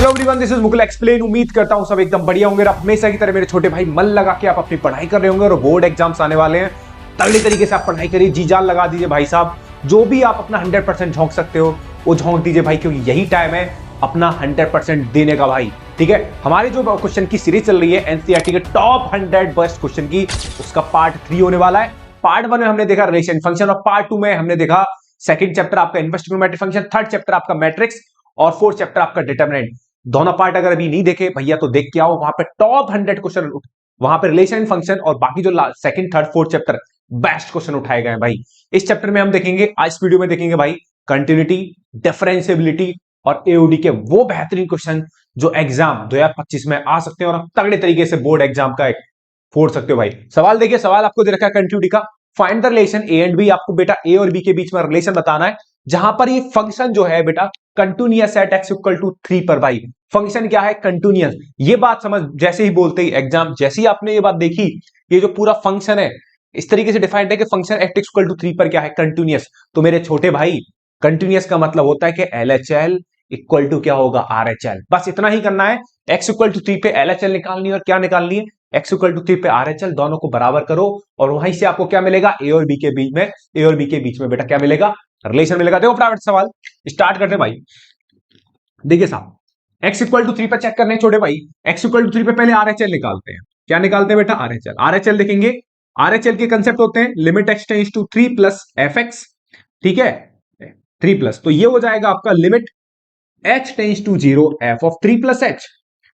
Hello everyone, this is Mukul explain. उम्मीद करता हूं सब एकदम बढ़िया होंगे। आप हमेशा की तरह मेरे छोटे भाई मन लगा के आप अपनी पढ़ाई कर रहे होंगे और बोर्ड एग्जाम्स आने वाले हैं। तगड़ी तरीके से आप पढ़ाई करिए, जी जान लगा दीजिए भाई साहब। जो भी आप अपना 100% झोंक सकते हो वो झोंक दीजिए भाई, क्योंकि यही टाइम है अपना 100% देने का भाई। ठीक है, हमारी जो क्वेश्चन की सीरीज चल रही है एनसीईआरटी के टॉप 100 बेस्ट क्वेश्चन की, उसका पार्ट 3 होने वाला है। पार्ट 1 में हमने देखा रिलेशन फंक्शन और पार्ट 2 में हमने देखा सेकंड चैप्टर आपका inverse trigonometric function, third chapter आपका मैट्रिक्स और फोर्थ चैप्टर आपका डिटरमिनेंट। दोनों पार्ट अगर अभी नहीं देखे भैया तो देख के आओ, वहां पे टॉप 100 क्वेश्चन, वहां पे रिलेशन फंक्शन और बाकी जो second third fourth chapter best question उठाए गए भाई। इस चैप्टर में हम देखेंगे, आज इस वीडियो में देखेंगे भाई कंटिन्यूटी, डिफरेंशिएबिलिटी और एओडी के वो बेहतरीन क्वेश्चन जो एग्जाम 2025 में आ सकते हैं और आप तगड़े तरीके से बोर्ड एग्जाम का फोड़ सकते हो भाई। सवाल देखिए, सवाल आपको दे रखा है कंटिन्यूटी का। Find the relation a and b. आपको बेटा ए और बी के बीच में रिलेशन बताना है, जहां पर ये फंक्शन जो है बेटा continuous at x equal to 3 पर। भाई फंक्शन क्या है? कंटिन्यूअस। ये बात समझ, जैसे ही बोलते ही एग्जाम, जैसे ही आपने ये बात देखी, ये जो पूरा फंक्शन है इस तरीके से डिफाइंड है कि function at x equal to 3 पर क्या है? कंटिन्यूअस। तो मेरे छोटे भाई कंटिन्यूअस का मतलब होता है कि एलएचएल इक्वल टू क्या होगा? आरएचएल। बस इतना ही करना है। एक्स इक्वल टू 3 पे एलएचएल निकालनी है और क्या निकालनी है? एक्स इक्वल टू 3 पे आरएचएल। दोनों को बराबर करो और वहीं से आपको क्या मिलेगा? ए और बी के बीच में, ए और बी के बीच में बेटा क्या मिलेगा? रिलेशन मिलेगा। देखो प्राइवेट सवाल स्टार्ट करते भाई। देखिए साहब, एक्स इक्वल टू 3 पे चेक करने छोटे भाई। एक्स इक्वल टू 3 पे पहले आरएचएल निकालते हैं। क्या निकालते हैं बेटा? आरएचएल। आरएचएल देखेंगे, आरएचएल के कंसेप्ट होते हैं limit x tends to 3 plus f x. ठीक है, 3 प्लस, तो ये हो जाएगा आपका limit h tends to 0 f of 3 plus h.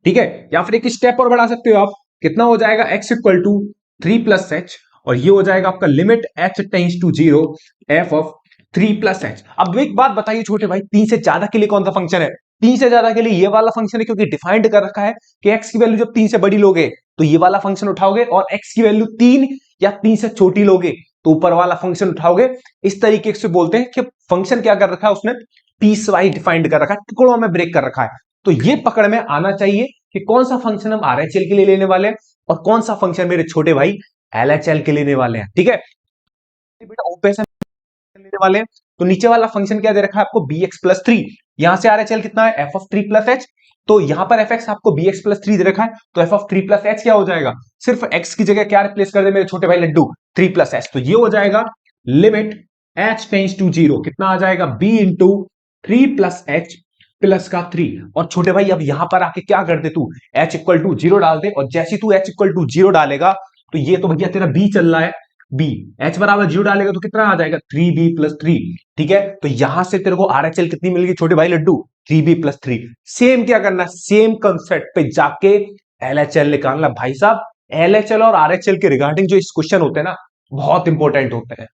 ठीक है, या फिर एक स्टेप और बढ़ा सकते हो आप। कितना हो जाएगा? X equal to 3 plus h और ये हो जाएगा आपका limit h tends to 0 f of 3 plus h. अब एक बात बताइए छोटे भाई, 3 से ज्यादा के लिए कौन सा फंक्शन है? 3 से ज्यादा के लिए ये वाला फंक्शन है, क्योंकि डिफाइंड कर रखा है कि एक्स की वैल्यू जब 3 से बड़ी लोगे तो ये वाला फंक्शन उठाओगे, और एक्स की वैल्यू 3 या 3 से छोटी लोगे तो ऊपर वाला फंक्शन उठाओगे। इस तरीके से बोलते हैं कि फंक्शन क्या कर रखा है उसने? पीस वाइज डिफाइंड कर रखा है, टुकड़ों में ब्रेक कर रखा है। तो ये पकड़ में आना चाहिए कि कौन सा फंक्शन हम आरएचएल के लिए लेने वाले हैं और कौन सा फंक्शन मेरे छोटे भाई एलएचएल के लेने वाले हैं। ठीक है बेटा, ओपेशन लेने वाले हैं। तो नीचे वाला फंक्शन क्या दे रखा है आपको? bx plus 3। यहां से आरएचएल कितना है? f of 3 plus H. तो यहां पर fx आपको bx प्लस 3 दे रखा है, तो f ऑफ 3 प्लस एच क्या हो जाएगा? सिर्फ x की जगह क्या रिप्लेस कर दे मेरे छोटे भाई लड्डू? 3 plus H. तो ये हो जाएगा लिमिट h टेंड्स टू 0। कितना आ जाएगा? b into 3 plus H plus का 3। और छोटे भाई अब यहां पर आके क्या कर दे तू? h इक्वल टू 0 डाल दे, और जैसे तू h इक्वल टू 0 डालेगा तो ये तो भैया तेरा b चल रहा है, b h बराबर 0 डालेगा तो कितना आ जाएगा? 3b plus 3। ठीक है, तो यहां से तेरे को आरएचएल कितनी मिल गई छोटे भाई लड्डू? 3b plus 3। सेम क्या करना? सेम कंसेप्ट पे जाके एलएचएल निकालना भाई साहब। एलएचएल और आरएचएल के रिगार्डिंग जो इस क्वेश्चन होते हैं ना, बहुत इंपॉर्टेंट होते हैं।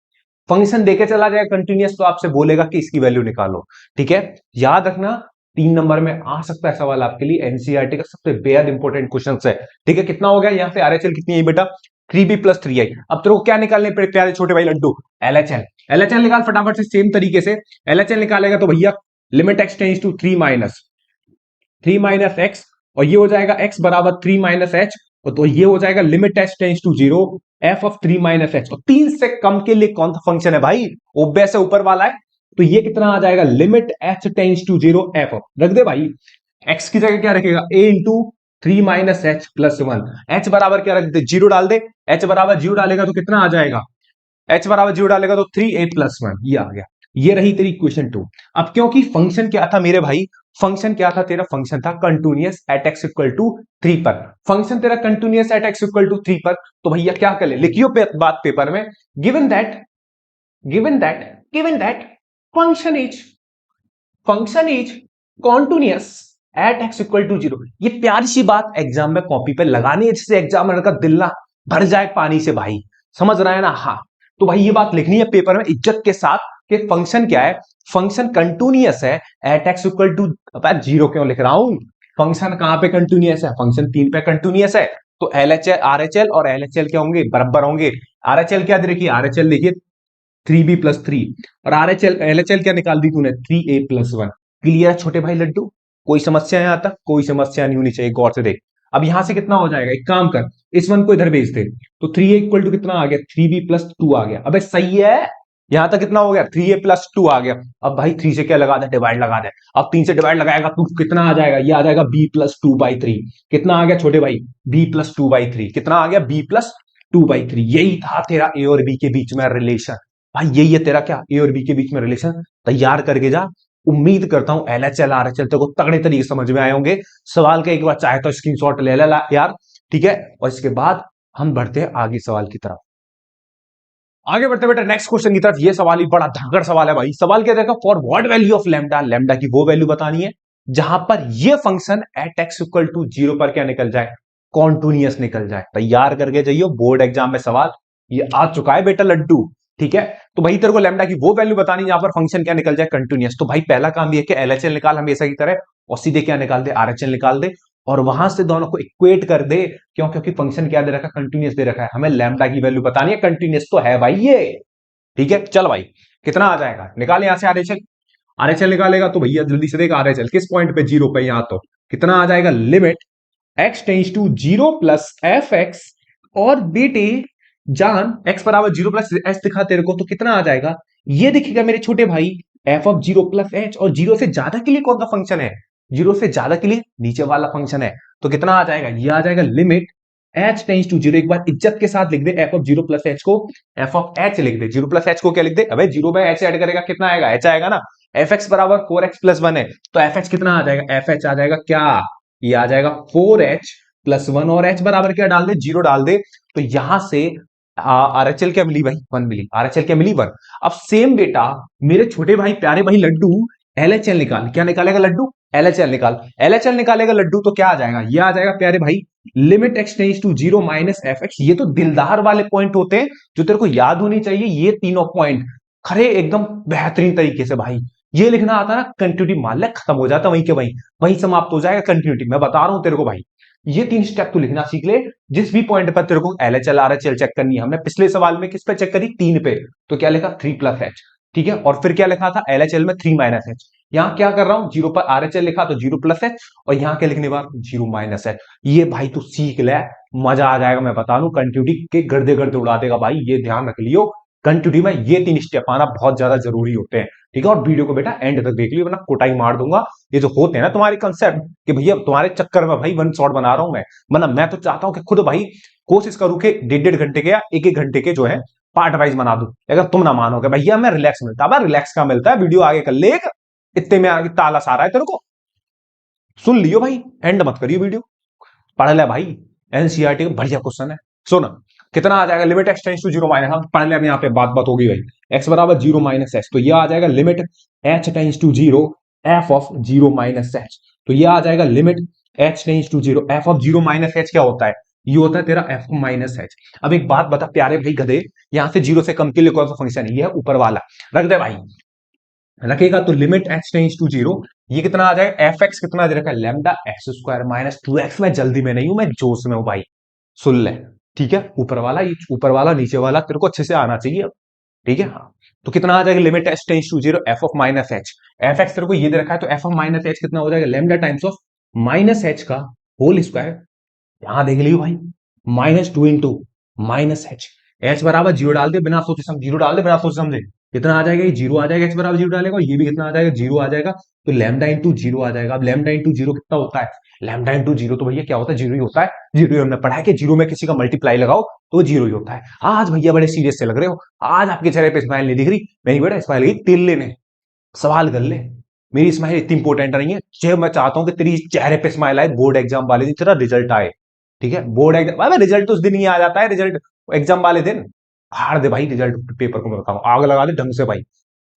फंक्शन देके चला जाएगा कंटिन्यूअस तो आपसे बोलेगा कि इसकी वैल्यू निकालो। ठीक है, याद रखना 3 नंबर में आ सकता है सवाल आपके लिए, एनसीईआरटी का सबसे बेहद इंपॉर्टेंट क्वेश्चन है। ठीक है, कितना हो गया यहाँ पे? आरएचएल कितनी है बेटा? 3b प्लस 3 आई। अब तेरे को क्या निकालने पड़े प्यारे छोटे भाई लड्डू? एलएचएल। एलएचएल निकाल फटाफट से, सेम तरीके से एलएचएल निकालेगा तो भैया limit x tends to 3 minus x, और ये हो जाएगा x बराबर 3 माइनस एच, तो ये हो जाएगा limit h tends to 0 f of 3 minus h. और 3 से कम के लिए कौन सा फंक्शन है भाई? ओबे से ऊपर वाला है, तो ये कितना आ जाएगा? Limit h tends to 0 f of, रख दे भाई x की जगह क्या रखेगा? a into 3 minus h plus 1। h बराबर क्या रख दे? 0 डाल दे। h बराबर 0 डालेगा तो कितना आ जाएगा? h बराबर 0 डालेगा तो 3a प्लस 1, ये आ गया। ये रही तेरी क्वेश्चन 2। अब क्योंकि फंक्शन क्या था मेरे भाई? फंक्शन क्या था तेरा? फंक्शन था continuous at x equal to 3 पर। फंक्शन तेरा continuous at x equal to 3 पर, तो भैया क्या कर ले? लिखियो बात पेपर में, given that function is continuous at x equal to 0। ये प्यारी सी बात एग्जाम में कॉपी पे लगानी है, जिससे एग्जामिनर का दिल ना भर जाए पानी से भाई। समझ रहा है ना? हाँ, तो भाई ये बात लिखनी है पेपर में इज्जत के साथ कि फंक्शन क्या है? फंक्शन कंटिन्यूअस है एट एक्स इक्वल टू 0। क्यों लिख रहा हूं? फंक्शन कहां पे कंटिन्यूअस है? फंक्शन 3 पे कंटिन्यूअस है, तो एलएचएल, आरएचएल और एलएचएल क्या होंगे? बराबर होंगे। आरएचएल क्या दे रखी है? आरएचएल देखिए 3b प्लस 3, और आरएचएल एलएचएल क्या निकाल दी तूने? 3a plus 1। क्लियर है छोटे भाई लड्डू? कोई समस्या है यहां तक? कोई समस्या नहीं होनी चाहिए, गौर से देख। अब यहां से कितना हो जाएगा? एक काम कर, इस वन को इधर भेज दे, तो 3a इक्वल टू कितना आ गया? 3b प्लस 2 आ गया। अबे सही है, यहां तक कितना हो गया, 3a+2 आ गया। अब भाई 3 से क्या लगा दे, डिवाइड लगा दे। अब 3 से डिवाइड लगाएगा तू, कितना आ जाएगा, ये आ जाएगा b+2/3। कितना आ गया छोटे भाई, b+2/3। कितना आ गया, b+2/3। यही था तेरा ए और बी के बीच में रिलेशन। भाई यही है तेरा क्या, ए और बी के बीच में रिलेशन। तैयार करके जा। उम्मीद करता हूं एलएचएल आरएचएल तेरे को तगड़े तरीके से समझ में आए होंगे। सवाल का एक बार चाहे तो स्क्रीनशॉट ले ले यार, ठीक है। और इसके बाद हम बढ़ते हैं आगे सवाल की तरफ। आगे बढ़ते बेटा नेक्स्ट क्वेश्चन की तरफ। ये सवाल ही बड़ा धाकड़ सवाल है भाई। सवाल क्या देखा, for what value of lambda, lambda की वो वैल्यू बतानी है जहां पर ये function at x equal to 0 पर क्या निकल जाए, कॉन्टिन्यूअस निकल जाए। तैयार करके जाइए, बोर्ड एग्जाम में सवाल ये आ चुका है बेटा लड्डू, ठीक है। तो भाई तेरे को लैम्डा की वो वैल्यू बतानी जहां पर फंक्शन क्या निकल जाए, कंटिन्यूअस। तो भाई पहला काम ये कि एलएचएल निकाल हमेशा की तरह, और सीधे क्या निकाल दे, आरएचएल निकाल दे, और वहां से दोनों को इक्वेट कर दे। क्यों, क्योंकि फंक्शन क्या दे रखा है, कंटिन्यूअस दे रखा है। हमें लैम्डा की वैल्यू बतानी है, कंटिन्यूअस तो है भाई ये, ठीक है। चल भाई कितना आ जाएगा, निकाल यहां से आरएचएल। आरएचएल निकालेगा तो भैया जल्दी से देख, आरएचएल किस पॉइंट पे, 0 पे। यहां तो कितना आ जाएगा, limit x tends to 0 plus f x. और बेटे जान x बराबर 0 प्लस एच दिखा तेरे को, तो कितना आ जाएगा, ये दिखेगा मेरे छोटे भाई f ऑफ 0 प्लस एच। और 0 से ज्यादा के लिए कौन सा फंक्शन है, 0 से ज्यादा के लिए नीचे वाला फंक्शन है। तो कितना आ जाएगा, ये आ जाएगा लिमिट h टेंस टू 0। एक बार इज्जत के साथ लिख दे f ऑफ 0 प्लस एच को, f ऑफ h लिख दे। 0 प्लस एच को क्या लिख दे, अबे 0 में h ऐड करेगा कितना आएगा, h आएगा ना। fx बराबर 4x+1 है, तो fh कितना आ जाएगा, fh आ जाएगा क्या, ये आ जाएगा 4h+1। और h बराबर क्या डाल दे, 0 डाल दे। तो यहां से आरएचएल क्या मिली भाई, 1 मिली। आरएचएल क्या मिली, 1। अब सेम बेटा मेरे छोटे भाई प्यारे भाई लड्डू, एलएचएल निकाल। क्या निकालेगा लड्डू, एलएचएल निकाल। एलएचएल निकालेगा लड्डू तो क्या आ जाएगा, ये आ जाएगा प्यारे भाई limit x tends to 0 minus f x. ये तो दिलदार वाले पॉइंट होते हैं जो तेरे को याद होनी चाहिए। ये तीनों पॉइंट खरे एकदम बेहतरीन तरीके से भाई, ये लिखना आता ना, कंटिन्यूटी मान ले खत्म हो जाता वहीं के वहीं, वहीं समाप्त हो जाएगा कंटिन्यूटी। मैं बता रहा हूं तेरे को भाई, ये 3 स्टेप तू लिखना सीख ले। जिस भी पॉइंट पर तेरे को एलएचएल आरएचएल चेक करनी है, हमने पिछले सवाल में किस पे चेक करी, 3 पे। तो क्या लिखा, 3+h, ठीक है। और फिर क्या लिखा था, एलएचएल में 3-h। यहां क्या कर रहा हूं, 0 पर आरएचएल लिखा तो 0+h, और यहां क्या लिखने बाद 0-h। ये भाई तू सीख ले, मजा आ जाएगा। मैं बता दूं कंटिन्यूटी के गर्दे गर्दे उड़ा देगा भाई, ये ध्यान रख लियो। कंटिन्यूटी में ये 3 स्टेप आना बहुत ज्यादा जरूरी होते हैं, ठीक है। और वीडियो को बेटा एंड तक देख लियो, वरना कोटाई मार दूंगा। ये जो होते हैं ना तुम्हारे कंसेप्ट कि भैया तुम्हारे चक्कर में भाई वन शॉट बना रहा हूं मैं, वरना मैं तो चाहता हूं कि खुद भाई कोशिश करूं कि 1.5 घंटे के या 1-1 घंटे के जो है पार्ट वाइज बना दूं। अगर तुम ना मानोगे भैया मैं रिलैक्स मिलता है, रिलैक्स का मिलता है, वीडियो आगे कर ले, इतने में आगे ताला सारा है तेरे को। सुन लियो भाई, एंड मत करियो वीडियो, पढ़ ले भाई। एनसीईआरटी का बढ़िया क्वेश्चन है। सुन कितना आ जाएगा, limit x tends to 0 minus, हम पढ़ ले। अब यहाँ पे बात होगी भाई, x बराबर 0 माइनस एच, तो ये आ जाएगा limit h tends to 0 f of 0 minus h. तो ये आ जाएगा limit h tends to 0 f of 0 minus h. क्या होता है, ये होता है तेरा f माइनस एच। अब एक बात बता प्यारे भाई गधे, यहां से 0 से कम के लिए कौन सा फंक्शन है, ये है ऊपर वाला, रख दे भाई। रखेगा तो लिमिट h टेंस टू 0, ये कितना आ जाएगा, एफ एक्स कितना दे रखा है, lambda x square minus 2x। मैं जल्दी में नहीं हूं, मैं जोश में हूं भाई, सुन ले, ठीक है। ऊपर वाला, ये ऊपर वाला नीचे वाला तेरे को अच्छे से आना चाहिए अब, ठीक है। हाँ, तो कितना आ जाएगा, limit h tends to 0 f of minus h. F x तेरे को ये दे रखा है, तो f ऑफ माइनस एच कितना हो जाएगा, lambda times of minus h का होल स्क्वायर। यहां देख लियो भाई, -2 इंटू माइनस एच। एच बराबर 0 डाल दे बिना सोचे समझे, 0 डाल दे बिना सोचे समझे, कितना आ जाएगा, ये 0 आ जाएगा। एच बराबर 0 डालेगा, ये भी कितना आ जाएगा, 0 आ जाएगा। तो लैम्डा इंटू 0 आ जाएगा। अब लैम्डा इंटू 0 कितना होता है, लैम्डा इंटू 0 तो भैया क्या होता है, 0 ही होता है। 0 हमने पढ़ा है कि 0 में किसी का मल्टीप्लाई लगाओ तो 0 ही होता है। आज भैया बड़े सीरियस से लग रहे हो, आज आपके चेहरे पे स्माइल नहीं दिख रही। नहीं बेटा, स्माइल गई तेल लेने, सवाल कर ले। मेरी स्माइल इतनी इंपॉर्टेंट नहीं है, जो मैं चाहता हूं कि तेरी चेहरे पे स्माइल आए, बोर्ड एग्जाम वाले दिन तेरा रिजल्ट आए, ठीक है। बोर्ड एग्जाम रिजल्ट तो उस दिन ही आ जाता है, रिजल्ट एग्जाम वाले दिन हार दे भाई रिजल्ट पेपर को। मैं बताऊं आग लगा दे ढंग से भाई,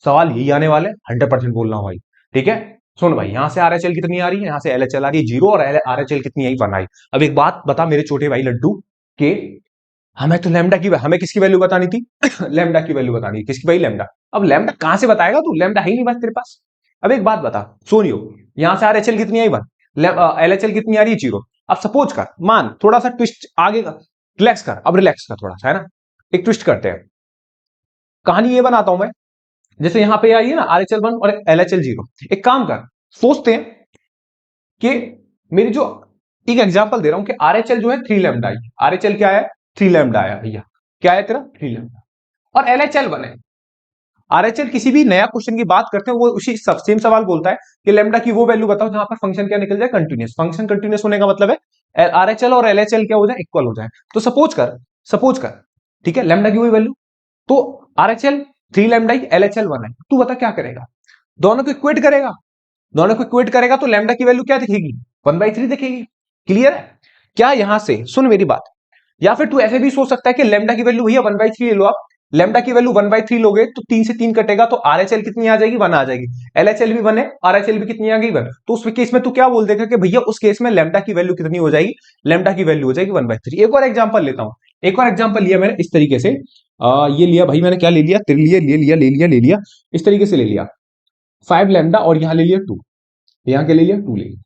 सवाल यही आने वाले, 100% बोल रहा हूं भाई, ठीक है। सुन भाई, यहां से आरएचएल कितनी आ रही है, यहां से एलएचएल आ रही है 0, और आरएचएल कितनी आई, 1 आई। अब एक बात बता मेरे छोटे भाई लड्डू के, हमें तो लैम्डा की, हमें किसकी वैल्यू बतानी थी लैम्डा की वैल्यू बतानी है, किसकी भाई, लैम्डा। अब लैम्डा कहां से बताएगा तू, लैम्डा है ही नहीं बस तेरे पास। अब एक बात बता सोनियो, यहां से आरएचएल कितनी आई, 1, एलएचएल कितनी आ रही है, 0। अब सपोज कर, मान थोड़ा सा ट्विस्ट आगे का, रिलैक्स कर, अब रिलैक्स कर थोड़ा सा, है ना। एक ट्विस्ट करते हैं, कहानी ये बनाता हूं मैं, जैसे यहां पे आई है ना आरएचएल 1 और एलएचएल 0। एक काम कर, सोचते हैं कि मेरी जो, एक एग्जांपल दे रहा हूं कि आरएचएल जो है 3 लैम्डा आई, आरएचएल क्या है, 3 लैम्डा आया भैया, क्या है तेरा 3 लैम्डा, और एलएचएल 1 है। आरएचएल किसी भी नया क्वेश्चन की बात करते हैं वो उसी सेम सवाल बोलता है कि लेमडा की वो वैल्यू बताओ जहां पर फंक्शन क्या निकल जाए, कंटिन्यूस। फंक्शन कंटिन्यूस होने का मतलब है आरएचएल और एलएचएल क्या हो जाए, इक्वल हो जाए। तो सपोज कर ठीक है, लेमडा की वही वैल्यू, तो आरएचएल 3 लेमडा ही, एलएचएल 1 है। तू बता क्या करेगा, दोनों को इक्वेट करेगा, दोनों को इक्वेट करेगा तो लेमडा की वैल्यू क्या दिखेगी, 1/3 दिखेगी। क्लियर है क्या? यहां से सुन मेरी बात, या फिर तू ऐसे भी सोच सकता है कि लेमडा की वैल्यू भैया 1/3 ले लो आप, लेमडा की वैल्यू 1/3 लोगे तो 3 से 3 कटेगा तो आरएचएल कितनी आ जाएगी, 1 आ जाएगी। एलएचएल भी 1 है, आरएचएल भी कितनी आ गई, 1। तो उस केस में तू क्या बोल देगा कि भैया उस केस में लेमडा की वैल्यू कितनी हो जाएगी, लेमडा की वैल्यू हो जाएगी 1/3। एक और एग्जांपल लेता हूं, एक और एग्जांपल लिया मैंने इस तरीके से, ये लिया भाई मैंने, क्या ले लिया, ले लिया इस तरीके से ले लिया 5 लेमडा और यहां ले लिया 2, यहां के ले लिया 2 ले लिया।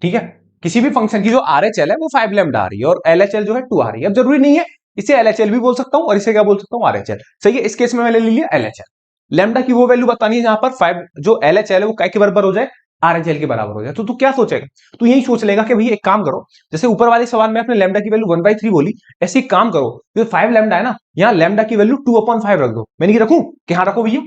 ठीक है, किसी भी फंक्शन की जो आरएचएल है वो 5 लेमडा आ रही है और एलएचएल जो है 2 आ रही है। अब जरूरी नहीं है इसे एलएचएल भी बोल सकता हूं और इसे क्या बोल सकता हूं, आरएचएल। सही है, इस केस में मैंने ले लिया एलएचएल। लेमडा की वो वैल्यू बतानी है जहां पर 5 जो एलएचएल है वो काय के बराबर हो जाए, आरएचएल के बराबर हो जाए। तो तू क्या सोचेगा, तू यही सोच लेगा कि भैया एक काम करो, जैसे ऊपर वाले सवाल में आपने लेमडा की वैल्यू 1/3 बोली, ऐसे एक काम करो, जो 5 लेमडा है ना, यहां लेमडा की वैल्यू 2/5 रख दो। मैंने क्या रखूं, कि हाँ रखो भैया,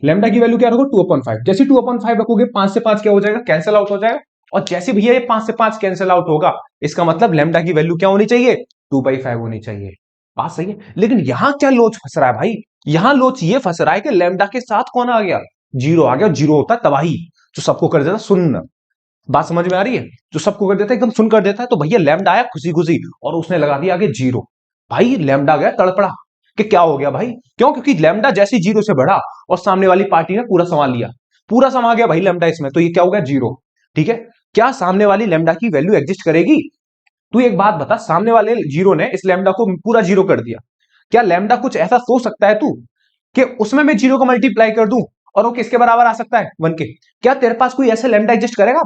लेमडा की वैल्यू क्या रखो, 2/5। जैसे 2/5 रखोगे 5 से 5 क्या हो जाएगा, कैंसिल आउट हो जाएगा। और जैसे भैया ये 5 से 5 कैंसिल आउट होगा, इसका मतलब लेमडा की वैल्यू क्या होनी चाहिए, 2/5 होनी चाहिए। बात सही है, लेकिन यहां क्या लोच फंस रहा है भाई, यहां लोच ये फंस रहा है कि लेमडा के साथ कौन आ गया, जीरो आ गया। जीरो होता है तबाही, जो सबको कर देता सुन। बात समझ में आ रही है, जो सबको कर देता है एकदम सुन कर देता है। तो भैया लेमडा आया खुशी खुशी और उसने लगा दिया आगे जीरो। भाई लेमडा गया तड़पड़ा कि क्या हो गया भाई, क्यों, क्योंकि लेमडा जैसे जीरो से बढ़ा और सामने वाली पार्टी ने पूरा संभाल लिया, पूरा समा गया भाई लेमडा इसमें, तो ये क्या हो गया, जीरो। ठीक है, क्या सामने वाली लेमडा की वैल्यू एग्जिस्ट करेगी? तू एक बात बता, सामने वाले जीरो ने इस लेमडा को पूरा जीरो कर दिया, क्या लेमडा कुछ ऐसा सोच सकता है तू कि उसमें मैं जीरो को मल्टीप्लाई कर दूं और वो किसके बराबर आ सकता है, 1 के? क्या तेरे पास कोई ऐसा लेमडा एग्जिस्ट करेगा?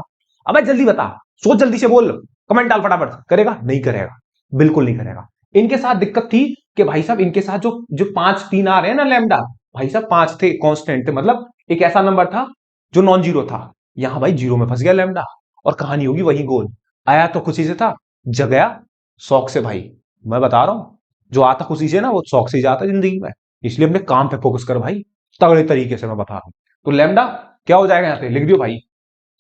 अबे जल्दी बता, सोच जल्दी से बोल, कमेंट डाल फटाफट। करेगा? नहीं करेगा, बिल्कुल नहीं करेगा। इनके साथ दिक्कत थी कि भाई साहब इनके साथ जो जो 5 3 आ रहे हैं ना लेमडा, भाई साहब 5 थे कांस्टेंट थे, मतलब एक ऐसा नंबर था जो नॉन जीरो था। यहां भाई जीरो में फंस गया लेमडा और कहानी होगी वही गोल। आया तो खुशी से था, जगया शौक से भाई। मैं बता रहा हूं, जो आता खुशी से ना वो शौक से ही जाता है जिंदगी में। इसलिए अपने काम पे फोकस कर भाई, तगड़े तरीके से मैं बता रहा हूं। तो लेमडा क्या हो जाएगा, यहां पे लिख दियो भाई,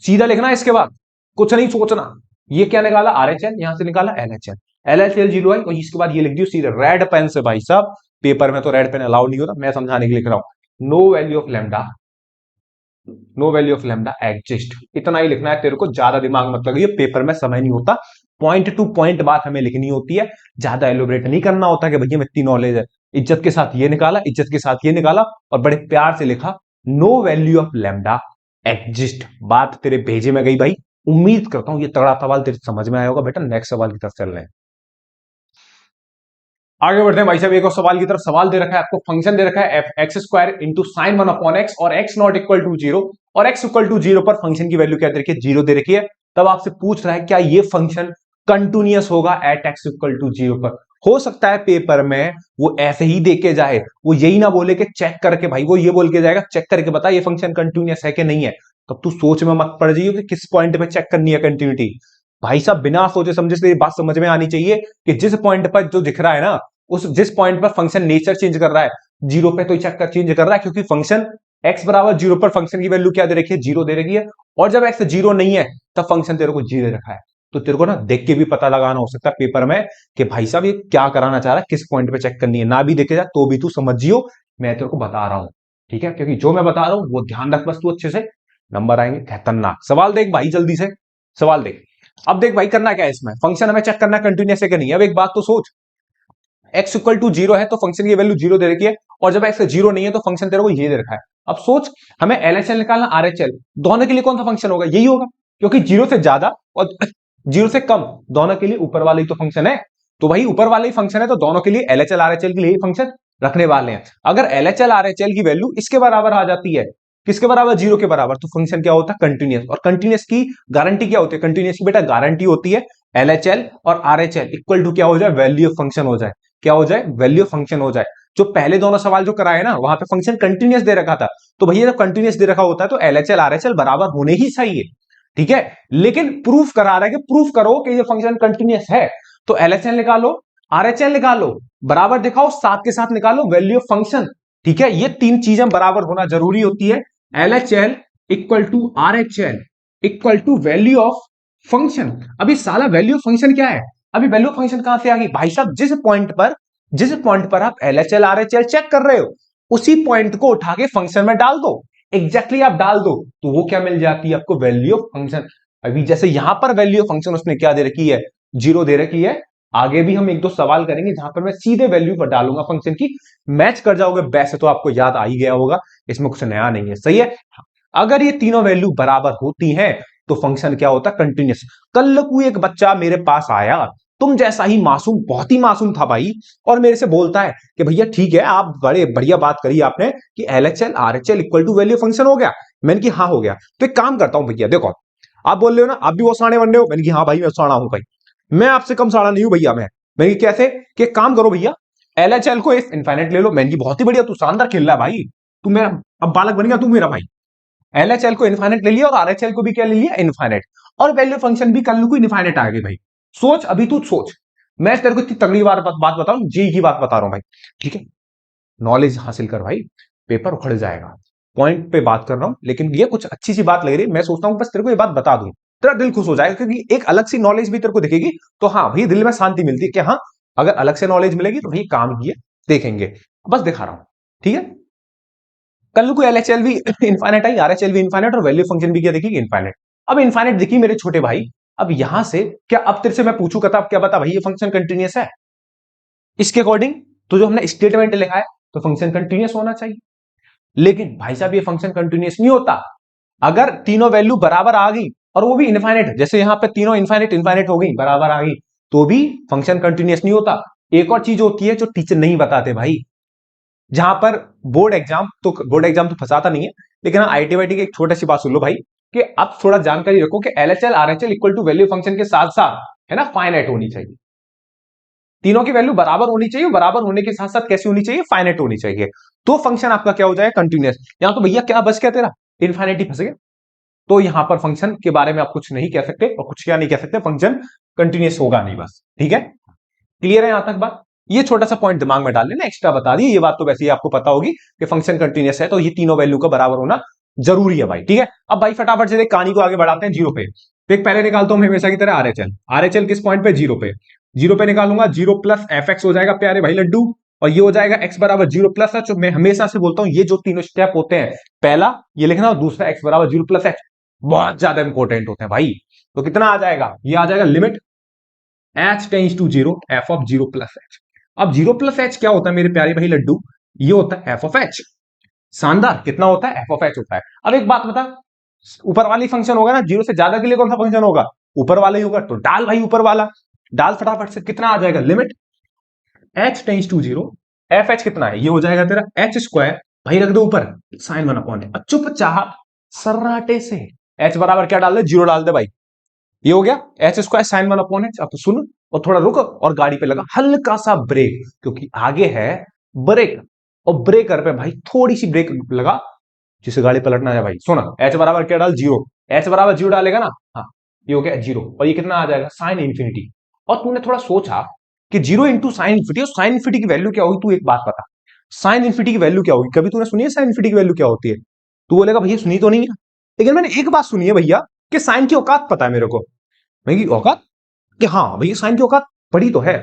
सीधा लिखना है इसके बाद, कुछ नहीं सोचना। ये क्या निकाला, आरएचएल, यहां से निकाला एलएचएल, एलएचएल जीरो आई और इसके बाद ये लिख दियो सीधे रेड पेन से। भाई साहब पेपर में तो रेड पेन अलाउड नहीं होता, मैं समझाने के लिए लिख रहा हूं। No value of lambda, no value of lambda exist, इतना ही लिखना है तेरे को, ज्यादा दिमाग मत लगाइए, पेपर में समय नहीं होता, पॉइंट टू पॉइंट बात हमें लिखनी होती है, ज्यादा एलोबरेट नहीं करना होता कि भैया इतनी नॉलेज है। इज्जत के साथ ये निकाला, इज्जत के साथ ये निकाला और बड़े प्यार से लिखा no value of lambda exist. बात तेरे भेजे में गई भाई। उम्मीद करता हूं ये तगड़ा सवाल तेरे समझ में आया होगा। बेटा नेक्स्ट सवाल की तरफ चल रहे हैं, आगे बढ़ते हैं भाई साहब। एक और सवाल की तरफ, सवाल दे रखा है आपको, फंक्शन दे रखा है F x square into sine 1/x और x नॉट इक्वल टू 0 और x इक्वल टू 0 पर फंक्शन की वैल्यू क्या दे रखी है, 0 दे रखी है। तब आपसे पूछ रहा है क्या ये फंक्शन कंटिन्यूअस होगा एट x इक्वल टू 0 पर। हो सकता है पेपर में वो ऐसे ही दे के जाए, वो यही ना बोले कि चेक करके, भाई वो ये बोल के जाएगा चेक करके बता ये फंक्शन कंटिन्यूअस है कि नहीं है। तब तू सोच में मत पड़ जाइए कि किस पॉइंट पे चेक करनी है कंटिन्यूटी। भाई साहब बिना सोचे समझे से ये बात समझ में आनी चाहिए कि जिस पॉइंट पर जो दिख रहा है ना, उस जिस पॉइंट पर फंक्शन नेचर चेंज कर रहा है, 0 पे तो चेक कर चेंज कर रहा है, क्योंकि फंक्शन x बराबर 0 पर फंक्शन की वैल्यू क्या दे रखी है, 0 दे रखी है। और जब x 0 नहीं है तब फंक्शन तेरे को 0 दे रखा है। तो तेरे को ना देख के भी पता लगाना हो सकता है पेपर में कि भाई साहब ये क्या कराना चाह रहा है, किस पॉइंट पे चेक करनी है। ना भी देखे जा तो भी तू समझियो, मैं तेरे को बता रहा हूं, ठीक है, क्योंकि जो मैं बता रहा हूं वो ध्यान रख बस तू अच्छे से, नंबर आएंगे खतरनाक। सवाल देख भाई जल्दी से, सवाल देख। अब देख भाई करना क्या है इसमें, फंक्शन हमें चेक करना कंटिन्यूअस है कि नहीं। अब एक बात तो सोच, x इक्वल टू 0 है तो फंक्शन की वैल्यू 0 दे रखी है, और जब x 0 नहीं है तो फंक्शन तेरे को ये दे रखा है। अब सोच, हमें एलएचएल निकालना, आरएचएल, दोनों के लिए कौन सा फंक्शन होगा, यही होगा, क्योंकि 0 से ज्यादा और 0 से कम दोनों के लिए ऊपर वाले ही तो फंक्शन है। तो भाई ऊपर वाले ही फंक्शन है तो दोनों के लिए एलएचएल आरएचएल के लिए फंक्शन रखने वाले हैं। अगर एलएचएल आरएचएल की वैल्यू इसके बराबर आ जाती है, किसके बराबर, 0 के बराबर, तो फंक्शन क्या होता है, कंटिन्यूअस। और कंटिन्यूअस की गारंटी क्या होती है, कंटिन्यूअस की बेटा गारंटी होती है एलएचएल और आरएचएल इक्वल टू क्या हो जाए, वैल्यू ऑफ फंक्शन हो जाए। क्या हो जाए, वैल्यू ऑफ फंक्शन हो जाए। जो पहले दोनों सवाल जो कराए ना, वहां पे फंक्शन कंटिन्यूअस दे रखा था, तो भैया जब कंटिन्यूअस दे रखा होता है तो एलएचएल आरएचएल बराबर होने ही चाहिए, ठीक है। लेकिन प्रूफ करा रहा है कि प्रूफ करो कि ये फंक्शन कंटिन्यूअस है, तो एलएचएल निकालो, आरएचएल निकालो, बराबर दिखाओ, साथ के साथ निकालो वैल्यू ऑफ फंक्शन। ठीक है, ये तीन चीजें बराबर होना जरूरी होती है। LHL equal to RHL equal to value of function. अभी साला वैल्यू ऑफ फंक्शन क्या है? अभी वैल्यू ऑफ फंक्शन कहां से आ गई भाई साहब? जिस पॉइंट पर आप LHL RHL चेक कर रहे हो, उसी पॉइंट को उठा के फंक्शन में डाल दो। एग्जैक्टली आप डाल दो तो वो क्या मिल जाती है आपको? Value of function. अभी जैसे यहां पर वैल्यू ऑफ फंक्शन उसने क्या दे रखी है? 0 दे रखी है। आगे भी हम एक दो सवाल करेंगे जहां पर मैं सीधे वैल्यू पर डालूंगा फंक्शन की, मैच कर जाओगे। वैसे तो आपको याद आ ही गया होगा, इसमें कुछ नया नहीं है, सही है। अगर ये तीनों वैल्यू बराबर होती हैं तो फंक्शन क्या होता है? कंटिन्यूअस। कल को एक बच्चा मेरे पास आया, तुम जैसा ही मासूम, बहुत ही मासूम था भाई, और मेरे से बोलता है कि भैया ठीक है, आप बड़े बढ़िया बात करी आपने कि LHL RHL equal to value function हो गया। मैंने कि हाँ हो गया। तो एक काम करता हूं भैया, देखो आप बोल रहे हो ना आप भी वो साणे बन रहे हो। मैंने कि हाँ भाई मैं साणा हूं भाई, मैं आपसे कम साड़ा नहीं हूं भैया। मैंने कि कैसे? कि एक काम करो भैया, LHL को इनफाइनाइट ले लो। मैंने कि बहुत ही बढ़िया, तू शानदार खेल रहा है भाई, तू मेरा अब बालक बन गया, तू मेरा भाई। LHL को इनफाइनाइट ले लिया और RHL को भी क्या ले लिया? इनफाइनाइट। और वैल्यू फंक्शन भी कल को इनफाइनाइट आ गई भाई। सोच, अभी तू सोच, मैं तेरे को इतनी तगड़ी बात बताऊं, जी की बात बता रहा हूं भाई, ठीक है। नॉलेज हासिल कर भाई, पेपर उखड़ जाएगा। पॉइंट पे बात कर रहा हूं, लेकिन ये कुछ अच्छी सी बात लग रही है। मैं सोचता हूं बस तेरे को ये बात बता दूं, तेरा दिल खुश हो जाएगा, क्योंकि एक अलग सी नॉलेज भी तेरे को दिखेगी। तो हाँ भाई, दिल में शांति मिलती है कि हाँ, अगर अलग से नॉलेज मिलेगी तो भाई काम किए देखेंगे। बस दिखा रहा हूं, ठीक है। कल को LHL भी इनफाइनाइट आई, RHL भी इनफाइनाइट, और वैल्यू फंक्शन भी क्या देखिए? इनफाइनाइट। अब इनफाइनाइट देखिए मेरे छोटे भाई, अब यहां से क्या, अब तेरे से मैं पूछू कहता अब क्या बता भाई, ये फंक्शन कंटिन्यूअस है? इसके अकॉर्डिंग तो जो हमने स्टेटमेंट लिखा है, तो फंक्शन कंटिन्यूअस होना चाहिए। लेकिन भाई साहब ये फंक्शन कंटिन्यूअस नहीं होता। अगर तीनों वैल्यू बराबर आ गई, और वो भी इनफाइनाइट, जैसे यहां पे तीनों इनफाइनाइट इनफाइनाइट हो गई, बराबर आ गई, तो भी फंक्शन कंटिन्यूअस नहीं होता। एक और चीज होती है जो टीचर नहीं बताते भाई, जहां पर बोर्ड एग्जाम तो फंसाता नहीं है, लेकिन आईटी वाईटी की एक छोटी सी बात सुन लो भाई, कि अब थोड़ा जानकारी रखो कि LHL RHL equal to value function के साथ साथ है ना, फाइनाइट होनी चाहिए। तीनों की वैल्यू बराबर होनी चाहिए, बराबर होने के साथ साथ कैसी होनी चाहिए? फाइनाइट होनी चाहिए। तो फंक्शन आपका क्या हो जाएगा? कंटिन्यूअस। यहां तो भैया क्या बच गया तेरा? इनफाइनिटी फंस गया। तो यहां पर फंक्शन के बारे में आप कुछ नहीं कह सकते, और कुछ क्या नहीं कह सकते, फंक्शन कंटिन्यूअस होगा नहीं, बस ठीक है। क्लियर है यहां तक बात? ये छोटा सा पॉइंट दिमाग में डाल लेना, एक्स्ट्रा बता दिए। ये बात तो वैसे ही आपको पता होगी कि फंक्शन कंटिन्यूअस है तो ये तीनों वैल्यू का बराबर होना जरूरी है भाई, ठीक है। अब भाई फटाफट से कहानी को आगे बढ़ाते हैं। जीरो पे तो एक पहले निकालता हूं हमेशा की तरह RHL किस पॉइंट पे? जीरो पे निकालूंगा। 0 + fx हो जाएगा प्यारे भाई लड्डू, और ये हो जाएगा x बराबर 0 + h। मैं हमेशा से बोलता हूं ये जो तीनों स्टेप होते हैं, पहला ये लिखना और दूसरा x बराबर 0 + h, बहुत ज्यादा इंपॉर्टेंट होते हैं भाई। तो कितना आ जाएगा? ये आ जाएगा limit h tends to 0 f of 0 + h। अब 0 + h क्या होता है मेरे प्यारे भाई लड्डू? ये होता है f ऑफ h। शानदार, कितना होता है? f ऑफ h होता है। अब एक बात बता, ऊपर वाली फंक्शन होगा ना, 0 से ज्यादा के लिए कौन सा फंक्शन होगा? ऊपर वाला ही होगा। तो डाल भाई ऊपर वाला, डाल फटाफट से। कितना आ जाएगा? Limit h tends to 0 f h कितना है? ये हो जाएगा तेरा h² भाई, रख दो ऊपर sin 1/n। चुप चाह सर्राटे से h बराबर क्या डाल दे? 0 डाल दे भाई। ये हो गया h² sin 1/h। अब तो सुन, और थोड़ा रुक, और गाड़ी पे लगा हल्का सा ब्रेक, क्योंकि आगे है ब्रेक। और ब्रेकर पे भाई थोड़ी सी ब्रेक लगा, जिससे गाड़ी पलट ना जाए भाई। सुना, h बराबर क्या डाल? 0। h बराबर 0 डालेगा ना, हाँ, ये हो गया 0। और ये कितना आ जाएगा? Sine infinity. और तूने थोड़ा सोचा कि 0 इंटू साइन इन्फिनिटी, और साइन इन्फिनिटी की वैल्यू क्या होगी? तू एक बात बता, साइन इन्फिनिटी की वैल्यू क्या होगी? कभी तूने सुनी है साइन इन्फिनिटी की वैल्यू क्या होती है? तू बोलेगा भैया सुनी तो नहीं है, लेकिन मैंने एक बात सुनी है भैया, कि साइन की औकात पता है मेरे को। मैं की औकात? कि हाँ भैया साइन की औकात पढ़ी तो है।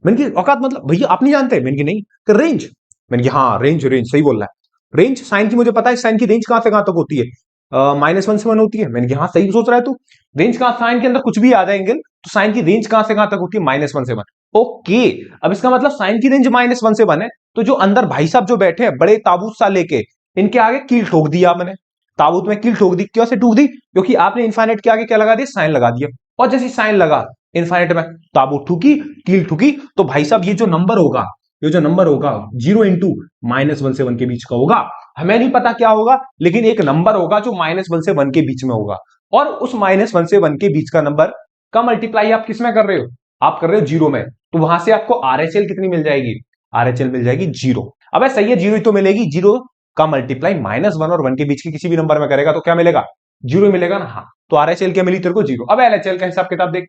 मैंने की औकात मतलब भैया आप नहीं जानते? मैंने की नहीं। कि रेंज? मैंने की हाँ, रेंज, रेंज सही बोल रहा है। रेंज साइन की मुझे पता है, साइन की रेंज कहां से कहां तक होती है? -1 से 1 होती है। मैंने की हाँ सही सोच रहा है तू। रेंज कहां, साइन के अंदर कुछ भी आ जाएंगे तो साइन की रेंज कहां से कहां तक होती है? -1 से 1। ओके, अब इसका मतलब साइन की रेंज -1 से 1 है, तो जो अंदर भाई साहब जो बैठे हैं बड़े ताबूत सा लेके, इनके आगे कील ठोक दिया मैंने। ताबूत में कील ठोक दी। क्यों से ठोक दी? क्योंकि आपने इनफाइनाइट के आगे क्या लगा दिया? साइन लगा दिया। और जैसे साइन लगा इनफाइनाइट में, ताबूत ठुकी, कील ठुकी, तो भाई साहब ये जो नंबर होगा, ये जो नंबर होगा 0 इंटू -1 से 1 के बीच का होगा। हमें नहीं पता क्या होगा, लेकिन एक नंबर होगा जो -1 से 1 के बीच में होगा। और उस -1 से 1 के बीच का नंबर का मल्टीप्लाई आप किस में कर रहे हो? आप कर रहे हो 0 में। तो वहां से आपको RHL कितनी मिल जाएगी? RHL मिल जाएगी 0। अब सही है, 0 ही तो मिलेगी। 0 का मल्टीप्लाई -1 और 1 के बीच की किसी भी नंबर में करेगा तो क्या मिलेगा? 0 मिलेगा ना। हाँ, तो RHL क्या मिली तेरे को? 0। अब LHL का हिसाब किताब देख।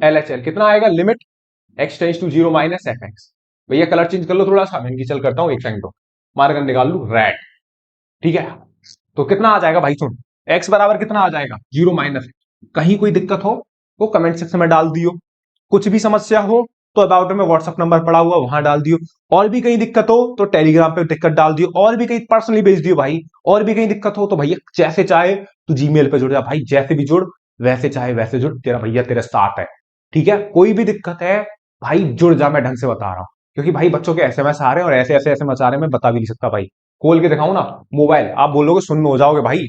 LHL कितना आएगा? Limit x tends to 0 - fx। भैया कलर चेंज कर लो थोड़ा सा, मैंने चल करता हूँ, एक सेकंड, मार कर निकाल लू रेड। ठीक है, तो कितना आ जाएगा भाई सुन, एक्स बराबर कितना आ जाएगा, 0 - कहीं कोई दिक्कत हो तो कमेंट सेक्शन में डाल दियो, कुछ भी समस्या हो तो अबाउट में व्हाट्सअप नंबर पड़ा हुआ वहां डाल दियो, और भी कहीं दिक्कत हो तो टेलीग्राम पे दिक्कत डाल दियो, और भी कहीं पर्सनली भेज दियो भाई, और भी कहीं दिक्कत हो तो भैया जैसे चाहे तू जीमेल पे जुड़ जा भाई, जैसे भी जुड़, वैसे चाहे वैसे जुड़, तेरा भैया तेरे साथ है। ठीक है, कोई भी दिक्कत है भाई जुड़ जा, मैं ढंग से बता रहा हूं, क्योंकि भाई बच्चों के एसएमएस आ रहे हैं और ऐसे ऐसे एसएमएस आ रहे हैं, मैं बता भी नहीं सकता भाई, खोल के दिखाऊं ना मोबाइल, आप बोलोगे सुन्न हो जाओगे भाई,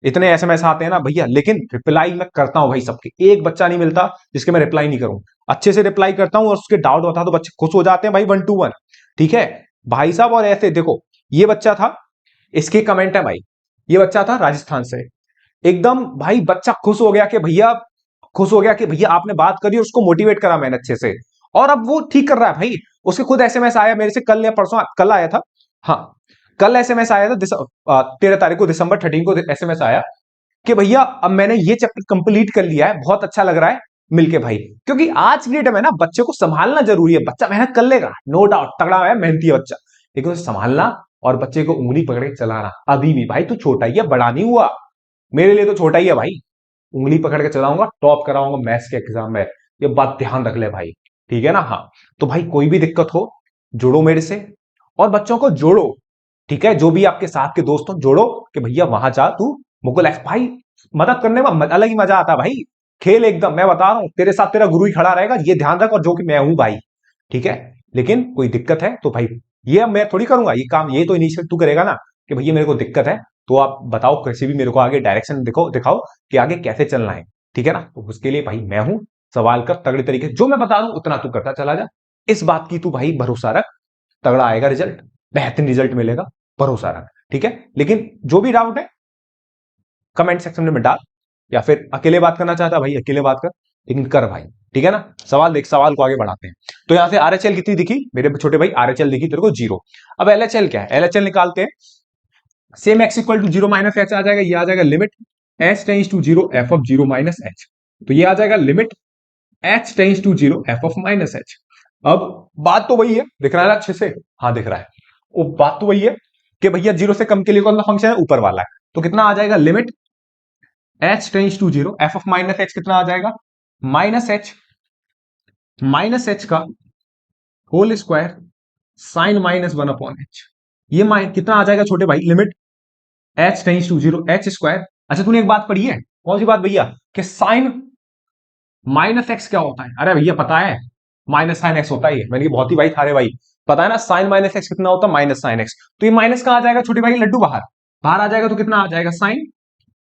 इतने एसएमएस आते हैं ना भैया, लेकिन रिप्लाई मैं करता हूं भाई सबके, एक बच्चा नहीं मिलता जिसके मैं रिप्लाई नहीं करूं, अच्छे से रिप्लाई करता हूं और उसके डाउट बता दो, बच्चे खुश हो जाते हैं भाई 1 to 1। ठीक है भाई साहब, और ऐसे देखो, ये बच्चा था, इसके कमेंट है भाई, ये बच्चा था राजस्थान से, एकदम भाई बच्चा खुश हो गया कि भैया, खुश हो गया कि भैया आपने बात करी और उसको मोटिवेट करा मैंने अच्छे से, और अब वो ठीक कर रहा है भाई, उसके खुद एसएमएस आया मेरे से कल या परसों, कल आया था, हाँ कल एसएमएस आया था, 13 तारीख को, December 13 को एसएमएस आया कि भैया अब मैंने ये चैप्टर कंप्लीट कर लिया है, बहुत अच्छा लग रहा है मिलके भाई, क्योंकि आज की डेट में ना बच्चे को संभालना जरूरी है, बच्चा मेहनत कर लेगा नो डाउट, तगड़ा है मेहनती है बच्चा, लेकिन उसे संभालना और बच्चे को उंगली पकड़ के चलाना, अभी भी भाई तू छोटा ही है, बड़ा नहीं हुआ, मेरे लिए तो छोटा ही है भाई, उंगली पकड़ के चलाऊंगा, टॉप कराऊंगा मैथ्स के एग्जाम में, ये बात ध्यान रख ले भाई। ठीक है ना, हाँ तो भाई कोई भी दिक्कत हो जुड़ो मेरे से, और बच्चों को जोड़ो, ठीक है, जो भी आपके साथ के दोस्त हो जोड़ो कि भैया वहां जा तू, मुकुल एक्स भाई, मदद करने में अलग ही मजा आता है भाई, खेल एकदम, मैं बता रहा हूं तेरे साथ तेरा गुरु ही खड़ा रहेगा, ये ध्यान रख, और जो कि मैं हूं भाई। ठीक है, लेकिन कोई दिक्कत है तो भाई, ये अब मैं थोड़ी करूंगा ये काम, ये तो इनिशिएट तू करेगा ना कि भैया मेरे को दिक्कत है, तो आप बताओ कैसे भी मेरे को आगे डायरेक्शन दिखाओ कि आगे कैसे चलना है। ठीक है ना, तो उसके लिए भाई मैं हूं, सवाल कर तगड़े तरीके, जो मैं बता दूं उतना तू करता चला जा, इस बात की तू भाई भरोसा रख, तगड़ा आएगा रिजल्ट, बेहतरीन रिजल्ट मिलेगा, भरोसा रख। ठीक है, लेकिन जो भी डाउट है कमेंट सेक्शन में डाल, या फिर अकेले बात करना चाहता भाई अकेले बात कर, लेकिन कर भाई। ठीक है ना, सवाल देख, सवाल को आगे बढ़ाते हैं। तो यहां से आरएचएल कितनी दिखी मेरे छोटे भाई, आरएचएल दिखी तेरे को 0। अब एलएचएल क्या है, एलएचएल निकालते हैं, same x equal to 0 - h आ जाएगा, ये आ जाएगा limit h tends to 0 f of 0 - h, तो ये आ जाएगा limit h tends to 0 f of -h। अब बात तो वही है, दिख रहा है ना अच्छे से, हाँ दिख रहा है, वो बात तो वही है कि भैया 0 से कम के लिए कौन सा फंक्शन है, ऊपर वाला है, तो कितना आ जाएगा limit h tends to 0 f of -h कितना आ जाएगा, -h का होल स्क्वायर साइन -1/h, ये कितना आ जाएगा छोटे भाई, limit h tends to 0 h square. अच्छा तूने एक बात पढ़ी है, कौन सी बात भैया, कि साइन -x क्या होता है, अरे भैया पता है, माइनस साइन एक्स होता है, मैंने बहुत ही भाई थारे भाई पता है ना, साइन -x कितना होता है, माइनस साइन एक्स, तो ये माइनस कहां आ जाएगा छोटे भाई, लड्डू बाहर, बाहर आ जाएगा, तो कितना आ जाएगा साइन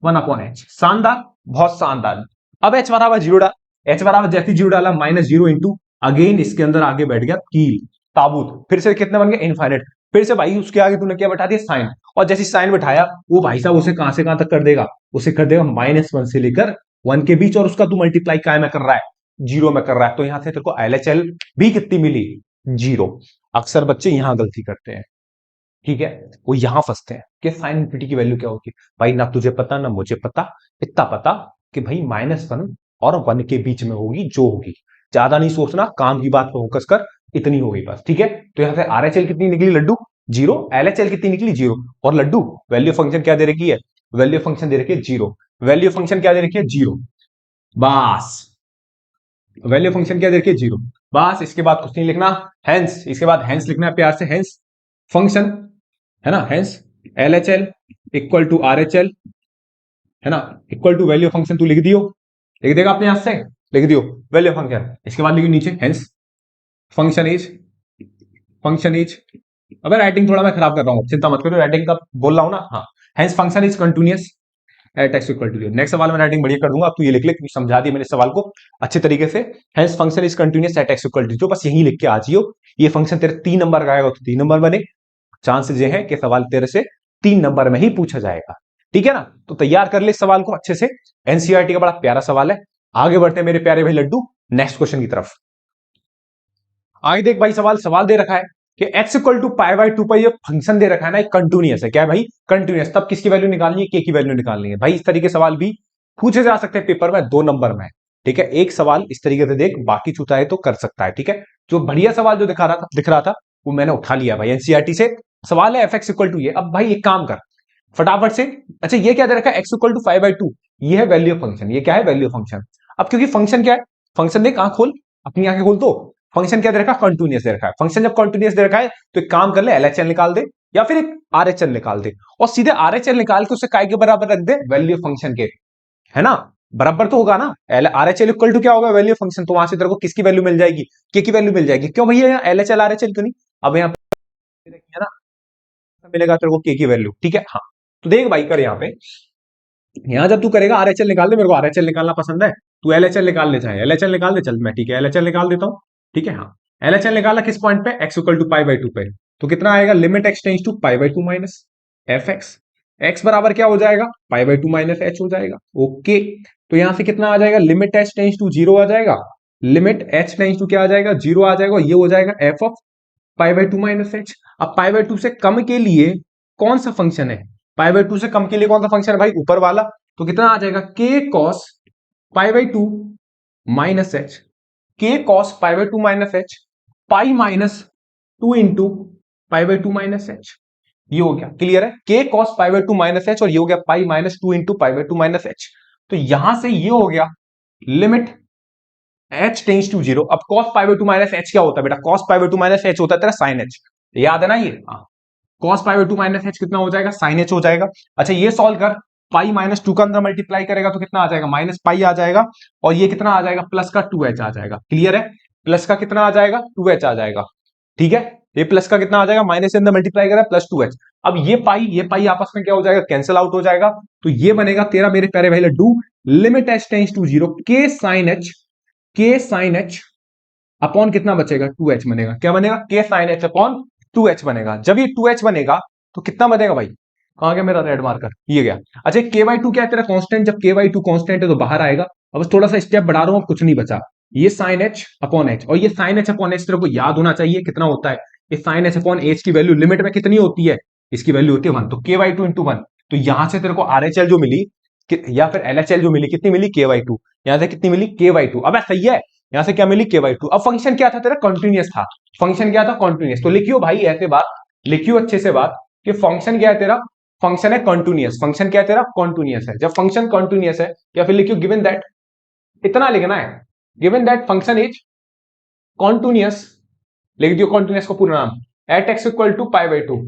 1/h, शानदार, बहुत शानदार। अब h बराबर 0 डाल, h बराबर जैसे 0 डाला -0 इंटू, अगेन इसके अंदर आगे बैठ गया कील, ताबूत, फिर से कितने बन गए इनफाइनाइट, फिर से भाई उसके आगे तूने क्या बैठा दिया साइन, और जैसे साइन बैठाया वो भाई साहब उसे कहां से कहां तक कर देगा, उसे कर देगा -1 से लेकर 1 के बीच, और उसका तू मल्टीप्लाई काय में कर रहा है, 0 में कर रहा है, तो यहां से तेरे को एलएचएल भी कितनी मिली, 0। अक्सर बच्चे यहां गलती करते हैं, ठीक है, वो यहां फंसते हैं कि साइन इन्फिनिटी की वैल्यू क्या होगी, भाई ना तुझे पता ना मुझे पता, इतना पता कि भाई -1 और 1 के बीच में होगी जो होगी, ज्यादा नहीं सोचना, काम की बात पर फोकस कर, इतनी होगी बस। ठीक है, तो यहां से आरएचएल कितनी निकली लड्डू, 0, एलएचएल कितनी निकली 0, और लड्डू वैल्यू फंक्शन क्या दे रखी है, वैल्यू फंक्शन दे रखी है 0, वैल्यू फंक्शन क्या दे रखी है 0, बस वैल्यू फंक्शन क्या दे रखी है 0, बस इसके बाद कुछ नहीं लिखना, हेंस इसके बाद हेंस लिखना है प्यार से, हेंस फंक्शन है ना, hence LHL equal to RHL है ना, इक्वल टू वैल्यू फंक्शन, तू लिख देगा अपने हाथ से, लिख दियो वैल्यू फंक्शन, इसके बाद लिखियो नीचे हेंस फंक्शन इज, अबे राइटिंग थोड़ा मैं खराब कर रहा हूं, चिंता मत करो, राइटिंग का बोल रहा हूं ना, हाँ, hence function is continuous at x equal to 0। Next सवाल में राइटिंग बढ़िया कर दूंगा, अब तू ये लिख ले, क्योंकि समझा दिया मैंने सवाल को अच्छे तरीके से, hence function is continuous at x equal to 0, बस यही लिख के आ जियो, ये फंक्शन तेरे 3 नंबर का आएगा तो 3 नंबर बने, चांसेस ये है कि सवाल तेरे से 3 नंबर में ही पूछा जाएगा। ठीक है ना, तो तैयार कर ले इस सवाल को अच्छे से, एनसीईआरटी का बड़ा प्यारा सवाल है। आगे बढ़ते हैं मेरे प्यारे भाई लड्डू नेक्स्ट क्वेश्चन की तरफ। आगे देख भाई, सवाल दे रखा है कि x इक्वल टू π/2π, ये फंक्शन दे रखा है ना, एक कंटिन्यूअस है, क्या है भाई कंटिन्यूअस, तब किसकी वैल्यू निकालनी है, k की वैल्यू निकालनी है। भाई इस तरीके सवाल भी पूछे जा सकते हैं पेपर में 2 नंबर में। ठीक है, एक सवाल इस तरीके से देख, बाकी छूता है तो कर सकता है। ठीक है, जो बढ़िया सवाल जो दिख रहा था वो मैंने उठा लिया भाई एनसीईआरटी से। सवाल है एफ एक्स इक्वल टू ये। अब भाई एक काम कर फटाफट से, अच्छा ये क्या दे रखा है, एक्स इक्वल टू 5/2, ये है वैल्यू ऑफ फंक्शन। ये क्या है, वैल्यू ऑफ फंक्शन। अब क्योंकि फंक्शन क्या है, फंक्शन देख आंख खोल, अपनी आंखें खोल, तो फंक्शन क्या दे रखा है, कंटिन्यूअस दे रखा है। फंक्शन जब कंटिन्यूअस दे रखा है तो एक काम कर ले, एलएचएल निकाल दे या फिर एक आरएचएल निकाल दे, और सीधे आरएचएल निकाल के उसे काय के बराबर रख दे, वैल्यू ऑफ फंक्शन के, है ना, बराबर तो होगा ना। आरएचएल इक्वल टू क्या होगा, वैल्यू ऑफ फंक्शन। तो वहां से तेरे को किसकी वैल्यू मिल जाएगी, के की वैल्यू मिल जाएगी। क्यों भैया, यहाँ एलएचएल आरएचएल क्यों नहीं। अब यहाँ पे देखिए ना, मिलेगा तेरे को के की वैल्यू, ठीक है। हाँ तो देख भाई कर यहाँ पे, यहां जब तू करेगा आरएचएल निकाल दे, मेरे को आरएचएल निकालना पसंद है, तू एलएचएल निकाल ले, चाहे एलएचएल निकाल दे, चल मैं ठीक है एलएचएल निकाल देता हूं, ठीक है। हाँ एलएचएल निकाला किस पॉइंट पे, एक्स इक्वल टू π/2 पे, तो कितना आएगा, limit x tends to π/2 minus f x, x बराबर क्या हो जाएगा, π/2 माइनस एच हो जाएगा। ओके, तो यहां से कितना आ जाएगा, लिमिट एच टेंस टू 0 आ जाएगा, लिमिट एच टेंस टू क्या आ जाएगा, 0 आ जाएगा, ये हो जाएगा एफ ऑफ π/2 माइनस एच। अब π/2 से कम के लिए कौन सा फंक्शन है, π/2 से कम के लिए कौन सा फंक्शन है भाई, ऊपर वाला, तो कितना आ जाएगा, k cos π/2 minus h, k cos π/2 minus h, pi minus 2 into π/2 minus h. ये हो गया, क्लियर है, के कॉस π/2 माइनस एच, और ये हो गया pi minus 2 into π/2 minus h. तो यहां से ये हो गया लिमिट एच टेंस टू 0। अब cos π/2 माइनस एच क्या होता है बेटा, cos π/2 माइनस एच होता है तेरा साइन एच, याद है ना ये। हाँ cos π/2 माइनस एच कितना हो जाएगा, साइन एच हो जाएगा। अच्छा ये सॉल्व कर, पाई माइनस 2 का अंदर मल्टीप्लाई करेगा तो कितना आ जाएगा, माइनस पाई आ जाएगा, और ये कितना आ जाएगा, प्लस का 2h आ जाएगा। क्लियर है, प्लस का कितना आ जाएगा, 2h आ जाएगा, ठीक है। ये प्लस का कितना आ जाएगा, माइनस के अंदर मल्टीप्लाई करेगा प्लस 2h। अब ये पाई आपस में क्या हो जाएगा, कैंसिल आउट हो जाएगा। तो ये बनेगा तेरा मेरे प्यारे भाई लड्डू, लिमिट एच टेंस टू 0 के साइन एच, के साइन एच अपॉन कितना बचेगा, 2h बनेगा। क्या बनेगा, के साइन एच अपॉन 2h बनेगा। जब ये 2h बनेगा तो कितना बनेगा भाई, कहां गया मेरा रेड मार्कर, ये गया। अच्छा k/2 क्या है तेरा कांस्टेंट, जब k/2 कांस्टेंट है तो बाहर आएगा। अब थोड़ा सा स्टेप बढ़ा रहा हूं, कुछ नहीं बचा, ये साइन एच अपॉन एच, और ये साइन एच अपॉन एच तेरे को याद होना चाहिए कितना होता है। ये साइन एच अपॉन एच की वैल्यू लिमिट में कितनी होती है, इसकी वैल्यू होती है 1, तो k/2 इंटू 1। तो यहां से तेरे को आरएचएल जो मिली या फिर एलएचएल जो मिली, कितनी मिली, k/2। यहां से कितनी मिली, k/2। अब सही है, यहां से क्या मिली, k/2। अब फंक्शन क्या था तेरा, कंटिन्यूअस था, फंक्शन क्या था, कंटिन्यूअस। तो लिखियो भाई ऐसे बात, लिखियो अच्छे से बात कि फंक्शन क्या है तेरा, फंक्शन है कंटिन्यूअस। फंक्शन क्या है तेरा, कंटिन्यूअस है। जब फंक्शन कंटिन्यूअस है, या फिर लिखियो गिवन दैट, इतना लिखना है, given that function is continuous, लिख दियो कंटिन्यूअस को पूरा नाम, at x equal to π/2।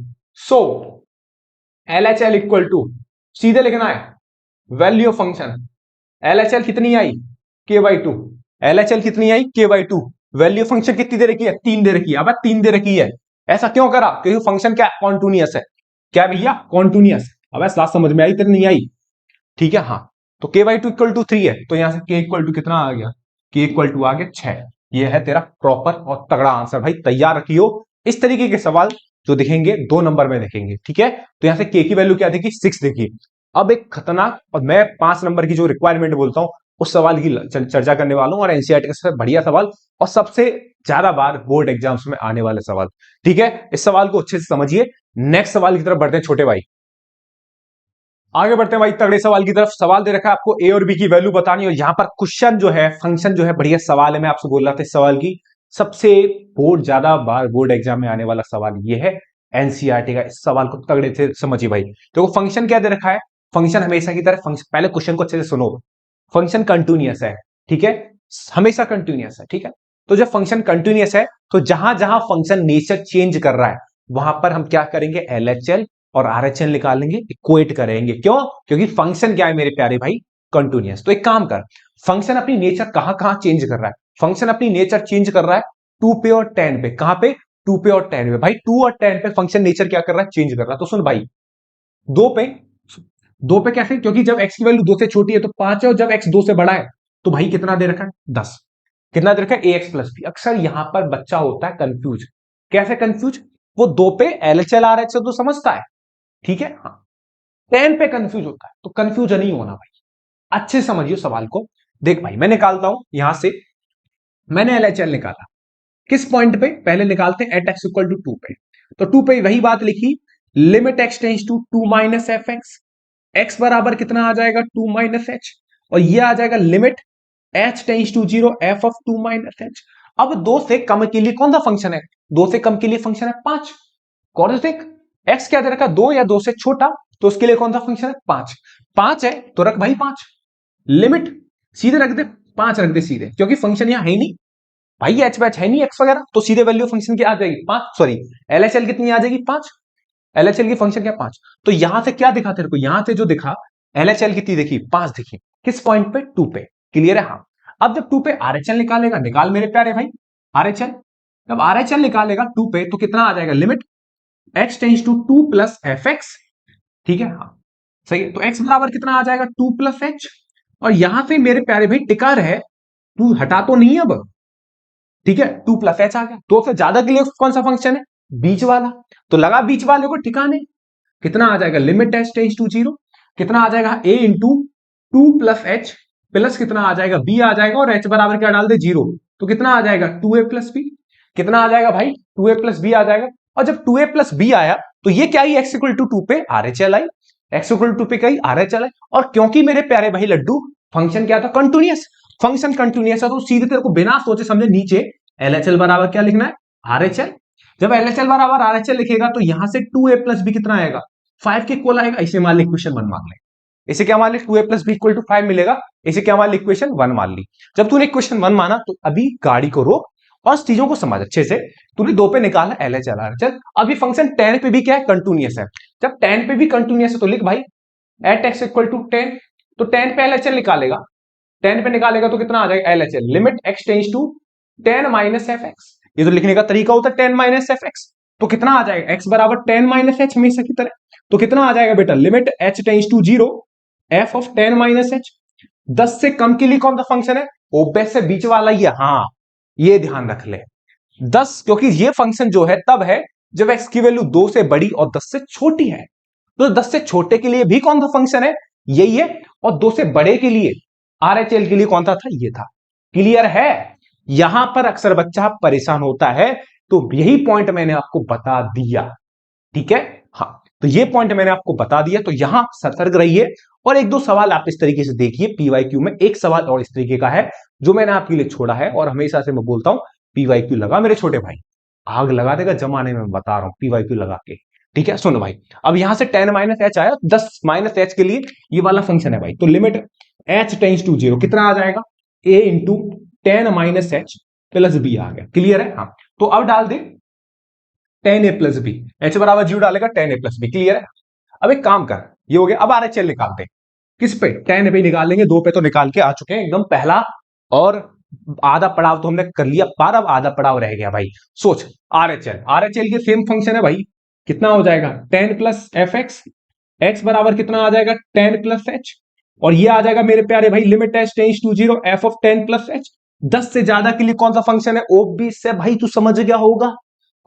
So LHL equal to, सीधे लिखना है वैल्यू ऑफ फंक्शन, एलएचएल कितनी आई, k/2, एलएचएल कितनी आई, k/2। वैल्यू फंक्शन कितनी दे रखी है, 3 दे रखी है। अब 3 दे रखी है, ऐसा क्यों करा, क्योंकि फंक्शन क्या कॉन्टिन्यूअस है, क्या भैया, कॉन्टिन्यूअस। अब क्लास समझ में आई तेरे, नहीं आई, ठीक है। हाँ तो k/2 इक्वल टू 3 है, तो यहां से k इक्वल टू कितना आ गया, k इक्वल टू आ गया 6। ये है तेरा प्रॉपर और तगड़ा आंसर भाई, तैयार रखियो। इस तरीके के सवाल जो दिखेंगे 2 नंबर में दिखेंगे, ठीक है। तो यहां से k की वैल्यू क्या देखी, 6 देखी। अब एक खतरनाक, और मैं 5 नंबर की जो रिक्वायरमेंट बोलता हूं उस सवाल की चर्चा करने वाला हूं, और एनसीईआरटी का सबसे बढ़िया सवाल और सबसे ज्यादा बार बोर्ड एग्जाम्स में आने वाले सवाल, ठीक है। इस सवाल को अच्छे से समझिए। नेक्स्ट सवाल की तरफ बढ़ते हैं छोटे भाई, आगे बढ़ते हैं भाई तगड़े सवाल की तरफ। सवाल दे रखा है आपको ए और बी की वैल्यू बतानी, और यहां पर क्वेश्चन जो है, फंक्शन जो है, बढ़िया सवाल है। मैं आपसे बोल रहा था इस सवाल की सबसे ज्यादा बार बोर्ड एग्जाम में आने वाला सवाल ये है एनसीईआरटी का। इस सवाल को तगड़े से समझिए भाई। देखो फंक्शन क्या दे रखा है, फंक्शन हमेशा की तरह, पहले क्वेश्चन को अच्छे से सुनो, फंक्शन कंटिन्यूअस है, ठीक है, हमेशा कंटिन्यूअस है, ठीक है। तो जब फंक्शन कंटिन्यूअस है तो जहां जहां फंक्शन नेचर चेंज कर रहा है वहां पर हम क्या करेंगे, एलएचएल और आरएचएल निकालेंगे, इक्वेट करेंगे। क्यों, क्योंकि फंक्शन क्या है मेरे प्यारे भाई, कंटिन्यूअस। तो एक काम कर, फंक्शन अपनी नेचर कहां कहां चेंज कर रहा है, फंक्शन अपनी नेचर चेंज कर रहा है 2 पे और 10 पे। कहां पे, 2 पे और 10 पे। भाई 2 और 10 पे फंक्शन नेचर क्या कर रहा है, चेंज कर रहा है। तो सुन भाई, 2 पे, 2 पे कैसे, क्योंकि जब x की वैल्यू 2 से छोटी है तो 5 है, और जब x 2 से बड़ा है तो भाई कितना दे रखा है, 10। कितना दे रखा है, ax प्लस b। अक्सर यहां पर बच्चा होता है कंफ्यूज। कैसे कंफ्यूज, वो 2 पे एलएचएल आरएचएल तो समझता है, ठीक है, हाँ, 10 पे कंफ्यूज होता है। तो कंफ्यूज नहीं होना भाई, अच्छे समझिए सवाल को। देख भाई मैं निकालता हूं यहां से, मैंने एलएचएल निकाला किस पॉइंट पे, पहले निकालते हैं एट एक्स इक्वल टू 2 पे। तो 2 पे वही बात लिखी, limit x tends to 2 minus f x, x बराबर कितना आ जाएगा, 2 माइनस एच, और ये आ जाएगा limit h tends to 0 f of 2 minus h. अब 2 से कम के लिए कौन सा फंक्शन है? 2 से कम के लिए फंक्शन है 5। कॉर्डिक एक्स क्या दे रखा? 2 या 2 से छोटा, तो उसके लिए कौन सा फंक्शन है? 5। 5 है तो रख भाई 5। लिमिट सीधे रख दे, 5 रख दे सीधे, क्योंकि फंक्शन यहां है ही नहीं भाई, एच बैच है नहीं एक्स वगैरह, तो सीधे वैल्यू फंक्शन की आ जाएगी 5, सॉरी एलएचएल कितनी आ जाएगी? 5। एलएचएल की फंक्शन क्या? 5। तो यहां से क्या दिखा तेरे को? यहां से जो दिखा एलएचएल कितनी दिखी? 5 दिखी। किस पॉइंट पे? 2 पे। क्लियर है? हाँ। अब जब 2 पे आरएचएल निकालेगा, निकाल मेरे प्यारे भाई आरएचएल। जब आरएचएल निकालेगा 2 पे तो कितना आ जाएगा? Limit x tends to 2 plus f x. ठीक है? हाँ सही है। तो x बराबर कितना आ जाएगा? 2 प्लस एच। और यहां से मेरे प्यारे भाई टिका रहे, तू हटा तो नहीं अब, ठीक है? 2 प्लस एच आ गया। 2 से ज्यादा के लिए कौन सा फंक्शन है? बीच वाला। तो लगा बीच वाले को ठिकाने, कितना आ जाएगा? लिमिट एच टेंस टू 0, कितना आ जाएगा? a into 2 plus H plus कितना आ जाएगा? b आ जाएगा, और h बराबर क्या डाल दे? 0। तो कितना आ जाएगा? 2a plus B. कितना आ जाएगा भाई? 2a प्लस बी आ जाएगा। और जब 2a प्लस बी आया तो ये क्या आई? x इक्वल टू 2 पे आरएचएल आई, x इक्वल टू 2 पे क्या आई? आरएचएल आई। और क्योंकि मेरे प्यारे भाई लड्डू फंक्शन क्या था? कंटिन्यूअस। फंक्शन कंटिन्यूअस है तो सीधे तेरे को बिना सोचे समझे नीचे एलएचएल बराबर क्या लिखना है? आरएचएल। जब एलएचएल बराबर आरएचएल लिखेगा तो यहां से 2a प्लस बी कितना आएगा? 5 के इक्वल आएगा। इसे मान ली इक्वेशन 1 मान ले। इसे क्या मान ली? 2a plus b equal to 5 मिलेगा। इसे क्या मान ली? इक्वेशन 1 मान ली। जब तूने इक्वेशन 1 माना तो अभी गाड़ी को रोक और चीजों को समझ अच्छे से। तूने 2 पे निकाला एलएचएल आरएचएल। अभी फंक्शन 10 पे भी क्या है? कंटिन्यूअस है। जब 10 पे भी कंटिन्यूअस है तो लिख भाई एट एक्स इक्वल टू 10। तो 10 पे एलएचएल निकालेगा, 10 पे निकालेगा तो कितना आ जाएगा? LHL limit x tends to 10 minus f x. ये तो लिखने का तरीका होता है 10 माइनस एफ एक्स। तो कितना आ जाएगा? x बराबर 10 माइनस एच, हमेशा की तरह। तो कितना आ जाएगा बेटा? Limit h tends to 0 f of 10 minus h. 10 से कम के लिए कौन सा फंक्शन है? ओबेस से बीच वाला ही है। हाँ ये ध्यान रख ले 10, क्योंकि ये फंक्शन जो है तब है जब x की वैल्यू 2 से बड़ी और 10 से छोटी है। तो 10 से छोटे के लिए भी कौन सा फंक्शन है? यही है। और 2 से बड़े के लिए आरएचएल के लिए कौन सा था? ये था। क्लियर है? यहां पर अक्सर बच्चा परेशान होता है, तो यही पॉइंट मैंने आपको बता दिया। ठीक है? हाँ तो ये पॉइंट मैंने आपको बता दिया, तो यहां सतर्क रहिए। और एक दो सवाल आप इस तरीके से देखिए पीवाईक्यू में। एक सवाल और इस तरीके का है जो मैंने आपके लिए छोड़ा है, और हमेशा से मैं बोलता हूं पीवाईक्यू लगा मेरे छोटे भाई, आग लगा देगा जमाने में, बता रहा हूं पीवाईक्यू लगा के। ठीक है? सुनो भाई, अब यहां से 10 माइनस एच आया, 10 माइनस एच के लिए ये वाला फंक्शन है भाई। तो लिमिट एच टेंस टू 0 कितना आ जाएगा? a into 10 minus h plus b आ गया। क्लियर है? हाँ तो अब डाल दे 10a प्लस बी, एच बराबर 0 डालेगा 10a प्लस बी। क्लियर है? अब एक काम कर, ये हो गया। अब आरएचएल निकालते, किस पे? 10 पे निकालेंगे। 2 पे तो निकाल के आ चुके हैं एकदम पहला, और आधा पड़ाव तो हमने कर लिया पार, अब आधा पड़ाव रह गया भाई। सोच आरएचएल, आरएचएल के सेम फंक्शन है भाई। कितना हो जाएगा? 10 प्लस एफ एक्स, एक्स बराबर कितना आ जाएगा? 10 प्लस एच। और ये आ जाएगा मेरे प्यारे भाई limit h tends to 0 f of 10 plus h. 10 से ज्यादा के लिए कौन सा फंक्शन है? ओबीस से भाई, तू समझ गया होगा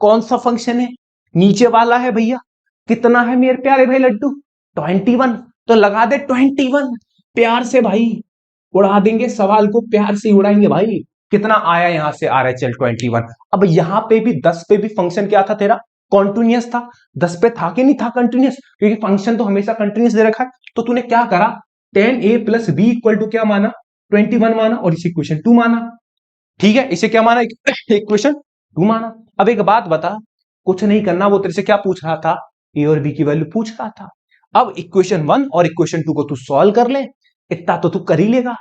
कौन सा फंक्शन है। नीचे वाला है भैया। कितना है मेरे प्यारे भाई लड्डू? 21। तो लगा दे 21 प्यार से भाई, उड़ा देंगे सवाल को, प्यार से उड़ाएंगे भाई। कितना आया यहां से? आरएचएल 21। अब यहां पे भी 10 पे भी फंक्शन क्या था तेरा? कॉन्टिन्यूअस था। 10 पे था कि नहीं था कंटिन्यूअस? क्योंकि फंक्शन तो हमेशा कंटिन्यूअस दे रखा है। तो तूने क्या करा? 10a plus b equal to क्या माना? 21 माना, और इसे इक्वेशन 2 माना। ठीक है? इसे क्या माना? इक्वेशन 2 माना। अब एक बात बता, कुछ नहीं करना, वो तेरे से क्या पूछ रहा था? ए और बी की वैल्यू पूछ रहा था। अब इक्वेशन 1 और इक्वेशन 2 को तू सॉल्व कर ले, इतना तो तू कर ही लेगा।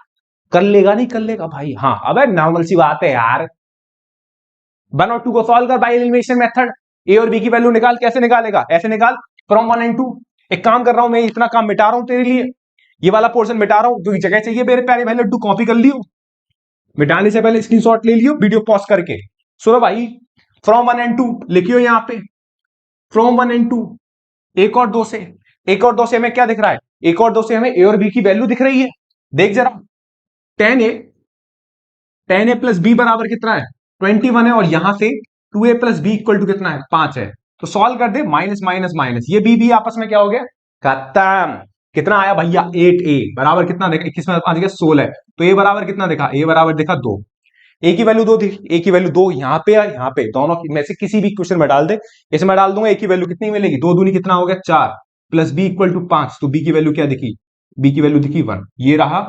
कर लेगा नहीं? कर लेगा भाई। हाँ अब नॉर्मल सी बात है यार। 1 और 2 को सॉल्व कर बाय एलिमिनेशन मेथड। ए और बी की वैल्यू निकाल। कैसे निकालेगा? ऐसे निकाल, फ्रॉम 1 एंड 2। एक काम कर रहा हूं मैं, इतना काम मिटा रहा हूं तेरे लिए, ये वाला पोर्शन मिटा रहा हूं, क्योंकि जगह चाहिए मेरे प्यारे भाई लड्डू। कॉपी कर लियो, मिटाने से पहले स्क्रीनशॉट ले लियो वीडियो पॉज करके। सुनो भाई, फ्रॉम 1 एंड 2 लिखियो यहां पे, फ्रॉम 1 एंड 2। एक और दो से, एक और दो से हमें क्या दिख रहा है? एक और दो से हमें ए और बी की वैल्यू दिख रही है। देख जरा, 10a प्लस बी बराबर कितना है? 21 है, और यहां से 2a plus b equal to कितना है? 5 है। तो सॉल्व कर दे, माइनस माइनस माइनस, ये बी आपस में क्या हो गया? खत्म। कितना आया भैया? 8a बराबर कितना देखा? 21 में 5 गया 16। तो ए बराबर कितना देखा? ए बराबर देखा 2। ए की वैल्यू 2 थी, ए की वैल्यू 2 यहां पे या यहां पे, दोनों में से किसी भी क्वेश्चन में डाल दे। इसमें डाल दूंगा, ए की वैल्यू कितनी मिलेगी? 2 दूनी कितना हो गया? 4 प्लस बी इक्वल टू 5। तो बी की वैल्यू क्या दिखी? बी की वैल्यू दिखी 1। ये रहा,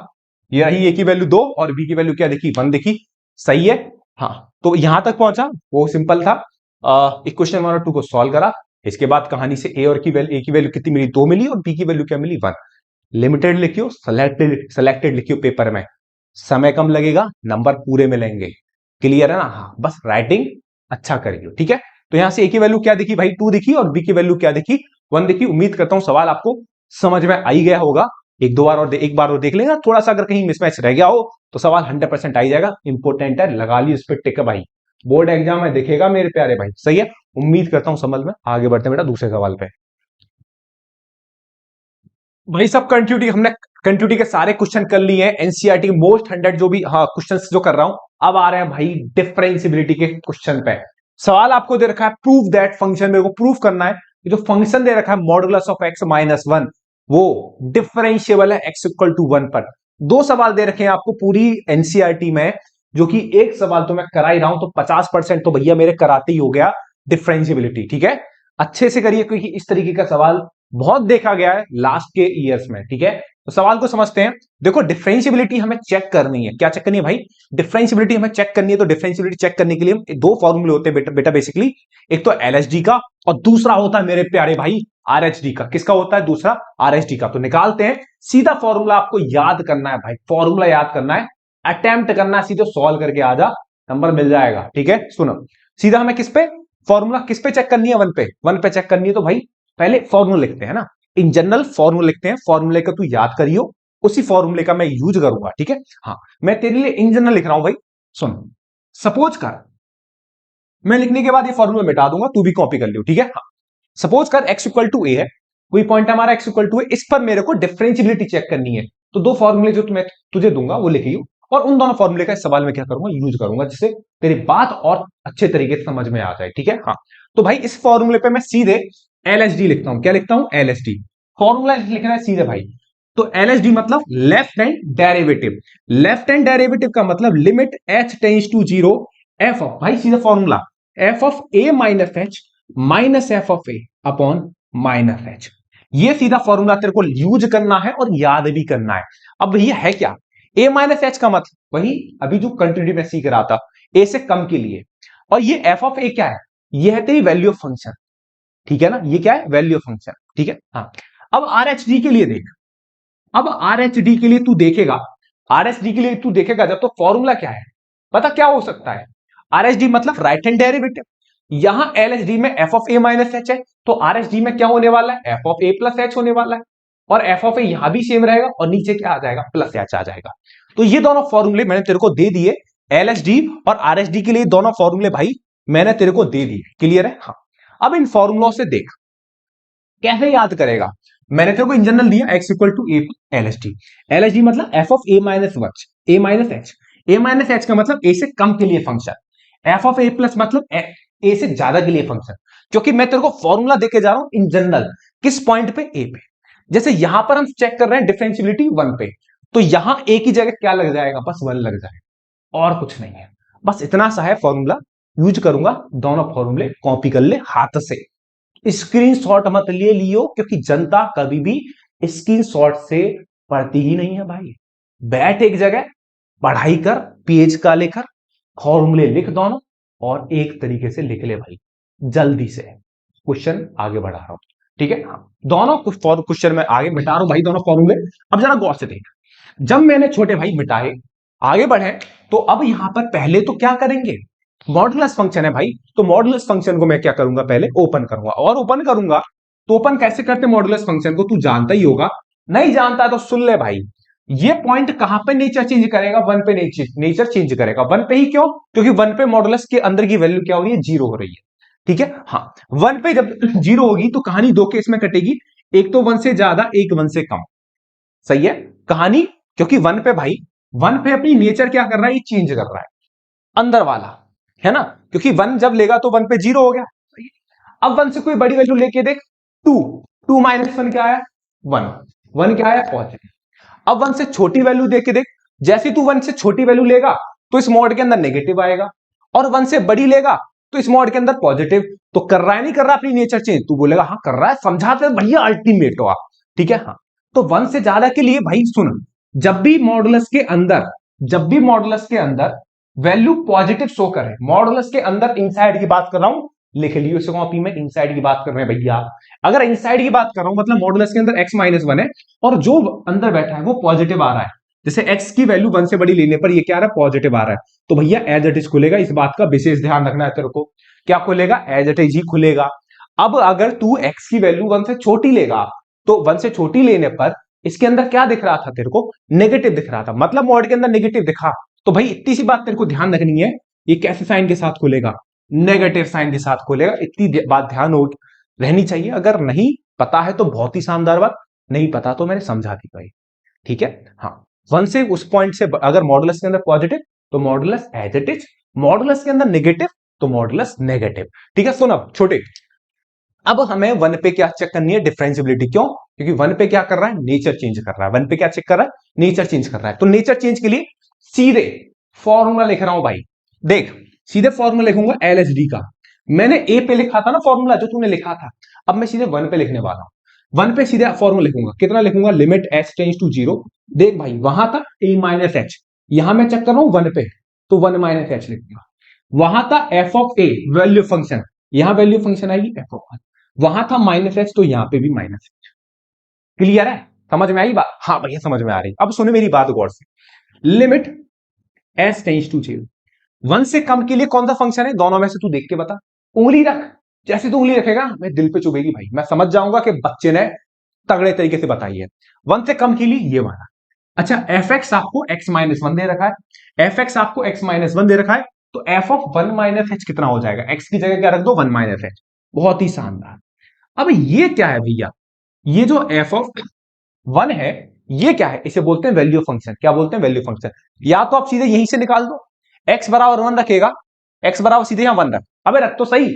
ये रही ए की वैल्यू 2, और बी की वैल्यू क्या दिखी? 1 दिखी। सही है? हाँ तो यहां तक पहुंचा, वो सिंपल था। इक्वेशन 1 और 2 को सॉल्व करा, इसके बाद कहानी से ए की वैल्यू कितनी मिली, 2 मिली, और बी की वैल्यू क्या मिली, 1। लिमिटेड लिखियो, सेलेक्टेड लिखियो पेपर में, समय कम लगेगा, नंबर पूरे मिलेंगे। क्लियर है ना? हाँ, बस राइटिंग अच्छा करियो, ठीक है। तो यहां से ए की वैल्यू क्या दिखी भाई, 2 दिखी, और बी की वैल्यू क्या दिखी, 1 दिखी। उम्मीद करता हूं सवाल आपको समझ में आई गया होगा। एक बार और देख लेना, थोड़ा सा अगर कहीं मिसमैच रह गया हो तो सवाल 100% आई जाएगा। इंपॉर्टेंट है, लगा ली उस पर टिक भाई, बोर्ड एग्जाम में दिखेगा मेरे प्यारे भाई। सही है, उम्मीद करता हूं समझ में। आगे बढ़ते हैं बेटा दूसरे सवाल पे। भाई सब कंटिन्यूटी, हमने कंटिन्यूटी के सारे क्वेश्चन कर लिए हैं, एनसीईआरटी मोस्ट 100 जो भी हाँ क्वेश्चन जो कर रहा हूं। अब आ रहे हैं भाई डिफरेंशियबिलिटी के क्वेश्चन पे। सवाल आपको दे रखा है, प्रूव दैट फंक्शन, मेरे को प्रूफ करना है कि जो फंक्शन दे रखा है मॉडुलस ऑफ x माइनस 1 वो डिफरेंशियबल है x इक्वल टू 1 पर। दो सवाल दे रखे हैं आपको पूरी एनसीईआरटी में, जो कि एक सवाल तो मैं करा ही रहा हूं, तो 50% तो भैया मेरे कराते ही हो गया डिफरेंशियबिलिटी, ठीक है। अच्छे से करिए, क्योंकि इस तरीके का सवाल बहुत देखा गया है लास्ट के ईयर्स में, ठीक है। तो सवाल को समझते हैं। देखो डिफरेंशियबिलिटी हमें चेक करनी है, क्या चेक करनी है भाई, डिफरेंशियबिलिटी हमें चेक करनी है। तो डिफरेंशियबिलिटी चेक करने के लिए दो फॉर्मूले होते हैं बेटा बेसिकली, एक तो एलएचडी का और दूसरा होता है मेरे प्यारे भाई आरएचडी का। किसका होता है दूसरा, आरएचडी का। तो निकालते हैं, सीधा फॉर्मूला आपको याद करना है भाई, फॉर्मूला याद करना है, अटेम्प्ट करना है, सीधे सॉल्व करके आ जा, नंबर मिल जाएगा, ठीक है। सुनो सीधा हमें किस पे फॉर्मूला किस पे चेक करनी है, वन पे चेक करनी है। तो भाई पहले फॉर्मूला लिखते हैं ना, इन जनरल फॉर्मूला लिखते हैं, फॉर्मूले का तू याद करियो, उसी फॉर्मूले का मैं यूज करूंगा, ठीक है। हाँ, मैं तेरे लिए इन जनरल लिख रहा हूं भाई। सुन, सपोज कर, मैं लिखने के बाद ये फॉर्मूला मिटा दूंगा, तू भी कॉपी कर लियो, ठीक है। हाँ, सपोज कर x इक्वल टू ए है, कोई पॉइंट हमारा x इक्वल टू है, इस पर मेरे को डिफरेंशियबिलिटी चेक करनी है। तो दो फॉर्मूले जो मैं तुझे दूंगा वो लिखियो, और उन दोनों फॉर्मूले का इस सवाल में क्या करूंगा, यूज करूंगा, जिससे तेरी बात और अच्छे तरीके से समझ में आ जाए, ठीक है। हाँ, तो भाई इस फॉर्मूले पे मैं सीधे एलएचडी लिखता हूं। क्या लिखता हूं, एलएचडी। फॉर्मूला लिखना है सीधे भाई। तो एलएचडी मतलब left hand derivative. Left hand derivative का मतलब limit h tends to 0 f of, भाई सीधा formula, f of a minus h minus f of a upon minus h. ये सीधा फॉर्मूला तेरे को यूज करना है और याद भी करना है। अब ये है क्या, ए माइनस एच का मतलब वही अभी जो कंटिन्यूटी में सीख रहा था, ए से कम के लिए। और ये एफ ऑफ ए क्या है, ये है तेरी वैल्यू ऑफ फंक्शन, ठीक है ना, ये क्या है, वैल्यू ऑफ फंक्शन, ठीक है। हाँ, अब आरएचडी के लिए देख, अब आरएचडी के लिए तू देखेगा, आरएचडी के लिए तू देखेगा जब, तो फॉर्मूला क्या है पता क्या हो सकता है, आरएचडी मतलब राइट हैंड डेरिवेटिव। यहां एलएचडी में F of a minus H है, तो आरएचडी में क्या होने वाला है, F of a plus H होने वाला है। और एफ ऑफ ए यहां भी सेम रहेगा, और नीचे क्या आ जाएगा, प्लस एच आ जाएगा। तो ये दोनों फॉर्मूले मैंने तेरे को दे दिए, एलएचडी और आरएचडी के लिए दोनों फॉर्मूले भाई मैंने तेरे को दे दिए। क्लियर है? हाँ, अब इन फॉर्मूलों से देख कैसे याद करेगा। मैंने तेरे को इन जनरल दिया x equal to a LHD. LHD मतलब f of a minus h, a minus h, a minus h का मतलब ए से कम के लिए function, f of a plus मतलब ए से ज्यादा के लिए फंक्शन। क्योंकि मैं तेरे को फॉर्मूला देके जा रहा हूं इन जनरल, किस पॉइंट पे, ए पे। जैसे यहां पर हम चेक कर रहे हैं डिफरेंशियबिलिटी 1 पे, तो यहां ए की जगह क्या लग जाएगा, बस 1 लग जाएगा, और कुछ नहीं है। बस इतना सा है फॉर्मूला, यूज करूंगा, दोनों फॉर्मूले कॉपी कर ले हाथ से। स्क्रीनशॉट मत ले लियो, क्योंकि जनता कभी भी स्क्रीनशॉट से पढ़ती ही नहीं है भाई। बैठ एक जगह, पढ़ाई कर, पेज का लेकर फॉर्मूले लिख दोनों, और एक तरीके से लिख ले भाई, जल्दी से। क्वेश्चन आगे बढ़ा रहा हूं, ठीक है। हाँ, दोनों क्वेश्चन में आगे मिटा रहा हूं भाई, दोनों फॉर्मूले। अब जरा गौर से देख, जब मैंने छोटे भाई मिटाए, आगे बढ़े, तो अब यहां पर पहले तो क्या करेंगे, मॉडुलस फंक्शन है भाई, तो मॉडुलस फंक्शन को मैं क्या करूंगा, पहले ओपन करूंगा। और ओपन करूंगा तो ओपन कैसे करते मॉडुलस फंक्शन को, तू जानता ही होगा, नहीं जानता तो सुन ले भाई। ये पॉइंट कहां पे नेचर चेंज करेगा, 1 पे नेचर चेंज करेगा। 1 पे ही क्यों, क्योंकि 1 पे मॉडुलस के अंदर की वैल्यू क्या हो रही है, 0 हो रही है, ठीक है। हाँ, 1 पे जब 0 होगी तो कहानी दो केस में कटेगी, एक तो 1 से ज्यादा, एक 1 से कम। सही है कहानी, क्योंकि 1 पे भाई, 1 पे अपनी नेचर क्या कर रहा है, ये चेंज कर रहा है, अंदर वाला, है ना। क्योंकि 1 जब लेगा तो 1 पे 0 हो गया। अब 1 से कोई बड़ी वैल्यू लेके देख, 2, 2 माइनस 1 क्या आया, 1, 1 क्या आया, पॉजिटिव। अब 1 से छोटी वैल्यू देख के देख, जैसे तू 1 से छोटी वैल्यू लेगा तो इस मॉड के अंदर नेगेटिव आएगा, और 1 से बड़ी लेगा तो इस मॉड के अंदर पॉजिटिव। तो कर रहा है नहीं कर रहा अपनी नेचर चेंज, तू बोलेगा हाँ कर रहा है, समझाते भैया अल्टीमेट हो आप, ठीक है। हाँ, तो 1 से ज्यादा के लिए भाई सुन, जब भी मॉडुलस के अंदर वैल्यू पॉजिटिव शो करे। मॉडुलस के अंदर इनसाइड की बात कर रहा हूं, लिख लियो इसे कॉपी में, इनसाइड की बात कर रहे हैं भैया। अगर इनसाइड की बात कर रहा हूं मतलब मॉडुलस के अंदर x माइनस वन है और जो अंदर बैठा है वो पॉजिटिव आ रहा है, जैसे x की वैल्यू 1 से बड़ी लेने पर ये क्या आ रहा है, पॉजिटिव आ रहा है, तो भैया एज इट इज खुलेगा। इस बात का विशेष ध्यान रखना है तेरे को। क्या खुलेगा, एज इट इज ही खुलेगा। अब अगर तू x की वैल्यू 1 से छोटी लेगा तो 1 से छोटी लेने पर इसके अंदर क्या दिख रहा था तेरे को, नेगेटिव दिख रहा था, मतलब मॉड के अंदर नेगेटिव दिखा। तो भाई इतनी सी बात तेरे को ध्यान रखनी है, ये कैसे साइन के साथ खुलेगा, नेगेटिव साइन के साथ खुलेगा। इतनी बात ध्यान हो रहनी चाहिए। अगर नहीं पता है तो बहुत ही शानदार बात, नहीं पता तो मैंने समझा दी भाई, ठीक है। हाँ, 1 से उस पॉइंट से अगर मॉडुलस के अंदर पॉजिटिव तो modulus as it is, modulus के अंदर नेगेटिव तो मॉडुलस नेगेटिव, ठीक है। सुन अब छोटे, अब हमें 1 पे क्या चेक करनी है, डिफरेंशियबिलिटी। क्यों, क्योंकि 1 पे क्या कर रहा है, नेचर चेंज कर रहा है। 1 पे क्या चेक कर रहा है, नेचर चेंज कर रहा है। तो नेचर चेंज के लिए सीधे फॉर्मूला लिख रहा हूं भाई, देख सीधे फॉर्मूला लिखूंगा एलएचडी का। मैंने ए पे लिखा था ना फॉर्मूला जो तूने लिखा था, अब मैं सीधे 1 पे लिखने वाला हूं। 1 पे सीधे फॉर्मूला लिखूंगा, कितना लिखूंगा, limit h tends to zero. देख भाई वहां था ए माइनस एच, यहां मैं चेक कर रहा हूं 1 पे, तो 1 माइनस एच लिखूंगा। वहां था F of A value function, यहां वैल्यू फंक्शन आएगी एफ ऑफ, वहां था माइनस एच तो यहां पे भी माइनस एच। क्लियर है, समझ में आई बात, हाँ भैया समझ में आ रही। अब सुनो मेरी बात गौर से, limit s tends to zero, 1 से कम के लिए कौन सा फंक्शन है, दोनों में से तू देख के बता। उंगली रख, जैसे तू उंगली रखेगा मैं दिल पे चुभेगी भाई, मैं समझ जाऊंगा कि बच्चे ने तगड़े तरीके से बताई है। 1 से कम के लिए ये वाला। अच्छा, एफ एक्स आपको एक्स माइनस वन दे रखा है, एफ एक्स आपको एक्स माइनस वन दे रखा है, तो एफ ऑफ 1 माइनस एच कितना हो जाएगा, एक्स की जगह क्या रख दो 1 माइनस एच। बहुत ही शानदार। अब ये क्या है भैया, ये जो एफ ऑफ 1 है ये क्या है, इसे बोलते हैं वैल्यू फंक्शन। क्या बोलते हैं, वैल्यू फंक्शन। या तो आप सीधे यहीं से निकाल दो, एक्स बराबर 1 रखेगा, एक्स बराबर सीधे यहां 1 रख, अबे रख तो सही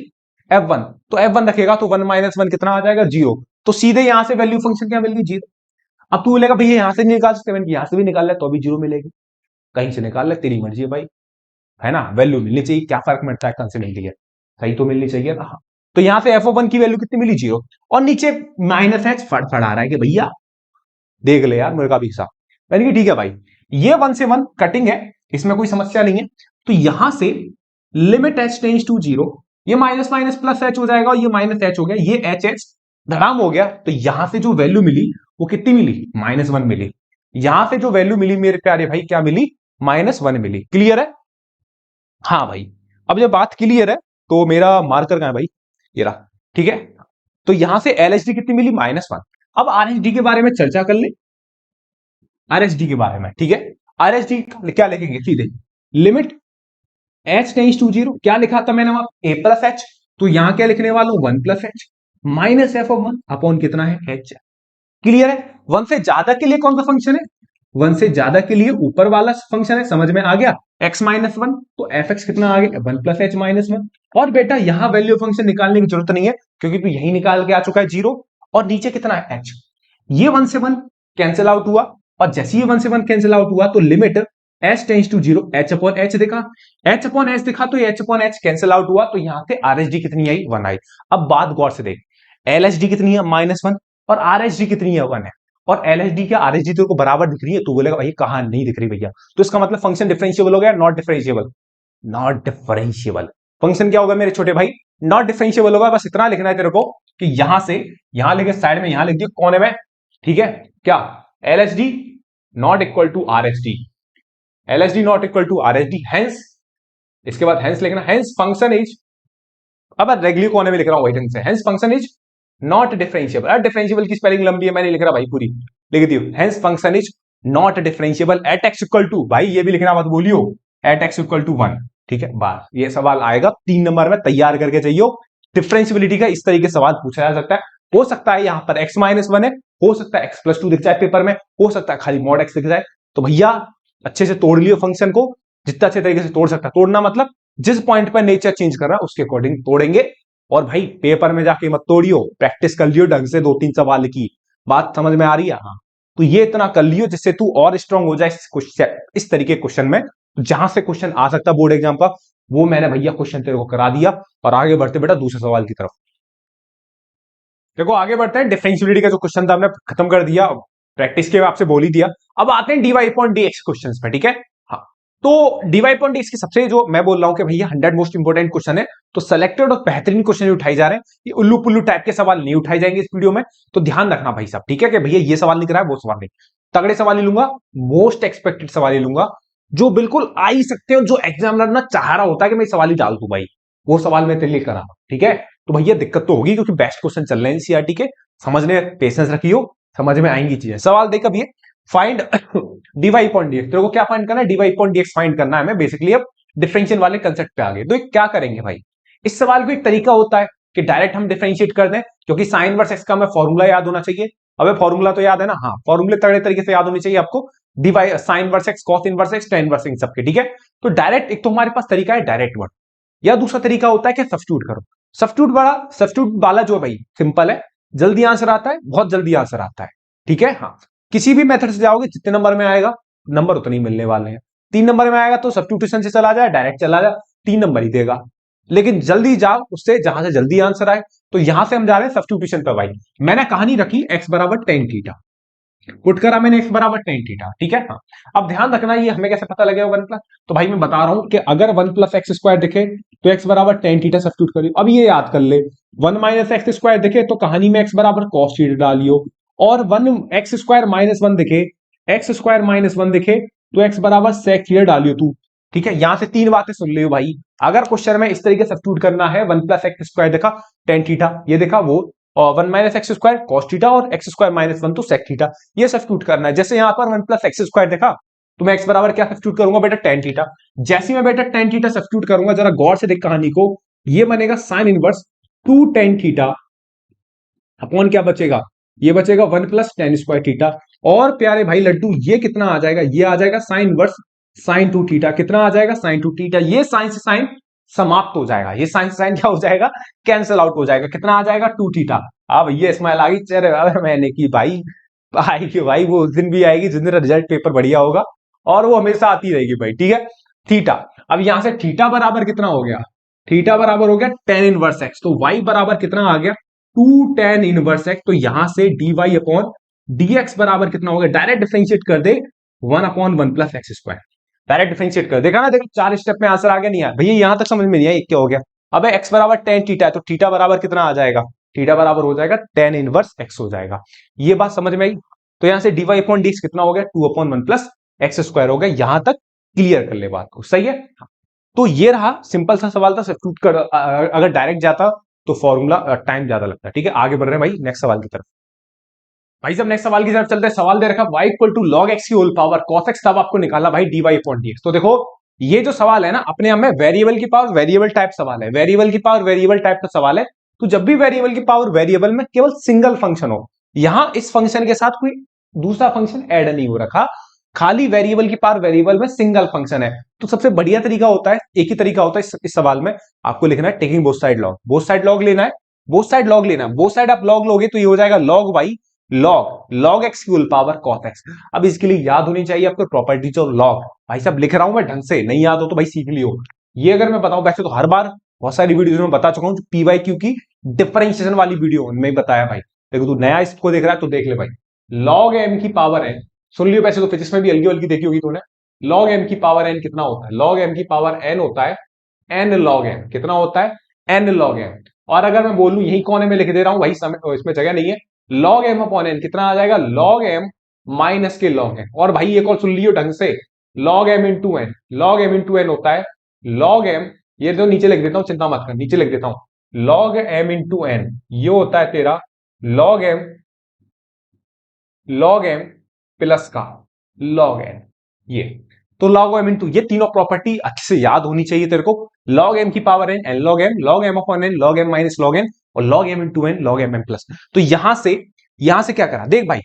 F1, तो F1 रखेगा तो 1 माइनस वन कितना आ जाएगा, जीरो। तो सीधे यहां से वैल्यू फंक्शन क्या मिल गई, जीरो। अब तू बोलेगा भैया यहां से नहीं निकाल सकते, मैंने यहां से भी निकाल ले तो अभी जीरो मिलेगी, कहीं से निकाल ले तेरी मर्जी है भाई, है ना। वैल्यू मिलनी चाहिए, क्या फर्क पड़ता है कहां से मिल रही है, सही तो मिलनी चाहिए ना। हाँ। तो यहां से F1 की वैल्यू कितनी मिली, जीरो। और नीचे माइनस एच फड़फड़ आ रहा है कि भैया देख ले यार मेरे का भी हिसाब, यानी कि ठीक है भाई, ये 1 से 1 कटिंग है, इसमें कोई समस्या नहीं है। तो यहां से limit h tends to zero, ये माइनस माइनस प्लस एच हो जाएगा, और ये माइनस एच हो गया, ये एच एच धड़ाम हो गया। तो यहां से जो वैल्यू मिली वो कितनी मिली, -1 मिली। यहां से जो वैल्यू मिली मेरे प्यारे भाई क्या मिली, -1 मिली। क्लियर है, हाँ भाई। अब जब बात क्लियर है तो मेरा मार्कर कहां है भाई, ये रहा, ठीक है। तो यहां से एलएचडी कितनी मिली, -1। अब आरएचडी के बारे में चर्चा कर ले, आरएचडी के बारे में, ठीक है। आरएचडी क्या लिखेंगे, सीधे limit h tends to zero, क्या लिखा था मैंने वहां, ए प्लस एच, तो यहां क्या लिखने वाला हूं, 1 plus H minus f of 1 upon कितना है, एच। क्लियर है। 1 से ज्यादा के लिए कौन सा फंक्शन है, 1 से ज्यादा के लिए ऊपर वाला फंक्शन है, समझ में आ गया, x माइनस वन, तो एफ एक्स कितना आ गया, 1 प्लस एच माइनस वन। और बेटा यहां वैल्यू फंक्शन निकालने की जरूरत नहीं है, क्योंकि तू यही निकाल के आ चुका है, जीरो। और नीचे कितना है, h। ये 1 से 1 कैंसिल आउट हुआ, और जैसे ही 1 से 1 कैंसिल आउट हुआ तो limit h tends to zero, h upon h दिखा, एच अपॉन एच दिखा, तो h upon h cancel out हुआ, तो यहां से आरएचडी कितनी आई, 1 आई। अब बात गौर से देख, एलएचडी कितनी है, -1, और आरएचडी कितनी है, 1 है। और एलएचडी क्या आरएचडी तेरे को बराबर दिख रही है, तू बोलेगा भाई कहां नहीं दिख रही भैया, तो इसका मतलब फंक्शन डिफरेंशिएबल हो गया, not differentiable, not differentiable. Function क्या होगा मेरे छोटे भाई, नॉट डिफरेंशिएबल होगा। बस इतना लिखना है तेरे को कि यहां से यहां लेके साइड में यहां लिख दिया कोने में, ठीक है। क्या, LHD not equal to RHD, LHD not equal to RHD, hence, इसके बाद हेंस लिखना, हेंस फंक्शन इज, अब रेगुलर कोने में लिख रहा हूं वही ढंग से, hence function is not differentiable. अरे डिफरेंशिएबल की स्पेलिंग लंबी है, मैंने लिख रहा भाई पूरी, लिख दी, hence function is not differentiable at x equal to, भाई ये भी लिखना मत भूलियो, एट एक्स इक्वल टू 1, ठीक है। बस ये सवाल आएगा 3 नंबर में, तैयार करके चाहिए। डिफरेंशियबिलिटी का इस तरीके से सवाल पूछा जा सकता है, हो सकता है यहां पर x माइनस वन है, हो सकता है x प्लस टू दिख जाए पेपर में, हो सकता है खाली मॉड x दिख जाए। तो भैया अच्छे से तोड़ लियो फंक्शन को, जितना अच्छे तरीके से तोड़ सकता है, तोड़ना मतलब जिस पॉइंट पर नेचर चेंज कर रहा है उसके अकॉर्डिंग तोड़ेंगे। और भाई पेपर में जाके मत तोड़ियो, प्रैक्टिस कर लियो ढंग से 2-3 सवाल की, बात समझ में आ रही है, हाँ। तो ये इतना कर लियो जिससे तू और स्ट्रांग हो जाए इस तरीके क्वेश्चन में, जहां से क्वेश्चन आ सकता है बोर्ड एग्जाम का, वो मैंने भैया क्वेश्चन तेरे को करा दिया। और आगे बढ़ते बेटा दूसरे सवाल की तरफ, देखो आगे बढ़ते हैं। डिफरेंशियबिलिटी का जो क्वेश्चन था हमने खत्म कर दिया, प्रैक्टिस के आपसे बोल ही दिया। अब आते हैं dy अपॉन dx क्वेश्चन पे, ठीक है। हाँ, तो डीवाई पॉइंट डी की सबसे जो मैं बोल रहा हूं कि भैया 100 मोस्ट इंपोर्टेंट क्वेश्चन है, तो सेलेक्टेड और बेहतरीन क्वेश्चन उठाए जा रहे हैं, ये उल्लू पुल्लू टाइप के सवाल नहीं उठाए जाएंगे इस वीडियो में, तो ध्यान रखना भाई साहब, ठीक है कि भैया ये सवाल नहीं कराया वो सवाल नहीं, तगड़े सवाल ही लूंगा, मोस्ट एक्सपेक्टेड सवाल ही लूंगा, जो बिल्कुल आ ही सकते हो, जो एग्जामिनर ना चाह रहा होता है कि मैं सवाल ही डाल दूं भाई, वो सवाल मैं तेरे लिए करा, ठीक है। तो भैया दिक्कत तो होगी क्योंकि बेस्ट क्वेश्चन चल रहे हैं एनसीईआरटी के, समझने पेशेंस रखियो, समझ में आएंगी चीजें। सवाल देख अभी फाइंड डीवाई पॉइंट डीएक्स, तेरे को क्या फाइंड करना है, डीवाई पॉइंट डीएक्स फाइंड करना है हमें बेसिकली। अब डिफरेंशियल वाले कंसेप्ट पे आ गए, तो क्या करेंगे भाई, इस सवाल को एक तरीका होता है कि डायरेक्ट हम डिफरेंशिएट कर दें, क्योंकि साइन वर्स एक्स का हमें फॉर्मूला याद होना चाहिए। अबे फॉर्मूला तो याद है ना, हाँ फॉर्मूले तगड़े तरीके से याद होने चाहिए आपको, divide sine inverse x, cos inverse x, tan inverse इन सबके, ठीक है। तो डायरेक्ट एक तो हमारे पास तरीका है डायरेक्ट वर्ड, या दूसरा तरीका होता है कि सब्स्टिट्यूट करो। सब्स्टिट्यूट वाला जो है भाई सिंपल है, जल्दी आंसर आता है, बहुत जल्दी आंसर आता है, ठीक है। हाँ किसी भी मेथड से जाओगे जितने नंबर में आएगा नंबर उतने ही मिलने वाले हैं, 3 नंबर में आएगा तो सब्स्टिट्यूशन से चला जाए, डायरेक्ट चला जाए, 3 नंबर ही देगा। लेकिन जल्दी जाओ उससे जहां से जल्दी आंसर आए, तो यहां से हम जा रहे हैं सब्स्टिट्यूशन पे भाई। मैंने कहानी रखी x बराबर टेन थीटा, पुट करा मैंने x बराबर टेन थीटा, ठीक है। हाँ अब ध्यान रखना ये हमें कैसे पता लगेगा वन प्लस, तो भाई मैं बता रहा हूं कि अगर वन प्लस एक्स स्क्वायर दिखे तो x बराबर टेन थीटा सब्स्टिट्यूट करियो। अब ये याद कर ले, वन माइनस एक्स स्क्वायर दिखे तो कहानी में x बराबर कॉस थीटा डालियो, और one x square minus one दिखे, एक्स स्क्वायर माइनस वन दिखे तो x बराबर सेक थीटा डालियो तू, ठीक है। यहां से 3 बातें सुन लियो भाई, अगर क्वेश्चन में इस तरीके से सब्स्टिट्यूट करना है, वन प्लस एक्स स्क्वायर देखा टेन थीटा, ये देखा वो, और one minus x square cos theta, और एक्स स्क्वायर माइनस वन तो सेक थीटा, ये सब्स्टिट्यूट करना है। जैसे यहां पर वन प्लस एक्स स्क्वायर देखा तो मैं एक्स बराबर क्या सब्स्टिट्यूट करूंगा बेटा, टेन थीटा। जैसे मैं बेटा टेन थीटा सब्स्टिट्यूट करूंगा, जरा गौर से देख कहानी को, ये बनेगा sine inverse two tan theta upon क्या बचेगा, ये बचेगा one plus ten square theta, और प्यारे भाई लड्डू ये कितना आ जाएगा, ये आ जाएगा sine inverse sine to theta, कितना आ जाएगा साइन टू थीटा, ये साइन से साइन समाप्त हो जाएगा, ये साइन से साइन क्या हो जाएगा, कैंसिल आउट हो जाएगा, कितना आ जाएगा टू थीटा। अब ये स्माइल आ गई चेहरे पर, मैंने की भाई आएगी भाई, वो उस दिन भी आएगी जिस दिन रिजल्ट पेपर बढ़िया होगा, और वो हमेशा आती रहेगी भाई, ठीक है। थीटा, अब यहां से थीटा बराबर कितना हो गया, थीटा बराबर हो गया टेन इनवर्स एक्स, तो वाई बराबर कितना आ गया, टू टेन इनवर्स एक्स, तो यहां से d y upon d x बराबर कितना हो गया, डायरेक्ट डिफरेंशिएट कर दे one upon one plus x square, direct differentiate कर, देखा ना, देखो 4 स्टेप में आंसर आ गया, नहीं आया भैया, यहां तक समझ में नहीं आया क्या हो गया। अब एक्स बराबर टेन थीटा है तो थीटा बराबर कितना आ जाएगा, थीटा बराबर हो जाएगा टेन इनवर्स एक्स हो जाएगा, ये बात समझ में आई। तो यहां से d y upon d x कितना हो गया, two upon one plus x square हो गया, यहां तक क्लियर कर ले बात को, सही है। तो ये रहा सिंपल सा सवाल था, सब्स्टिट्यूट कर, अगर डायरेक्ट जाता तो फॉर्मूला टाइम ज्यादा लगता है, ठीक है। आगे बढ़ रहे हैं भाई नेक्स्ट सवाल की तरफ। भाई जब नेक्स्ट सवाल की तरफ चलते हैं, सवाल दे रखा y equal to log x की होल पावर cos x, तब आपको निकालना भाई dy अपॉन dx। तो देखो ये जो सवाल है ना, अपने आप में वेरिएबल की पावर वेरिएबल टाइप सवाल है, वेरिएबल की पावर वेरिएबल टाइप का सवाल है। तो जब भी वेरिएबल की पावर वेरिएबल में केवल सिंगल फंक्शन हो, यहां इस फंक्शन के साथ कोई दूसरा फंक्शन ऐड नहीं हो रखा, खाली वेरिएबल की पावर वेरिएबल में सिंगल फंक्शन है, तो सबसे बढ़िया तरीका होता है, एक ही तरीका होता है इस सवाल में, आपको लिखना है taking both side log, both side log लेना है, बोथ साइड लॉग लेना है, बोथ साइड आप लॉग लोगे तो ये हो जाएगा लॉग वाई लॉग एक्स की होल पावर कॉस एक्स। अब इसके लिए याद होनी चाहिए आपको प्रॉपर्टीज और लॉग, भाई साहब लिख रहा हूं मैं ढंग से, नहीं याद हो तो भाई सीख लियो। ये अगर मैं बताऊं, वैसे तो हर बार बहुत सारी वीडियोस में बता चुका हूं, पीवाईक्यू की डिफरेंशिएशन वाली वीडियो उनमें बताया भाई, देखो तू नया इसको देख रहा है तो देख ले भाई, लॉग एम की पावर एन, सुन लियो, वैसे तो फिजिक्स में भी हल्की हल्की देखी होगी तूने, लॉग एम की पावर एन कितना होता है, लॉग एम की पावर एन होता है एन लॉग एम, कितना होता है एन लॉग एम। और अगर मैं बोलूं यही कोने में लिख दे रहा हूं भाई, समय इसमें जगह नहीं है, लॉग एम अपॉन एन कितना आ जाएगा, लॉग एम माइनस के लॉग एम। और भाई एक और सुन लियो ढंग से, log m into n, log m into n होता है लॉग एम, ये तो नीचे लिख देता हूं, चिंता मत कर, नीचे लिख देता हूं, लॉग एम इंटू एन, ये होता है तेरा लॉग एम प्लस का लॉग एन, ये तो लॉग एम इंटू, ये तीनों प्रॉपर्टी अच्छे से याद होनी चाहिए तेरे को, लॉग एम की power n, n log m upon n, log m minus log n, और log m into n, log m n plus. तो यहां से क्या करा, देख भाई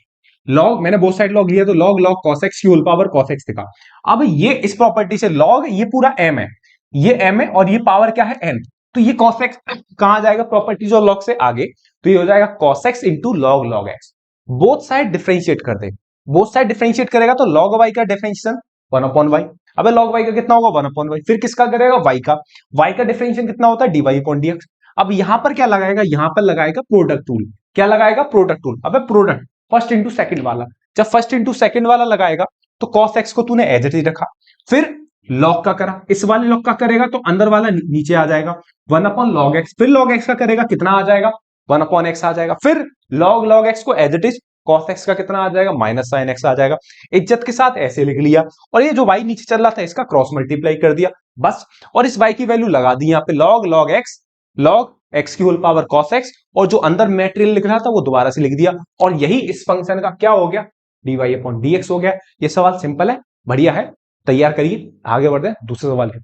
लॉग मैंने बोथ साइड लॉग लिया, तो लॉग cos x की होल पावर cos x दिखा। अब ये इस प्रॉपर्टी से लॉग, ये पूरा m है, ये m है, और ये पावर क्या है n, तो ये cos x कहां जाएगा प्रॉपर्टीज और लॉग से आगे, तो ये हो जाएगा cos x into log x। Both side differentiate कर दे, बोथ साइड डिफरेंशिएट करेगा तो log y का डिफरेंशिएशन 1 अपॉन y, अबे log y का कितना होगा 1 अपॉन y, फिर किसका करेगा y का डिफरेंशिएशन कितना होता है dy अपॉन dx। अब यहां पर क्या लगाएगा, यहां पर लगाएगा प्रोडक्ट टूल, क्या लगाएगा प्रोडक्ट टूल, अबे प्रोडक्ट फर्स्ट इंटू सेकंड वाला, जब फर्स्ट इंटू सेकंड वाला लगाएगा तो cos x को तूने एज इट इज रखा, फिर लॉग का करा, इस वाले लॉग का करेगा तो अंदर वाला नीचे आ जाएगा 1/log x, फिर log x का करेगा कितना आ जाएगा 1/x आ जाएगा, फिर log x को as it is cos x का कितना आ जाएगा -sin x आ जाएगा। इज्जत के साथ ऐसे लिख लिया, और ये जो y नीचे चल रहा था इसका क्रॉस मल्टीप्लाई कर दिया बस, और इस y की वैल्यू लगा दी यहाँ पे log x की होल पावर cos x, और जो अंदर मेटेरियल लिख रहा था वो दोबारा से लिख दिया, और यही इस फंक्शन का क्या हो गया dy/dx हो गया। ये सवाल सिंपल है, बढ़िया है, तैयार करिए, आगे बढ़ते हैं दूसरे सवाल के।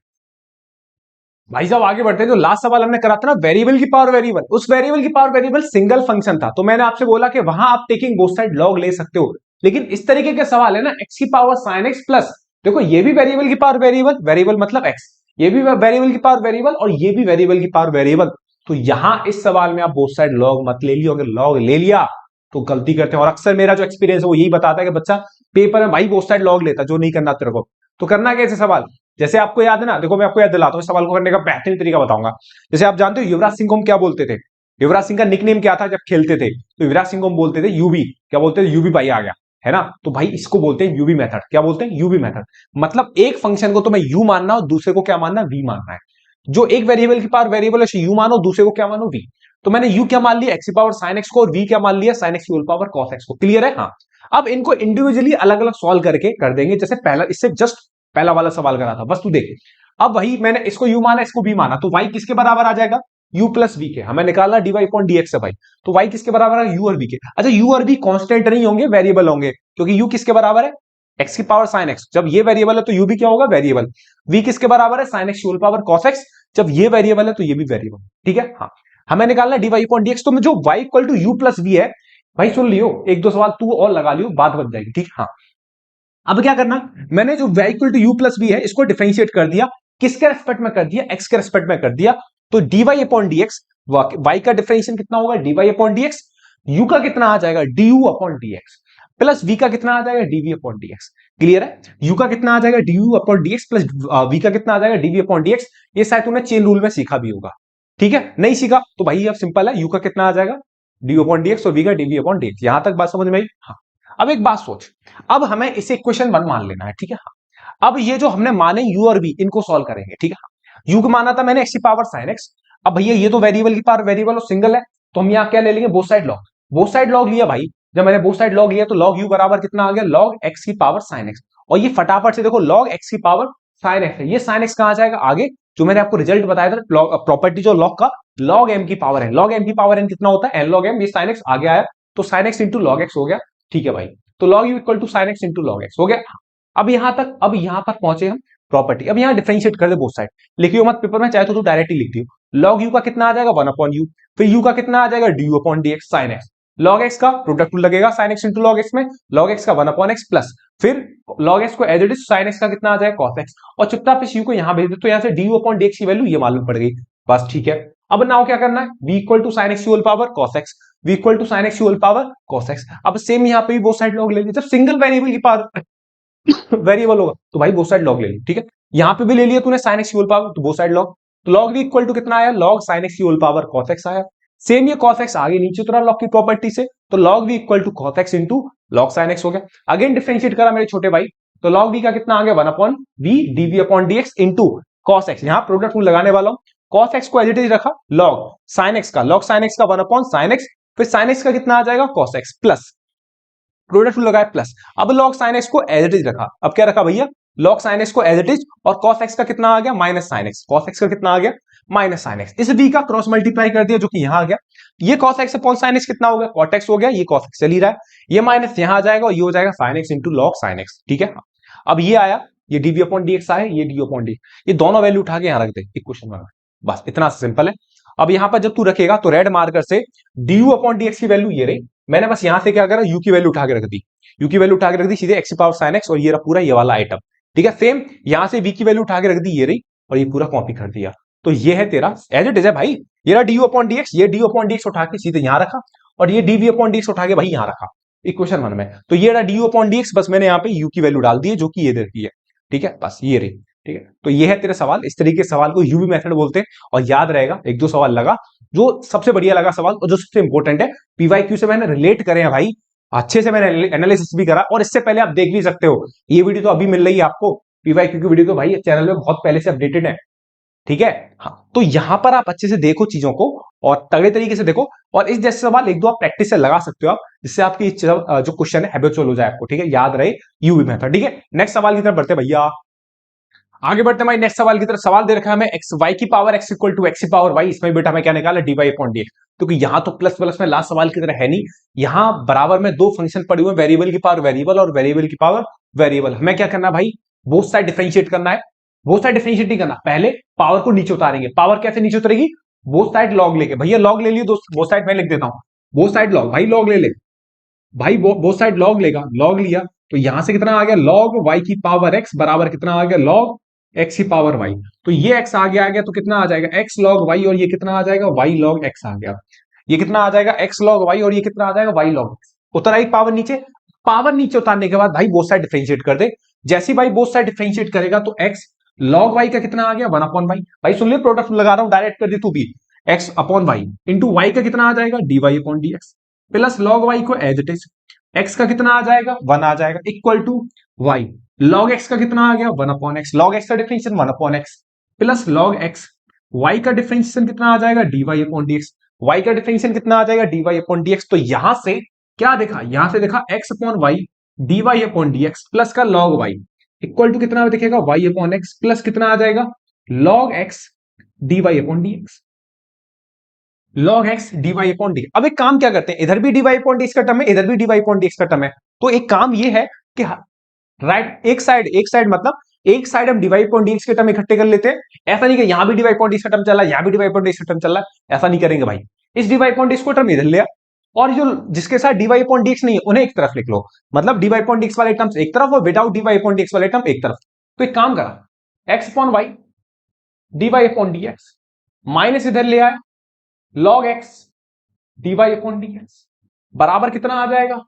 भाई साहब आगे बढ़ते हैं, जो लास्ट सवाल हमने करा था ना वेरिएबल की पावर वेरिएबल, उस वेरिएबल की पावर वेरिएबल सिंगल फंक्शन था, तो मैंने आपसे बोला कि वहां आप टेकिंग बोथ साइड लॉग ले सकते हो, लेकिन इस तरीके के सवाल है ना x की पावर sin x प्लस, देखो ये भी वेरिएबल की पावर वेरिएबल, वेरिएबल मतलब x, ये भी वेरिएबल की पावर वेरिएबल और ये भी वेरिएबल की पावर वेरिएबल, तो यहां इस सवाल में आप बोथ साइड लॉग मत ले लियो, अगर लॉग ले लिया तो गलती करते हैं, और अक्सर मेरा जो एक्सपीरियंस है वो यही बताता है कि बच्चा पेपर में भाई बोथ साइड लॉग लेता, जो नहीं करना तेरे को। तो करना कैसे सवाल, जैसे आपको याद है ना, देखो मैं आपको याद दिलाता हूं, इस सवाल को करने का बेहतरीन तरीका बताऊंगा। जैसे आप जानते हो युवराज सिंह को हम क्या बोलते थे, युवराज सिंह का निकनेम क्या था जब खेलते थे, तो युवराज सिंह को हम बोलते थे यूबी, क्या बोलते थे यूबी भाई आ गया, है ना, तो भाई इसको बोलते हैं यूबी मेथड, क्या बोलते हैं यूबी मेथड, मतलब एक फंक्शन को तो मैं यू मानना और दूसरे को क्या मानना वी मानना है, जो एक वेरिएबल की पावर वेरिएबल है यू मानो, दूसरे को क्या मानो वी, तो मैंने यू क्या मान लिया x की पावर sin x को, और v क्या मान लिया sin x की होल पावर cos x को, क्लियर है। हाँ, अब इनको इंडिविजुअली अलग अलग सॉल्व करके कर देंगे, जैसे पहला इससे जस्ट पहला वाला सवाल करा था, बस तू देख, अब वही मैंने इसको u माना इसको v माना, तो y किसके बराबर आ जाएगा u प्लस वी के, हमें निकालना dy/dx है भाई, तो y किसके बराबर है u और v के। अच्छा u और v कांस्टेंट नहीं होंगे, वेरिएबल होंगे, क्योंकि u किसके बराबर है x की पावर sin x, जब ये वेरिएबल है तो u भी क्या होगा वेरिएबल, v किसके बराबर है sin x की होल पावर cos x, जब ये वेरिएबल है तो ये भी वेरिएबल, ठीक है। हाँ, हमें निकालना dy/dx, तो जो y इक्वल टू u प्लस वी है, भाई सुन लियो, एक दो सवाल तू और लगा लियो, बात बन जाएगी, ठीक। हाँ, अब क्या करना, मैंने जो y इक्वल टू u प्लस वी है इसको डिफरेंशिएट कर दिया, किसके रेस्पेक्ट में कर दिया x के रेस्पेक्ट में कर दिया, तो dy/dx, y का डिफरेंशिएशन कितना होगा dy/dx, u का कितना आ जाएगा du/dx, प्लस v का कितना आ जाएगा dv/dx, क्लियर है। u का कितना आ जाएगा du/dx प्लस v का कितना आ जाएगा dv/dx, ये शायद तूने चेन रूल में सीखा भी होगा, ठीक है, नहीं सीखा तो भाई अब सिंपल है, u का कितना आ जाएगा du/dx और v का dv/dx, यहां तक बात समझ में आई। हाँ, अब एक बात सोच, अब हमें इसे इक्वेशन 1 मान लेना है, ठीक है। हाँ, अब ये जो हमने माने u और v इनको सॉल्व करेंगे, ठीक है। u को माना था मैंने x की पावर sin x, अब भैया ये तो वेरिएबल की पावर वेरिएबल और सिंगल है, तो हम यहाँ क्या ले लेंगे both side log, both side log लिया भाई, जब मैंने बोथ साइड लॉग लिया तो log u बराबर कितना आ गया log x की पावर sin x, और ये फटाफट से देखो log x की पावर sin x है, ये sin x कहां जाएगा आगे, जो मैंने आपको रिजल्ट बताया था प्रॉपर्टी जो log का log m की पावर है, log m की पावर n कितना होता है n log m, ये sin x आगे आया तो sin x into log x हो गया, ठीक है भाई, तो log u equal to sin x into log x हो गया। अब यहां तक, अब यहां पर पहुंचे हम प्रॉपर्टी, अब यहां डिफरेंशिएट कर दे बोथ साइड, लिखियो मत पेपर में, चाहे तो तू डायरेक्टली लिख दियो, log u का कितना आ जाएगा 1/u, फिर u का कितना आ जाएगा du/dx sin x, log x का प्रोडक्ट रूल लगेगा sin x into log x में, log x का 1/x प्लस फिर log x को as it is sin x का कितना आ जाएगा cos x, और चुपचाप इस u को यहां भेज दे, तो यहां से du/dx की वैल्यू ये मालूम पड़ गई, बस ठीक है। अब नाउ क्या करना है, v equal to sin x की whole power cos x, v equal to sin x की होल पावर cos x, अब सेम यहां पे भी बोथ साइड लॉग ले लीजिए, जब सिंगल वेरिएबल की पावर वेरिएबल होगा तो भाई बोथ साइड लॉग ले ली, ठीक है। यहां पे भी ले लिया तूने sin x की होल पावर, तो बोथ साइड लॉग, तो log v इक्वल टू कितना आया log sin x की होल पावर cos x आया, सेम ये cos x आगे नीचे उतरा log की प्रॉपर्टी से, तो log v equal to cos x into log sin x हो गया, अगेन डिफरेंशिएट करा मेरे छोटे भाई, तो log v का कितना आ गया 1/v dv/dx into cos x, यहां प्रोडक्ट रूल लगाने वाला हूं, cos x को एज इट इज रखा, log sin x का 1/sin x, फिर sin x का कितना आ जाएगा cos x plus product rule लगाया प्लस, अब log sin x को एज इट इज रखा, अब क्या रखा भैया log sin x को एज इट इज, और cos x का कितना आ गया minus sin x, cos x का कितना आ गया माइनस sin x, इस v का क्रॉस मल्टीप्लाई कर दिया जो कि यहां आ गया, ये cos x upon sin x कितना हो गया cot x हो गया, ये cos x चल ही रहा है, ये माइनस यहां आ जाएगा और ये हो जाएगा sin x into log sin x, ठीक है। अब ये आया, ये dv/dx आया, ये du/dx, ये दोनों वैल्यू उठा के यहां रख दे इक्वेशन में, बस इतना सिंपल है। अब यहां पर जब तू रखेगा तो रेड मार्कर से du/dx की वैल्यू ये रही, मैंने बस यहां से क्या करा u की वैल्यू उठा के रख दी, u की वैल्यू उठा के रख दी सीधे x की पावर sin x, और ये रहा पूरा ये वाला आइटम, ठीक है। सेम यहां से v की वैल्यू उठा के रख दी ये रही, और ये पूरा कॉपी कर दिया, तो ये है तेरा एज इट इज है भाई, ये रहा du/dx, ये du/dx उठा के सीधे यहां रखा, और ये dv/dx उठा के भाई यहां रखा इक्वेशन 1 में, तो ये रहा du/dx, बस मैंने यहाँ पे u की वैल्यू डाल दी है जो कि ये दे रखी है, ठीक है, बस ये रही, ठीक है। तो ये है तेरे सवाल, इस तरीके के सवाल को यूवी मेथड बोलते हैं, और याद रहेगा एक दो सवाल लगा, जो सबसे बढ़िया लगा सवाल और जो सबसे इंपॉर्टेंट है, पीवाईक्यू से मैंने रिलेट करे हैं भाई, अच्छे से मैंने एनालिसिस भी करा, और इससे पहले आप देख भी सकते हो, ये वीडियो तो अभी मिल रही है आपको, पीवाईक्यू की वीडियो तो भाई चैनल में बहुत पहले से अपडेटेड है, ठीक है। हाँ, तो यहां पर आप अच्छे से देखो चीजों को और तगड़े तरीके से देखो, और इस जैसे सवाल एक दो आप प्रैक्टिस से लगा सकते हो आप, जिससे आपकी जो क्वेश्चन है हैबिचुअल हो जाए आपको, ठीक है, याद रहे यूवी मेथड, ठीक है। नेक्स्ट सवाल की तरफ बढ़ते हैं भैया, आगे बढ़ते हैं भाई नेक्स्ट सवाल की तरफ। सवाल दे रखा है हमें एक्स वाई की power x equal to x की पावर वाई, इसमें बेटा हमें क्या निकाला, d y upon d x. क्योंकि यहां तो प्लस प्लस में लास्ट सवाल की तरह है नहीं, यहां बराबर में दो फंक्शन पड़े हुए, वेरिएबल की पावर वेरिएबल और वेरिएबल की पावर वेरिएबल। हमें क्या करना है भाई, बोथ साइड डिफरेंशिएट करना है। बोथ साइड डिफरेंशिएट नहीं करना, पहले पावर को नीचे उतारेंगे। पावर कैसे नीचे उतरेगी, बोथ साइड लॉग लेके, भैया लॉग ले लियो दोस्त, बोथ साइड मैं लिख देता हूं, बोथ साइड लॉग, भाई लॉग ले ले भाई, बोथ साइड लॉग लेगा, लॉग लिया तो यहां से कितना आ गया, लॉग वाई की पावर एक्स बराबर कितना आ गया, लॉग एक्स की पावर वाई। तो ये एक्स आ गया तो कितना आ जाएगा, एक्स लॉग वाई, और ये कितना आ जाएगा, वाई लॉग एक्स आ गया। ये कितना आ जाएगा, एक्स लॉग वाई, और ये कितना आ जाएगा, वाई लॉग एक्स। उतर आई पावर नीचे। पावर नीचे उतारने के बाद भाई बोथ साइड डिफरेंशिएट कर दे। जैसे भाई बोथ साइड डिफरेंशिएट करेगा तो एक्स लॉग वाई का कितना आ गया, वन अपॉन वाई। भाई सुन ले, प्रोडक्ट लगा रहा हूं, डायरेक्ट कर दे तू भी, x upon y into y का कितना आ जाएगा, d y upon d x, plus log y को एज इट इज, एक्स का कितना आ जाएगा, वन आ जाएगा, equal to y log x का कितना आ गया, one upon x, log x का differentiation one upon x plus log x, y का डिफरेंशिएशन कितना आ जाएगा, d y upon d x, y का डिफरेंशिएशन कितना आ जाएगा, d y upon d x. तो यहां से क्या देखा, यहां से देखा x upon y d y upon d x plus का लॉग वाई इक्वल टू कितना दिखेगा, वाई अपॉन एक्स प्लस कितना आ जाएगा, log x d y upon d x, log x d y upon d. अब एक काम क्या करते हैं, इधर भी d y upon d x का टर्म है, इधर भी d y upon d x का टर्म है। तो एक काम ये है कि राइट, एक साइड मतलब एक साइड हम डिवाइड अपॉन डीएक्स के टर्म इकट्ठे कर लेते हैं। ऐसा नहीं कि यहां भी डिवाइड अपॉन डीएक्स का टर्म चल रहा है, यहां भी डिवाइड अपॉन डीएक्स का टर्म चल रहा है, ऐसा नहीं करेंगे भाई। इस डिवाइड अपॉन डीएक्स को टर्म इधर लिया, और जो जिसके साथ डिवाइड अपॉन डीएक्स नहीं है उन्हें एक तरफ लिख लो, मतलब डिवाइड अपॉन डीएक्स वाले टर्म्स एक तरफ और विदाउट डिवाइड अपॉन डीएक्स वाले टर्म एक तरफ। तो एक काम करा, x upon y divide upon dx minus इधर ले आया, log x divide upon dx बराबर कितना आ जाएगा,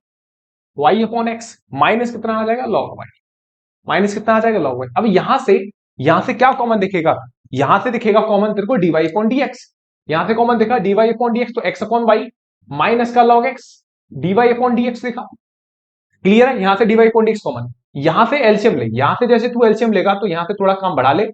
वाई अपॉन एक्स माइनस कितना आ जाएगा, लॉग वाई, माइनस कितना आ जाएगा, लॉग वाई। अब यहां से क्या कॉमन दिखेगा, यहां से दिखेगा कॉमन तेरे को डीवाई अपॉन डीएक्स, यहां से कॉमन दिखा डीवाई अपॉन डीएक्स, तो एक्स अपॉन वाई माइनस का log x dy upon dx दिखा। क्लियर है, यहां से डीवाई अपॉन डीएक्स कॉमन, यहां से एलसीएम ले, यहां से जैसे तू एलसीएम लेगा तो यहां से थोड़ा काम बढ़ा ले,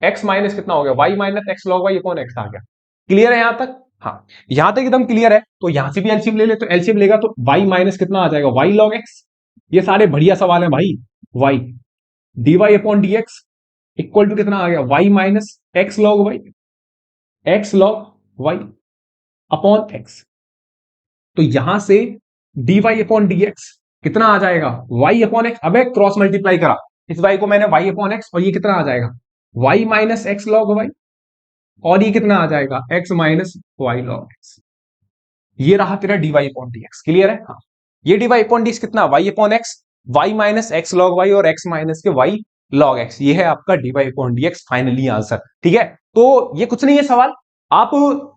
एक्स माइनस कितना हो गया, y minus x log y upon x आ गया। क्लियर है यहां तक, हाँ यहां तक एकदम क्लियर है। तो यहां से भी एलसीएम ले ले, तो एलसीएम लेगा तो वाई माइनस कितना आ जाएगा, वाई लॉग एक्स। ये सारे बढ़िया सवाल है भाई, y d y upon d x equal to कितना आ गया, y minus x log y, x log y upon x. तो यहां से d y upon d x कितना आ जाएगा, वाई अपॉन एक्स। अब क्रॉस मल्टीप्लाई करा, इस वाई को मैंने वाई अपॉन एक्स, और ये कितना आ जाएगा, y minus x log y, और ये कितना आ जाएगा, x minus y log x. ये रहा तेरा d y upon d x. Clear है, हाँ ये d y upon d x कितना, y upon x, y minus x log y और एक्स माइनस के वाई लॉग एक्स। ये है आपका d y upon d x finally answer. ठीक है, तो ये कुछ नहीं है सवाल, आप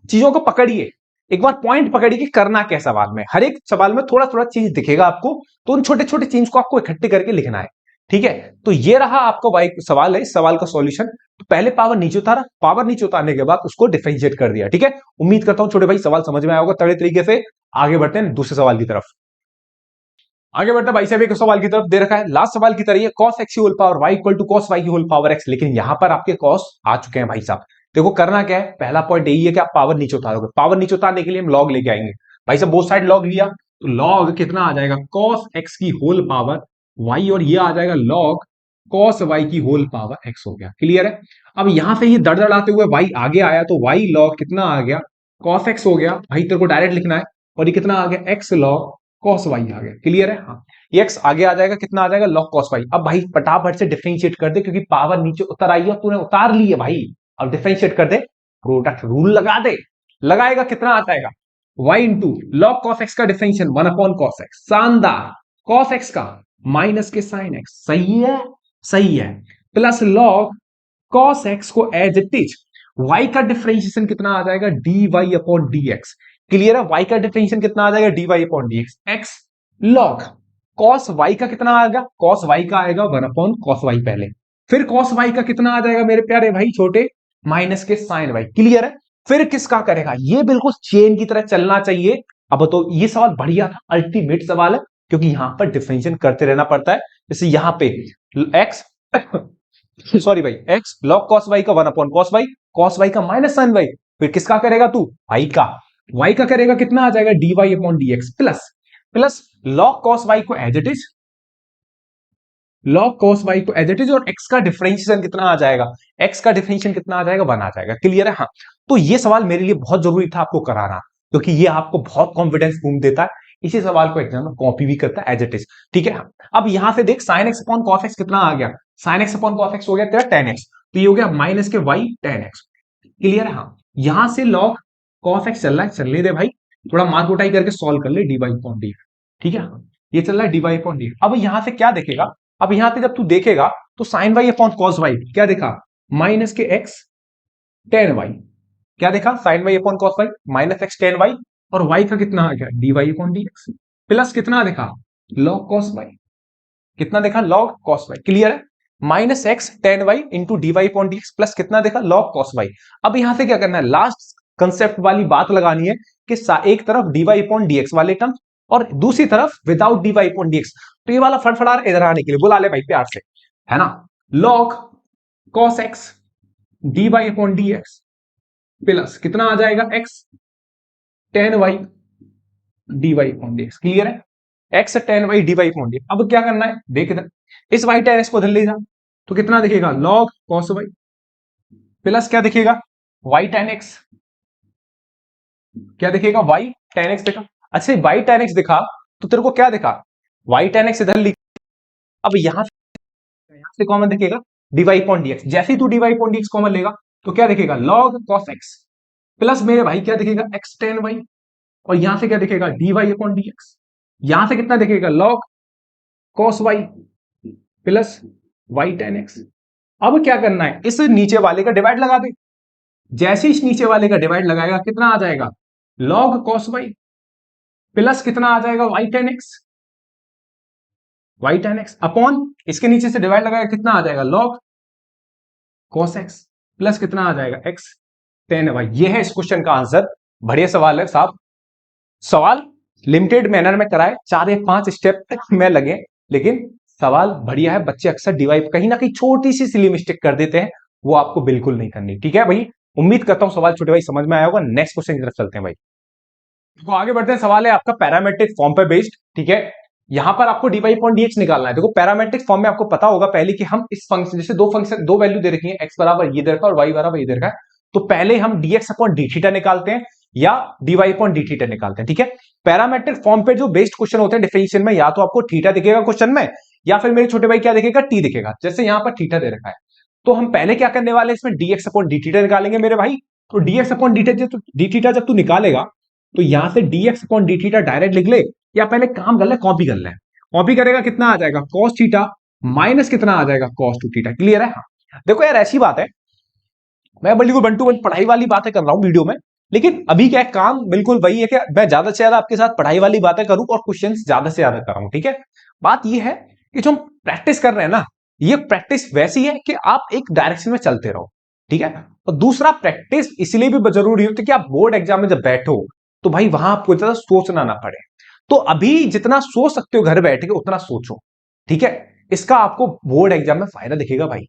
चीजों को पकड़िए, एक बार पॉइंट पकड़िए कि करना क्या सवाल में। हर एक सवाल में थोड़ा थोड़ा चीज दिखेगा आपको, तो उन छोटे छोटे चीज को आपको इकट्ठे करके लिखना है। ठीक है, तो ये रहा आपका वाई सवाल है, इस सवाल का सॉल्यूशन। तो पहले पावर नीचे उतारा, पावर नीचे उतारने के बाद उसको डिफरेंशिएट कर दिया। ठीक है, उम्मीद करता हूं छोटे भाई सवाल समझ में आया होगा तगड़े तरीके से। आगे बढ़ते हैं दूसरे सवाल की तरफ। आगे बढ़ते हैं भाई साहब, एक सवाल की तरफ दे रखा है लास्ट सवाल की तरह, cos x की whole power y equal to cos y की होल पावर x। लेकिन यहां पर आपके cos आ चुके हैं भाई साहब। देखो करना क्या है, पहला पॉइंट यही है कि आप पावर नीचे उतारोगे। पावर नीचे उतारने के लिए हम लॉग लेके आएंगे भाई साहब, बोथ साइड लॉग लिया तो लॉग कितना आ जाएगा, cos x की होल पावर y, और ये आ जाएगा लॉग cos y की होल पावर x हो गया। क्लियर है, अब यहां से ये दड़दड़ाते हुए y आगे आया तो y लॉग कितना आ गया, cos x हो गया भाई, तेरे को डायरेक्ट लिखना है, और ये कितना आ गया, x लॉग cos y आ गया। क्लियर है, हाँ ये x आगे आ जाएगा, कितना आ जाएगा, log cos y। अब भाई फटाफट से डिफरेंशिएट कर दे, क्योंकि पावर नीचे उतर आई है, तूने उतार ली है भाई। अब डिफरेंशिएट कर दे, प्रोडक्ट रूल लगा दे, लगाएगा कितना आ जाएगा, y into log cos x का डिफरेंशियल 1 अपॉन cos x, शानदार, cos x का माइनस के sin x, सही है, सही है, प्लस लॉग cos x को एज इट इज, y का डिफरेंशिएशन कितना आ जाएगा, dy अपॉन dx। क्लियर है, y का डिफरेंशिएशन कितना आ जाएगा, dy upon dx, x log cos y का कितना आएगा, cos y का आएगा 1 अपॉन cos y पहले, फिर cos y का कितना आ जाएगा मेरे प्यारे भाई छोटे, माइनस के sin y। क्लियर है, फिर किसका करेगा, ये बिल्कुल चेन की तरह चलना चाहिए। अब तो ये सवाल बढ़िया था, अल्टीमेट सवाल है, क्योंकि यहां पर डिफरेंशिएशन करते रहना पड़ता है। जैसे यहां पे x सॉरी भाई, एक्स लॉग कॉस वाई का 1/cos वाई, कॉस वाई का माइनस साइन वाई, फिर किसका करेगा तू, वाई का करेगा, कितना आ जाएगा dy upon dx plus plus log cos y को as it is, log cos y को एज इट इज, और एक्स का डिफरेंशिएशन कितना आ जाएगा, एक्स का डिफरेंशिएशन कितना आ जाएगा, 1 आ जाएगा। क्लियर है? हाँ, तो ये सवाल मेरे लिए बहुत जरूरी था आपको कराना, क्योंकि ये आपको बहुत कॉन्फिडेंस बूम देता है। इसी सवाल को एग्जाम में कॉपी भी करता है एज इट इज। ठीक है, अब यहां से देख sine x upon cos x कितना आ गया, sine x upon cos x हो गया तेरा tan x, तो ये हो गया माइनस के वाई tan x। क्लियर है? हाँ, यहां से लॉग कॉस एक्स चल रहा है, चलने दे भाई, थोड़ा मार कुटाई करके सॉल्व कर ले dy अपॉन dx। ठीक है, ये चल रहा है dy अपॉन dx। अब यहां से क्या देखेगा, अब यहां से जब तू देखेगा तो sine y upon cos y क्या देखा, माइनस के एक्स टेन वाई, क्या देखा, sine y upon cos y minus x tan y, और वाई का कितना आ गया d y upon d x, plus कितना देखा लॉग कॉस वाई, कितना देखा लॉग कॉस वाई। क्लियर है? Minus x tan y into d y upon d x plus कितना देखा लॉग कॉस वाई। अब यहां से क्या करना है, लास्ट कंसेप्ट वाली बात लगानी है कि एक तरफ d y upon d x वाले टर्म और दूसरी तरफ without d y upon d x. तो ये वाला फटफटार इधर आने के लिए बुला ले भाई प्यार से, है ना, log cos x d y upon d x plus कितना आ जाएगा x tan y d y upon d x. Clear है? X tan y d y upon d. अब क्या करना है, देख इधर, इस वाई टेन एक्स को इधर ले जा, तो कितना दिखेगा लॉग कॉस वाई प्लस क्या दिखेगा वाई टेन एक्स, क्या दिखेगा वाई टेन एक्स दिखा। अच्छा वाई टेन एक्स दिखा तो तेरे को क्या दिखा, वाई टेन एक्स इधर लिख, अब यहां से कॉमन दिखेगा डीवाई अपॉन डीएक्स। जैसे ही तू डीवाई अपॉन डीएक्स कॉमन लेगा तो क्या दिखेगा लॉग कॉस एक्स प्लस मेरे भाई क्या दिखेगा एक्स टेन वाई, और यहां से क्या दिखेगा d y upon d x, यहां से कितना दिखेगा log cos y plus y tan x. अब क्या करना है, इस नीचे वाले का डिवाइड लगा दे, जैसे इस नीचे वाले का डिवाइड लगाएगा कितना आ जाएगा लॉग कॉस वाई प्लस कितना आ जाएगा y tan x, y tan x upon इसके नीचे से डिवाइड लगाएगा कितना आ जाएगा लॉग कॉस एक्स प्लस कितना आ जाएगा एक्स टेन वाई। ये है इस क्वेश्चन का आंसर। बढ़िया सवाल है साहब, सवाल लिमिटेड मैनर में कराए, 4 या 5 स्टेप में लगे, लेकिन सवाल बढ़िया है। बच्चे अक्सर डिवाइड कहीं ना कहीं छोटी सी सिली मिस्टेक कर देते हैं, वो आपको बिल्कुल नहीं करनी। ठीक है भाई, उम्मीद करता हूं सवाल छोटे भाई समझ में आया होगा। नेक्स्ट क्वेश्चन की तरफ चलते हैं भाई, तो आगे बढ़ते हैं। सवाल है आपका पैरामेट्रिक फॉर्म पे बेस्ड। ठीक है, यहां पर आपको dy अपॉन dx निकालना है। देखो पैरामेट्रिक फॉर्म में आपको पता होगा पहले कि हम इस फंक्शन, जैसे दो वैल्यू दे रखी है, x बराबर ये दे रखा है और y बराबर ये दे रखा है, तो पहले हम dx अपॉन d थीटा निकालते हैं या dy अपॉन d थीटा निकालते हैं। ठीक है, पैरामेट्रिक फॉर्म पे जो बेस्ड क्वेश्चन होते हैं डिफरेंशियल में, या तो आपको थीटा दिखेगा क्वेश्चन में, या फिर मेरे छोटे भाई क्या दिखेगा t दिखेगा। जैसे यहां पर थीटा दे रखा है, तो हम पहले क्या करने वाले हैं, इसमें dx अपॉन d थीटा निकालेंगे मेरे भाई। तो dx अपॉन d थीटा जब तू निकालेगा तो यहां से dx upon d theta direct लिख ले, या पहले काम कर ले कॉपी कर ले, कॉपी करेगा कितना आ जाएगा cos थीटा माइनस कितना आ जाएगा cos टू थीटा। क्लियर है? हाँ, देखो यार ऐसी बात है, मैं बिल्कुल वन टू वन पढ़ाई वाली बातें कर रहा हूं वीडियो में, लेकिन अभी क्या काम बिल्कुल वही है कि मैं ज्यादा से ज्यादा आपके साथ पढ़ाई वाली बातें करूं और क्वेश्चंस ज्यादा से ज्यादा कर रहा हूं। ठीक है, बात यह है कि जो हम प्रैक्टिस कर रहे हैं ना, ये प्रैक्टिस वैसी है कि आप एक डायरेक्शन में चलते रहो। ठीक है, और दूसरा प्रैक्टिस इसलिए भी जरूरी होती है कि आप बोर्ड एग्जाम में जब बैठो तो भाई वहां आपको ज्यादा सोचना ना पड़े। तो अभी जितना सोच सकते हो घर बैठ के उतना सोचो। ठीक है, इसका आपको बोर्ड एग्जाम में फायदा दिखेगा भाई।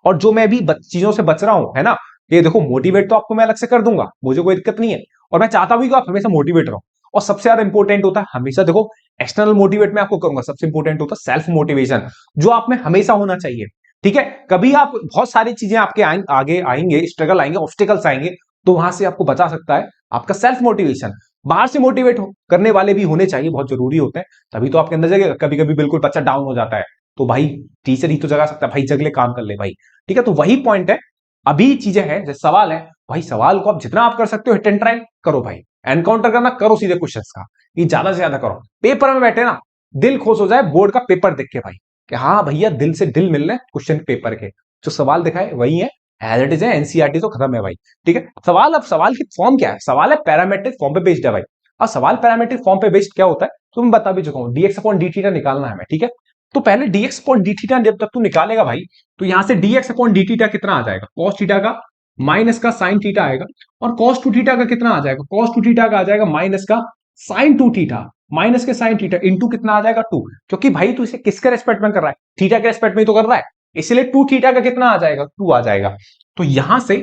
और जो मैं भी चीजों से बच रहा हूं, है ना, ये देखो मोटिवेट तो आपको मैं अलग से कर दूंगा, मुझे कोई दिक्कत नहीं है, और मैं चाहता भी कि आप हमेशा मोटिवेट रहो। और सबसे ज्यादा इंपॉर्टेंट होता है हमेशा, देखो एक्सटर्नल मोटिवेट मैं आपको करूंगा, सबसे इंपॉर्टेंट होता है सेल्फ मोटिवेशन, जो आप में हमेशा होना चाहिए। ठीक है, कभी आप बहुत सारी चीजें आपके आगे आएंगे, स्ट्रगल आएंगे, ऑब्स्टिकल्स आएंगे, तो वहां से आपको बचा सकता है आपका सेल्फ मोटिवेशन। बाहर से मोटिवेट करने वाले भी होने चाहिए, बहुत जरूरी होते हैं, तभी तो आपके अंदर जगेगा। कभी कभी बिल्कुल बच्चा डाउन हो जाता है, तो भाई टीचर ही तो जगा सकता है, भाई जगले काम कर ले भाई। ठीक है, तो वही पॉइंट है। अभी चीजें हैं, जैसे सवाल है भाई, सवाल को आप जितना आप कर सकते हो हिट एंड ट्राई करो भाई, एनकाउंटर करना करो सीधे क्वेश्चंस का, ये ज्यादा से ज्यादा करो। पेपर में बैठे ना, दिल खुश हो जाए बोर्ड का पेपर देख के भाई, कि हाँ भैया दिल से दिल मिल रहे हैं क्वेश्चन पेपर के, जो सवाल दिखाए वही है, एज इट इज है, एनसीईआरटी तो खत्म है भाई। ठीक है, सवाल, अब सवाल की फॉर्म क्या है, सवाल है पैरामेट्रिक फॉर्म पे बेस्ड है भाई। और सवाल पैरामेट्रिक फॉर्म पे बेस्ड क्या होता है तो मैं बता भी चुका हूं, dx अपॉन डी थीटा निकालना है हमें। ठीक है, तो पहले dx अपॉन डी थीटा जब तक तू निकालेगा भाई, तो यहां से dx अपॉन डी थीटा कितना आ जाएगा, cos थीटा का माइनस का sin थीटा आएगा, और cos टू थीटा का कितना आ जाएगा, cos टू थीटा का आ जाएगा माइनस का sin टू थीटा, माइनस के sin थीटा इंटू कितना आ जाएगा 2, क्योंकि भाई तू इसे किसके रेस्पेक्ट में कर रहा है, थीटा के रेस्पेक्ट में तो कर रहा है, इसलिए 2 थीटा का कितना आ जाएगा, 2 आ जाएगा। तो यहां से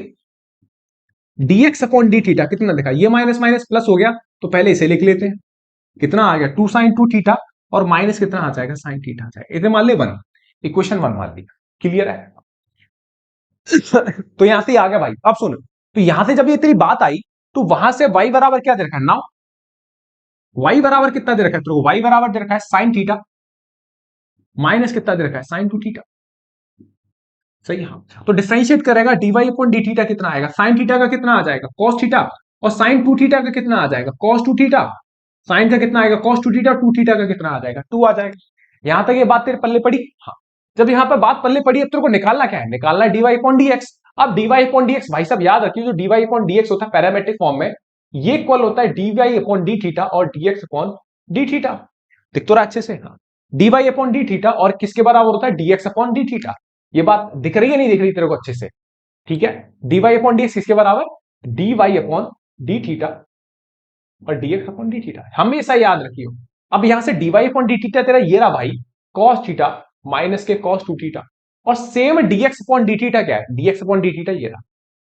dx अपॉन डी थीटा कितना देखा, ये माइनस माइनस प्लस हो गया, तो पहले इसे लिख लेते हैं, कितना आ गया 2 साइन 2 थीटा, और माइनस कितना आ जाएगा, साइन थीटा आ जाएगा। इसे मान ले 1, इक्वेशन 1 मान लिया, क्लियर है। तो यहां से आ गया भाई। अब सुन, तो यहां से जब ये तेरी बात आई, तो वहां से y बराबर क्या दे रखा है नाउ, y बराबर कितना दे रखा है, तो y बराबर दे रखा है साइन थीटा, माइनस कितना दे रखा है, साइन 2 थीटा। सही, हाँ। तो डिफरेंशिएट करेगा, dy अपॉन डी थीटा कितना आएगा, साइन थीटा का कितना आ जाएगा, cos थीटा, और साइन 2 थीटा का कितना आ जाएगा, cos 2 थीटा। साइन का कितना आएगा, cos 2 थीटा, 2 थीटा का कितना आ जाएगा, 2 आ जाएगा। यहां तक ये बात तेरे पल्ले पड़ी। हाँ, जब यहां पर बात पल्ले पड़ी, अब तेरे को निकालना क्या है, निकालना है dy अपॉन dx। अब dy अपॉन dx भाई साहब याद रखिए, जो dy अपॉन dx होता है पैरामेट्रिक फॉर्म में, ये इक्वल होता है dy अपॉन डी थीटा और dx अपॉन डी थीटा। दिख तो रहा अच्छे से, हाँ। dy अपॉन डी थीटा और किसके बराबर होता है, dx अपॉन डी थीटा। ये बात दिख रही है नहीं दिख रही तेरे को अच्छे से, ठीक है। dy अपॉन dx किसके बराबर, dy अपॉन डी थीटा और dx अपॉन डी थीटा, हमेशा याद रखियो। अब यहां से dy अपॉन डी थीटा तेरा ये रहा भाई, cos थीटा माइनस के cos 2 थीटा, और same dx upon D theta क्या है, dx अपॉन डी थीटा ये रहा,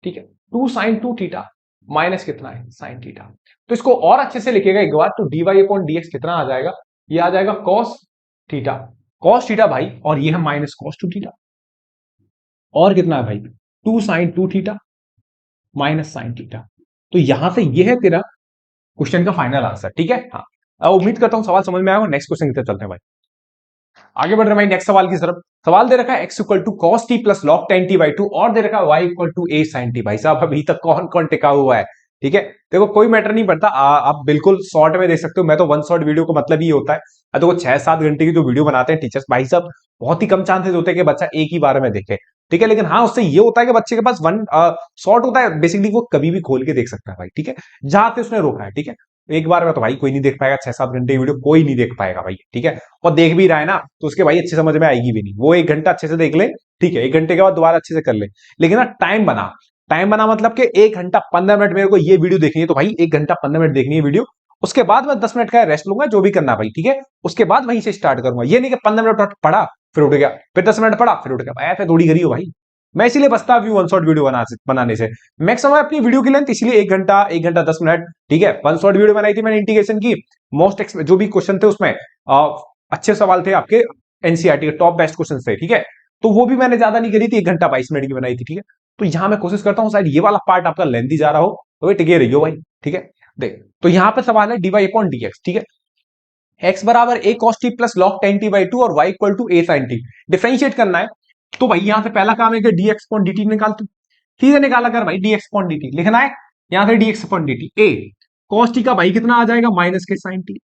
ठीक है। 2 साइन 2 थीटा माइनस कितना है, साइन थीटा। तो इसको और अच्छे से लिखेगा एक बार, तो dy अपॉन dx कितना आ जाएगा, ये आ जाएगा cos थीटा, cos थीटा भाई, और ये है माइनस cos 2 थीटा, और कितना है भाई 2 sine 2 theta minus sine theta. तो यहां से ये है तेरा क्वेश्चन का फाइनल आंसर, ठीक है। हाँ, उम्मीद करता हूं सवाल समझ में आएगा। नेक्स्ट क्वेश्चन की तरफ चलते हैं भाई, आगे बढ़ रहे हैं भाई नेक्स्ट सवाल की तरफ। सवाल दे रखा है x equal to cos t plus log tan t by 2, और दे रखा है y equal to a sine t. भाई साहब अभी तक कौन कौन टिका हुआ है, ठीक है। देखो कोई मैटर नहीं पड़ता, आप बिल्कुल शॉर्ट में देख सकते हो। मैं तो वन शॉट वीडियो को मतलब ही होता है, देखो 6-7 घंटे की जो वीडियो बनाते हैं टीचर्स, भाई साहब बहुत ही कम चांसेस होते हैं कि बच्चा एक ही बार में देखे, ठीक है। लेकिन हाँ, उससे ये होता है कि बच्चे के पास वन शॉर्ट होता है, बेसिकली वो कभी भी खोल के देख सकता है भाई, ठीक है, जहां पे उसने रोका है, ठीक है। एक बार में तो भाई कोई नहीं देख पाएगा, 6-7 घंटे की वीडियो कोई नहीं देख पाएगा भाई, ठीक है। और देख भी रहा है ना, तो उसके भाई अच्छे समझ में आएगी भी नहीं। वो 1 घंटा अच्छे से देख ले, ठीक है, 1 घंटे के बाद दोबारा अच्छे से कर ले, लेकिन ना टाइम बना मतलब कि 1 घंटा 15 मिनट मेरे को ये वीडियो देखनी है, तो भाई 1 घंटा 15 मिनट देखनी है वीडियो। उसके बाद मैं 10 मिनट का रेस्ट लूंगा, जो भी करना भाई, ठीक है। उसके बाद वहीं से स्टार्ट करूंगा, ये नहीं कि 15 मिनट पढ़ा फिर उठ गया, फिर 10 मिनट पढ़ा फिर उठ गया, ऐसे थोड़ी करी हो भाई। मैं इसीलिए बचता भी वन शॉट वीडियो बनाने से। मैक्सिमम अपनी वीडियो की लेंथ इसलिए 1 घंटा 10 मिनट, ठीक है। वन शॉट वीडियो बनाई थी मैंने इंटीग्रेशन की, जो भी क्वेश्चन थे उसमें अच्छे सवाल थे आपके, एनसीईआरटी के टॉप बेस्ट क्वेश्चन थे, ठीक है। तो वो भी मैंने ज्यादा नहीं करी थी, 1 घंटा 22 मिनट की बनाई थी, ठीक है। तो यहां मैं कोशिश करता हूं शायद ये वाला पार्ट आपका लेंथी जा रहा हो, तो टिके रहियो भाई, ठीक है। देख, तो यहां पर सवाल है dy अपॉन dx, ठीक है। x बराबर a cos t plus log 10t by 2 और y equal to a sin t, differentiate करना है। तो भाई यहां से पहला काम है कि dx अपॉन dt निकाल, तू सीधे निकाला कर भाई, dx अपॉन dt लिखना है। यहां से dx upon dt, a cos t का भाई कितना आ जाएगा, माइनस के sin t,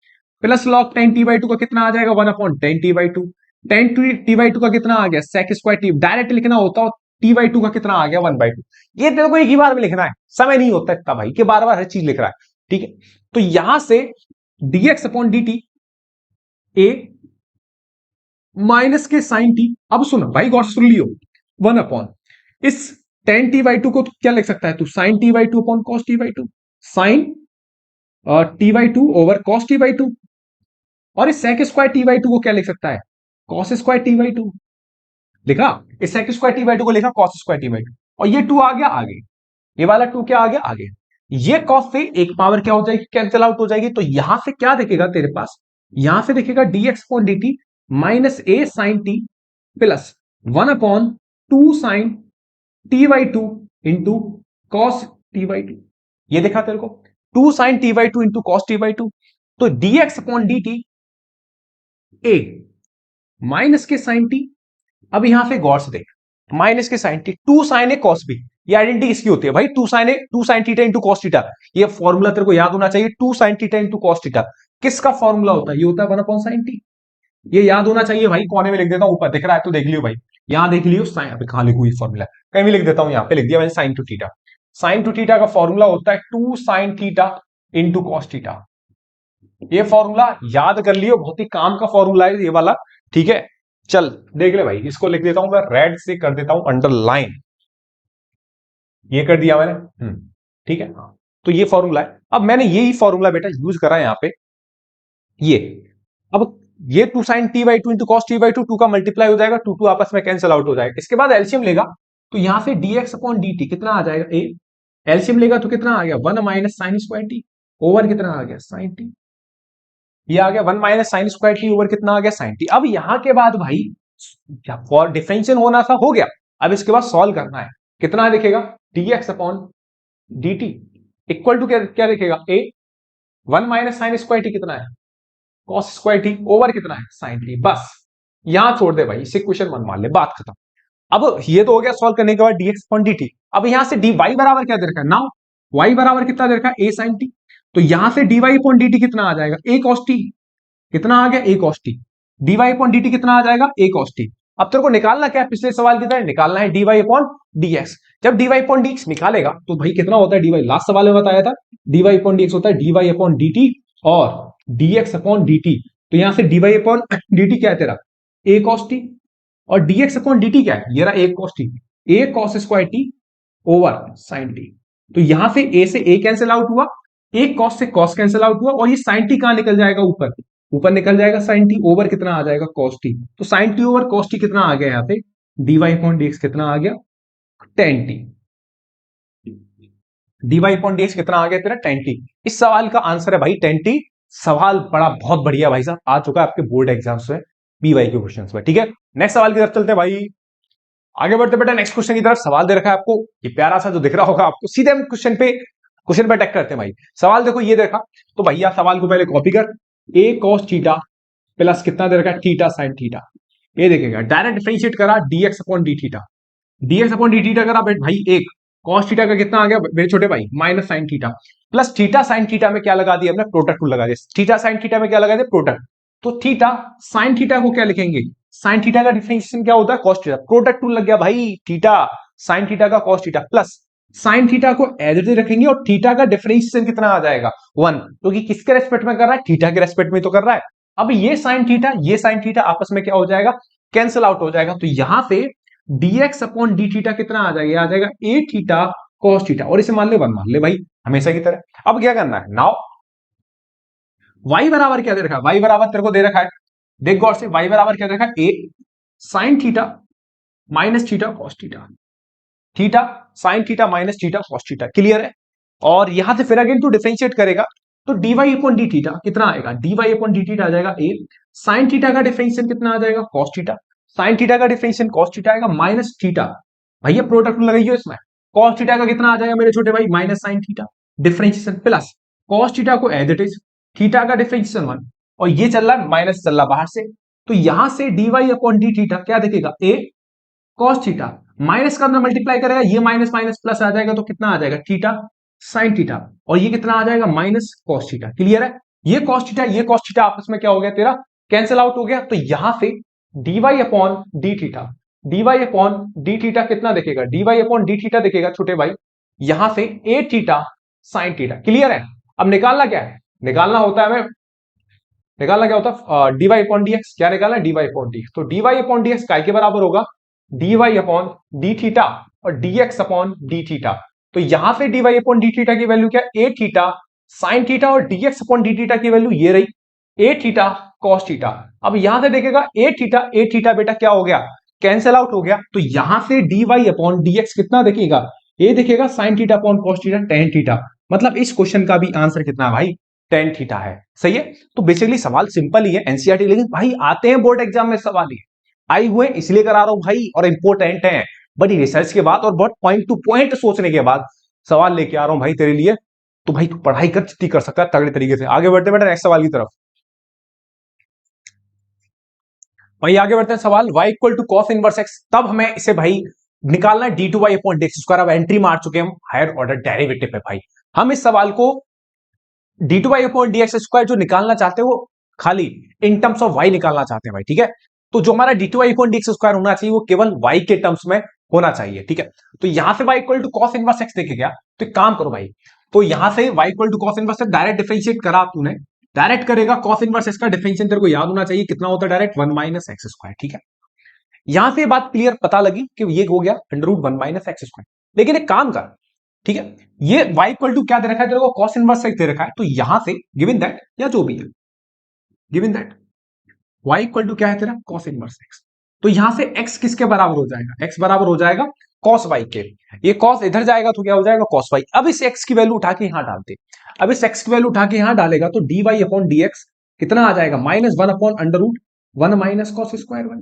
plus log 10t by 2 का कितना आ जाएगा, 1 upon 10t by 2, 10t by 2 का कितना आ गया, sec स्क्वायर t, डायरेक्ट लिखना होता है, t बाई 2 का कितना आ गया, 1 बाई 2। ये तेरे को एक ही बार में लिखना है, समय नहीं होता इतना भाई कि बार बार हर चीज लिख रहा है, ठीक है। तो यहां से dx upon dt a minus के साइन टी, अब सुन भाई गौर से सुन लियो, 1 अपॉन इस 10t बाई 2 को क्या लिख सकता है तू, sine t by 2 upon cos t by 2, sine t by 2 over cos t by 2, और इस सेक स्क्वायर t बाई 2 को क्या लिख सकता है, कॉस स्क्वायर t बाई 2 लिखा, इस सेक स्क्वायर t बाई 2 को लिखा कॉस स्क्वायर t बाई 2, और ये 2 आ गया आगे, ये वाला 2 क्या आ गया आगे, ये कॉस से एक पावर क्या हो जाएगी, कैंसिल आउट हो जाएगी। तो यहां से क्या दिखेगा तेरे पास, यहां से दिखेगा dx upon dt minus a sine t plus 1 upon 2 sine t by 2 into cos t by 2, ये देखा तेरे को, 2 sine t by 2 into cos t by 2। तो dx upon dt a minus के साइन t, अब यहां से गौर से देख, माइनस के sine t, 2 sine a cos b, ये आइडेंटिटी किसकी होती है भाई, 2 साइन ए 2 sine theta into cos theta. ये फॉर्मूला तेरे को याद होना चाहिए, 2 sine theta into cos theta किसका फॉर्मूला होता है, ये होता है 1 अपॉन साइन टी। ये याद होना चाहिए भाई, कोने में लिख देता हूं, ऊपर दिख रहा है तो देख लियो भाई, यहां देख लियो साइन, अभी कहां लिखूं ये फॉर्मूला, कहीं भी लिख देता हूं, यहां पे लिख दिया मैंने sign to theta. Sign to theta का फॉर्मूला होता है 2 sine theta into cos theta. ये फॉर्मूला याद कर लियो, बहुत ही काम का फॉर्मूला है ये वाला, ठीक है। चल देख ले भाई, इसको लिख देता हूं मैं, रेड से कर देता हूं अंडरलाइन, ये कर दिया मैंने, ठीक है। हाँ, तो ये फॉर्मूला है। अब मैंने यही फॉर्मूला बेटा यूज करा यहां पे, ये अब ये 2 sin t by two into cos T by two का मल्टीप्लाई हो जाएगा, टू आपस में कैंसिल आउट हो जाएगा। इसके बाद एलसीएम लेगा तो यहां से dx अपॉन dt कितना आ जाएगा, ए एलसीएम लेगा तो कितना आ गया, 1 minus sine square T over कितना आ गया, साइन टी। ये आ गया 1 minus sine square T over कितना आ गया, साइन टी। अब यहां के बाद भाई फॉर डिफरेंशियल होना था, हो गया। अब इसके बाद सॉल्व करना है, कितना दिखेगा, dx upon dt equal to क्या क्या दिखेगा, a 1 minus sine square t कितना है, कॉस स्क्वायर टी ओवर कितना है, साइन टी। बस यहां छोड़ दे भाई, इसे क्वेश्चन वन मान ले, बात खत्म। अब ये तो हो गया सॉल्व करने के बाद dx अपॉन dt। अब यहां से dy बराबर क्या दे रखा है, नाउ y बराबर कितना दे रखा है, a sin t। तो यहां से dy अपॉन dt कितना आ जाएगा, a cos t। कितना आ गया, a cos t। dy upon dt कितना आ जाएगा, a cos t। अब तेरे को निकालना क्या है, पिछले सवाल की तरह निकालना है dy अपॉन dx। जब dy अपॉन dx निकालेगा तो भाई कितना होता है dy, लास्ट सवाल में बताया था dy अपॉन dx होता है dy अपॉन dt और dx अपॉन dt। तो यहां से dy अपॉन dt क्या है तेरा, a cos t और dx अपॉन dt क्या है, ये रहा a cos t, a cos square t over sin t। तो यहां से a से a कैंसिल आउट हुआ, a cos से cos कैंसिल आउट हुआ और ये sin t कहां निकल जाएगा, ऊपर ऊपर निकल जाएगा sin t ओवर कितना आ जाएगा, cos t। तो sin t over cos t कितना आ गया, यहाँ पे dy अपॉन dx कितना आ गया, tan t। dy upon dx कितना आ गया तेरा, tan t। इस सवाल का आंसर है भाई tan t। सवाल बड़ा बहुत बढ़िया भाई साहब, आ चुका है आपके बोर्ड एग्जाम्स में, बीवाई के क्वेश्चंस में। ठीक है, नेक्स्ट सवाल की तरफ चलते हैं भाई, आगे बढ़ते बेटा नेक्स्ट क्वेश्चन की तरफ। सवाल दे रखा है आपको, ये प्यारा सा जो दिख रहा होगा आपको, सीधे हम क्वेश्चन पे अटैक करते हैं भाई। सवाल देखो ये देखा, तो भैया सवाल को पहले कॉपी कर, a cos थीटा प्लस कितना दे रखा है, थीटा sin थीटा। ये देखेगा डायरेक्ट डिफरेंशिएट करा dx upon D theta, dx upon D theta करा भाई, एक cos थीटा का कितना आ गया मेरे छोटे भाई, minus sin theta plus theta sin theta में क्या लगा दिया हमने, प्रोडक्ट रूल लगा दिया। थीटा sin थीटा में क्या लगा दिया, प्रोडक्ट। तो थीटा sin थीटा को क्या लिखेंगे, sin थीटा का डिफरेंशिएशन क्या होता है, cos थीटा। प्रोडक्ट रूल लग गया भाई, थीटा sin थीटा का cos theta plus sin theta को एज इट इज रखेंगे और थीटा का डिफरेंशिएशन कितना आ जाएगा, 1, क्योंकि किसके रेस्पेक्ट में कर रहा है, थीटा के रेस्पेक्ट में तो कर रहा है। अब ये sin थीटा ये sin थीटा आपस में क्या हो जाएगा, कैंसिल आउट हो जाएगा। तो यहां से dx अपॉन डी थीटा कितना आ जाएगा, आ जाएगा a थीटा cos थीटा, और इसे मान ले 1 मान ले भाई, हमेशा की तरह। अब क्या करना है, नाउ y बराबर क्या दे रखा है, y बराबर तेरे को दे रखा है, देख गौर से, y बराबर क्या दे रखा है, a sin theta minus theta cos theta, theta sin theta minus theta cos theta, clear है। और यहां से फिर अगेन तू डिफरेंशिएट करेगा तो dy अपॉन डी थीटा कितना आएगा, dy अपॉन डी थीटा आ जाएगा a, sin थीटा का डिफरेंशिएशन कितना आ जाएगा, cos थीटा, sin थीटा का डिफरेंशिएशन cos थीटा आएगा माइनस थीटा, भैया प्रोडक्ट लगाइए इसमें, cos थीटा का कितना आ जाएगा मेरे छोटे भाई, minus sin theta differentiation plus cos theta को एज इट इज, थीटा का डिफरेंशिएशन 1 और ये चल रहा है माइनस चल रहा बाहर से। तो यहां से dy अपॉन डी थीटा क्या दिखेगा, a cos थीटा माइनस का अंदर मल्टीप्लाई करेगा, ये माइनस माइनस प्लस आ जाएगा तो कितना आ जाएगा, थीटा sin थीटा, और ये कितना आ जाएगा, माइनस cos थीटा, क्लियर है। ये cos थीटा आपस में क्या हो गया तेरा, कैंसिल आउट हो गया। तो यहां से dy upon D theta, dy upon D theta कितना दिखेगा, dy अपॉन डी थीटा दिखेगा छोटे भाई, यहां से a theta sin theta, clear है। अब निकालना क्या है, निकालना होता है हमें, निकालना क्या होता है, dy अपॉन dx, क्या निकालना है, dy अपॉन dx। तो dy अपॉन dx काय के बराबर होगा, dy अपॉन डी थीटा और dx अपॉन डी थीटा। तो यहां से dy अपॉन डी थीटा की वैल्यू क्या, a थीटा sin थीटा और dx अपॉन डी थीटा की वैल्यू ये रही, a थीटा cos थीटा। अब यहां से देखेगा a थीटा बेटा क्या हो गया, कैंसिल आउट हो गया। तो यहां से dy अपॉन dx कितना दिखेगा, ये दिखेगा sin theta upon cos theta tan theta. मतलब इस क्वेश्चन का भी आंसर कितना है भाई, tan थीटा है, सही है। तो बेसिकली सवाल सिंपल ही है एनसीईआरटी, लेकिन भाई आते हैं बोर्ड एग्जाम में सवाल ही आए हुए इसलिए करा रहा हूं भाई, और इंपॉर्टेंट है, बड़ी रिसर्च के बाद और बहुत पॉइंट टू पॉइंट सोचने के बाद सवाल लेके आ रहा हूं भाई तेरे लिए। तो भाई तू पढ़ाई कर, जितनी कर सकता है तगड़े तरीके से। आगे बढ़ते बेटा नेक्स्ट सवाल की तरफ। भाई आगे बढ़ते हैं, सवाल y equal to cos inverse x, तब हमें इसे भाई निकालना है d2y अपॉन dx स्क्वायर। अब एंट्री मार चुके हम हायर ऑर्डर डेरिवेटिव पे भाई, हम इस सवाल को d2y अपॉन dx स्क्वायर जो निकालना चाहते हैं वो खाली इन टर्म्स ऑफ y निकालना चाहते हैं भाई, ठीक है। तो जो हमारा d2y अपॉन dx स्क्वायर होना चाहिए वो केवल y के टर्म्स में होना चाहिए, ठीक है। तो यहां से y equal to cos inverse x देखे क्या, तो एक काम करो भाई, तो यहां से y equal to cos inverse direct differentiate करा तूने, डायरेक्ट करेगा कॉस इनवर्स x का डिफरेंशिएशन तेरे को याद होना चाहिए कितना होता है, डायरेक्ट 1 माइनस एक्स स्क्वायर, ठीक है। यहां से बात क्लियर पता लगी कि ये हो गया under root 1 minus x square. लेकिन एक काम कर, ठीक है, ये y इक्वल टू क्या दे रखा है तेरे को, कॉस इनवर्स x दे रखा है। तो यहां से गिवन दैट या जो भी है, given that y equal to क्या है तेरा cos इनवर्स x। तो यहां से x किसके बराबर हो जाएगा, x बराबर हो जाएगा cos y के। ये cos इधर जाएगा तो क्या हो जाएगा cos y। अब इस x की वैल्यू उठा के यहां डालते, अब इस x की वैल्यू उठा के यहां डालेगा तो dy अपॉन dx कितना आ जाएगा, -1 upon under root 1 minus cos square y.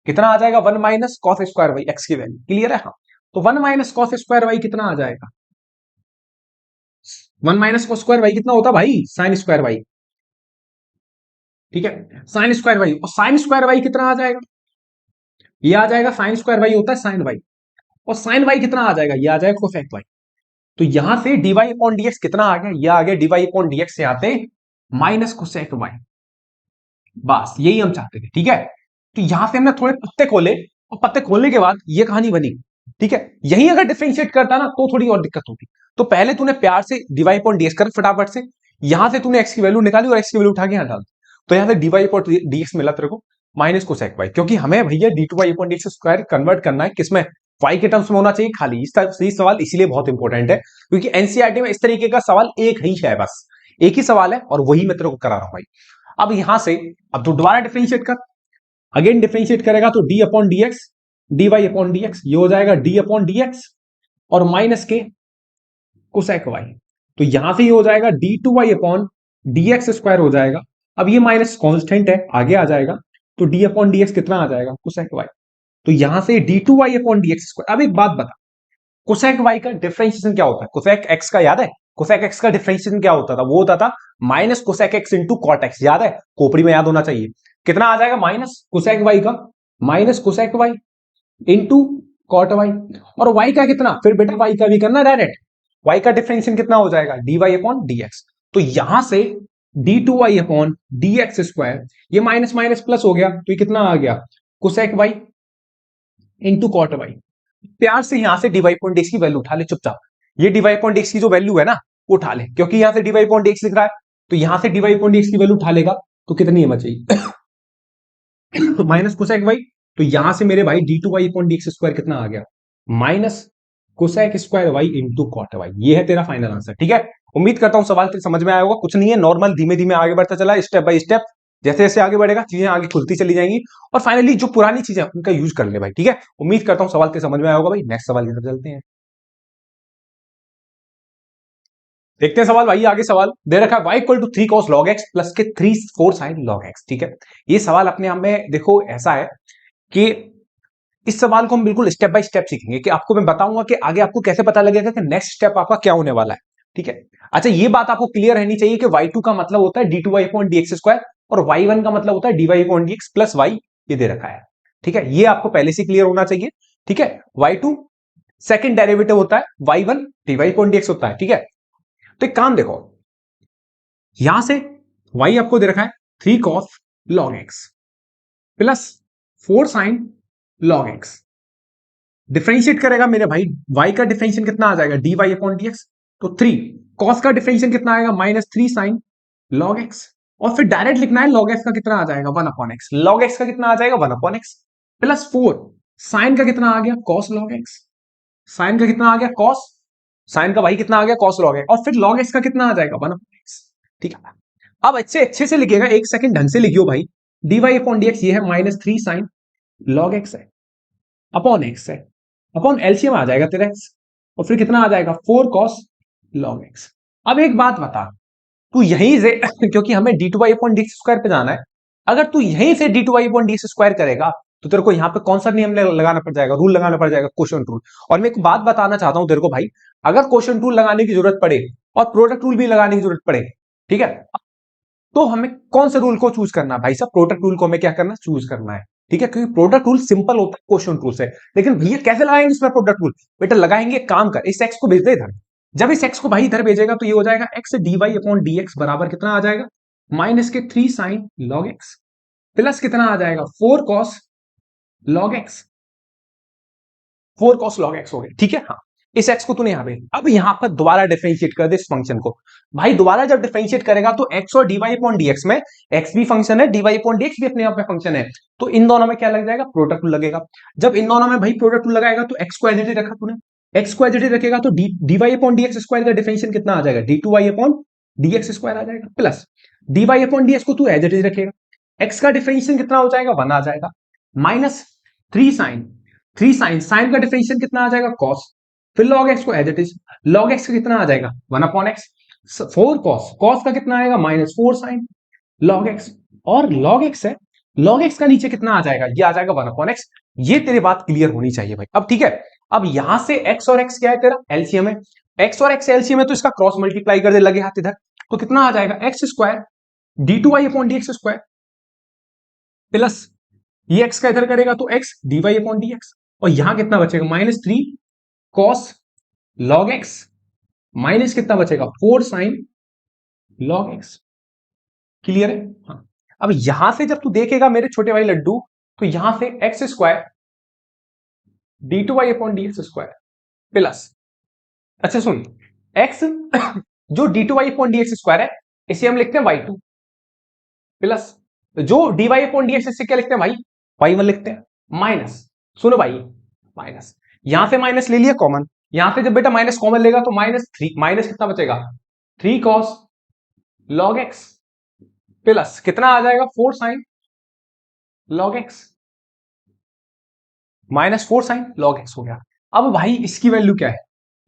कितना आ जाएगा 1 minus cos square y, x की वैल्यू क्लियर है। हाँ, तो 1 माइनस कॉस स्क्वायर वाई कितना आ जाएगा, 1 माइनस कॉस स्क्वायर वाई कितना होता भाई साइन स्क्वायर वाई। ठीक है, साइन स्क्वायर वाई, और साइन स्क्वायर वाई कितना आ जाएगा, ये आ जाएगा साइन स्क्वायर वाई होता है साइन वाई, और साइन वाई कितना आ जाएगा, ये आ जाएगा कोसेक वाई। तो यहां से डीवाई अपॉन डीएक्स कितना आ गया, ये आ गया डीवाई अपॉन डीएक्स यहाँ पे माइनस कोसेक वाई। बस यही हम चाहते थे। ठीक है, तो यहां से हमने थोड़े पत्ते खोले, और पत्ते खोलने के बाद ये कहानी बनी। ठीक है, यही अगर डिफरेंशिएट करता ना तो थोड़ी और दिक्कत होती। तो पहले तूने प्यार से डीवाई अपॉन डीएक्स कर फटाफट से, यहां से तूने एक्स की वैल्यू निकाली और एक्स की वैल्यू उठा के यहां डाल, तो यहां से डीवाई अपॉन डीएक्स मिला तेरे को माइनस कोसेक वाई, क्योंकि हमें भैया d two y upon dx square convert करना है किसमें, वाई के टर्म्स में होना चाहिए खाली। इस सवाल इसीलिए बहुत इंपॉर्टेंट है क्योंकि एनसीईआरटी में इस तरीके का सवाल एक ही है, बस एक ही सवाल है और वही मैं तेरे को करा रहा हूं भाई। अब यहां से अब तू दोबारा डिफरेंशिएट कर, अगेन डिफरेंशिएट करेगा तो d upon d x d y upon d x, ये हो जाएगा डी अपॉन डी एक्स और माइनस के कोसेक वाई। तो यहां से ये हो जाएगा d two y upon d x square हो जाएगा। अब ये माइनस कॉन्स्टेंट है आगे आ जाएगा, तो डी अपॉन डी एक्स कितना आ जाएगा कोसेक वाई। तो यहां से d two y upon d x square. अब एक बात बता, कोसेक वाई का डिफरेंशिएशन क्या होता है, कोसेक एक्स का याद है, कोसेक एक्स का डिफरेंशिएशन क्या होता था, वो होता था minus cosec x into cot x, याद है, खोपड़ी में याद होना चाहिए। कितना आ जाएगा माइनस कोसेक वाई का, minus cosec y into cot y, और वाई का कितना, फिर बेटा वाई का भी करना डायरेक्ट, वाई का डिफरेंशिएशन कितना हो जाएगा d y upon d x. तो यहां से d two y upon d x square, ये माइनस माइनस प्लस हो गया तो ये कितना आ गया cosec y into cot y. प्यार से यहां से डीवाई पॉइंट एक्स की वैल्यू उठा ले चुपचाप, ये डीवाई पॉइंट एक्स की जो वैल्यू है ना वो उठा ले, क्योंकि यहां से डीवाई पॉइंट एक्स लिख रहा है, तो यहां से डीवाई पॉइंट एक्स की वैल्यू उठा लेगा तो कितनी है बचेगी तो माइनस कोसेक वाई। तो यहां से मेरे भाई d two y point x square कितना आ गया, minus cosec square y into cot y. ये है तेरा फाइनल आंसर। ठीक है, उम्मीद करता हूं सवाल तेरे समझ में आया होगा। कुछ नहीं है, नॉर्मल धीमे धीमे आगे बढ़ता चला, स्टेप बाय स्टेप, जैसे जैसे आगे बढ़ेगा चीजें आगे खुलती चली जाएंगी, और फाइनली जो पुरानी चीजें उनका यूज कर ले भाई। ठीक है, उम्मीद करता हूं सवाल तेरे समझ में आया होगा भाई। नेक्स्ट सवाल की तरफ चलते हैं, देखते हैं सवाल भाई। आगे सवाल दे रखा है y equal to 3 cos log x plus के 3 4 sin log x। ठीक है, ये सवाल अपने आप में देखो ऐसा है कि इस सवाल को हम बिल्कुल स्टेप बाय स्टेप सीखेंगे, कि आपको मैं बताऊंगा कि आगे आपको कैसे पता लगेगा कि नेक्स्ट स्टेप आपका क्या होने वाला है। ठीक है, अच्छा ये बात आपको क्लियर रहनी चाहिए कि y2 का मतलब होता है d2y अपॉन dx स्क्वायर, और y1 का मतलब होता है dy upon dx plus y, ये दे रखा है। ठीक है, ये आपको पहले से क्लियर होना चाहिए। ठीक है, y2 सेकंड डेरिवेटिव होता है, y1 dy अपॉन dx होता है। ठीक है, तो एक काम देखो, यहां से y आपको दे रखा है 3 cos log x plus 4 sin log x। Differentiate करेगा मेरे भाई, y का डिफरेंशिएशन कितना आ जाएगा dy अपॉन dx, तो 3 cos का डिफरेंशिएशन कितना आएगा -3 sin log x, और फिर डायरेक्ट लिखना है log x का कितना आ जाएगा 1 अपॉन x, log x का कितना आ जाएगा 1 अपॉन x, प्लस 4 sin का कितना आ गया cos log x, sin का कितना आ गया cos, sin का भाई कितना आ गया cos log x, और फिर log x का कितना आ जाएगा 1 अपॉन x। ठीक है, अब अच्छे से लिखिएगा, एक सेकंड ढंग से लिखियो भाई। dy अपॉन dx ये है -3 sin log x है अपॉन x है, अपॉन एलसीएम आ जाएगा तेरा x, और फिर कितना आ जाएगा 4 cos log x। अब एक बात बता, तू यहीं से क्योंकि हमें d2y अपॉन dx स्क्वायर पे जाना है, अगर तू यहीं से d2y अपॉन dx स्क्वायर करेगा तो तेरे को यहां पे कौन सा नियम लगाना पड़ जाएगा, रूल लगाना पड़ जाएगा, क्वोशिएंट रूल। और मैं एक बात बताना चाहता हूं तेरे को भाई, अगर क्वोशिएंट रूल लगाने की जरूरत पड़े और प्रोडक्ट रूल भी लगाने की जरूरत पड़े, ठीक है, तो हमें कौन से रूल को चूज करना है भाई साहब, प्रोडक्ट रूल को हमें क्या करना चूज करना है। ठीक है, क्योंकि प्रोडक्ट रूल सिंपल होता है क्वोशिएंट रूल से, लेकिन भैया कैसे लगाएंगे इसमें प्रोडक्ट रूल, बेटा लगाएंगे, काम कर, इस एक्स को भेज दे इधर, जब इस एक्स को भाई इधर भेजेगा तो ये हो जाएगा x d y upon d x बराबर कितना आ जाएगा माइनस के 3 साइन लॉग एक्स, प्लस कितना आ जाएगा 4 cos log x, 4 cos log x हो गया। ठीक है, हाँ, इस एक्स को तूने यहां पे, अब यहां पर दोबारा डिफरेंशिएट कर दे इस फंक्शन को भाई। दोबारा जब डिफरेंशिएट करेगा तो एक्स और डीवाई अपॉन डीएक्स में एक्स भी फंक्शन है, डीवाई अपॉन डीएक्स भी अपने आप में फंक्शन है, तो इन दोनों में क्या लग जाएगा प्रोडक्ट रूल लगेगा। जब इन दोनों में भाई प्रोडक्ट रूल लगाएगा तो एक्स को एज इट इज रखा तूने, एक्स को एज इट इज रखेगा तो डीवाई अपॉन डीएक्स स्क्वायर का डिफरेंशियल कितना आ जाएगा d two y upon dx square आ जाएगा, प्लस डीवाई अपॉन डीएक्स को तू एज इट इज रखेगा, एक्स का डिफरेंशियल कितना हो जाएगा, 1 आ जाएगा, माइनस 3 साइन, 3 साइन, साइन का डिफरेंशियल कितना आ जाएगा, कॉस, फिर लॉग एक्स को as it is, log x का कितना आ जाएगा, 1/x, 4 कॉस, कॉस का कितना आएगा, -4 साइन, लॉग एक्स, और लॉग एक्स है, लॉग एक्स का नीचे कितना आ जाएगा, ये आ जाएगा 1/x। ये तेरी बात क्लियर होनी चाहिए भाई। अब ठीक है, अब यहां से एक्स और एक्स क्या है, तेरा एलसीएम है, एक्स और एक्स एलसीएम है, तो इसका क्रॉस मल्टीप्लाई कर दे लगे हाथ इधर, तो कितना आ जाएगा, x square d2y upon d x square, plus ये एक्स का इधर करेगा तो x dy upon d x, और यहां कितना बचेगा, -3 कॉस लॉग एक्स, माइनस कितना बचेगा, 4 साइन लॉग एक्स। क्लियर है? हाँ। अब यहां से जब तू देखेगा मेरे छोटे भाई लड्डू, तो यहां से x square d2y upon d x square plus, अच्छा सुन, x जो d2y upon d x square है इसे हम लिखते हैं y2, प्लस जो dy अपॉन डी एक्स इसे क्या लिखते हैं भाई, y1 लिखते हैं, माइनस, सुनो भाई, माइनस, यहां से माइनस ले लिया कॉमन, यहां से जब बेटा माइनस कॉमन लेगा तो -3, माइनस कितना बचेगा, 3 कॉस लॉग एक्स, प्लस कितना आ जाएगा, 4 sign log x, -4 sign log x हो गया। अब भाई इसकी वैल्यू क्या है,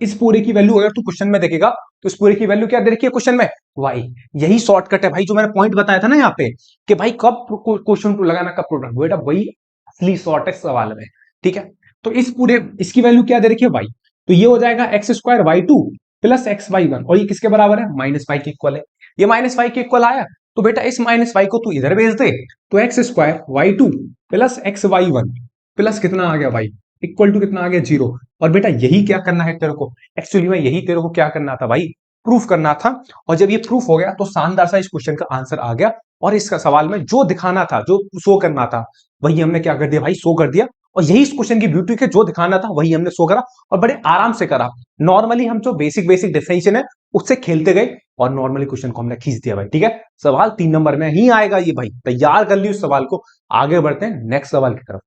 इस पूरे की वैल्यू अगर तू क्वेश्चन में देखेगा तो इस पूरे की वैल्यू क्या दे रखी है क्वेश्चन में, वाई। यही शॉर्टकट है भाई, जो मैंने पॉइंट बताया था ना यहाँ पे कि भाई कब क्वेश्चन टू लगाना, कब प्रोडक्ट, बेटा वही असली शॉर्टेस्ट सवाल है। ठीक है, तो इस पूरे इसकी वैल्यू क्या दे रखी है, वाई, तो ये हो जाएगा x square y two plus x y one, और ये किसके बराबर है, -y के इक्वल है। ये -y के इक्वल आया तो बेटा इस -y को तू इधर भेज दे, तो x square y two plus x y one plus कितना आ गया भाई, इक्वल टू कितना आ गया, 0। और बेटा यही क्या करना है तेरे को, एक्चुअली में यही तेरे को क्या करना था भाई, प्रूफ करना था। और जब ये प्रूफ हो गया तो शानदार सा इस क्वेश्चन का आंसर आ गया, और इसका सवाल में जो दिखाना था, जो शो करना था, वही हमने क्या कर दिया भाई, शो कर दिया। और यही इस क्वेश्चन की ब्यूटी के, जो दिखाना था वही हमने शो करा, और बड़े आराम से करा। नॉर्मली हम जो बेसिक बेसिक डिफरेंशिएशन है उससे खेलते गए, और नॉर्मली क्वेश्चन को हमने खींच दिया भाई। ठीक है, सवाल 3 नंबर में ही आएगा ये भाई, तैयार कर लियो इस सवाल को। आगे बढ़ते हैं नेक्स्ट सवाल की तरफ,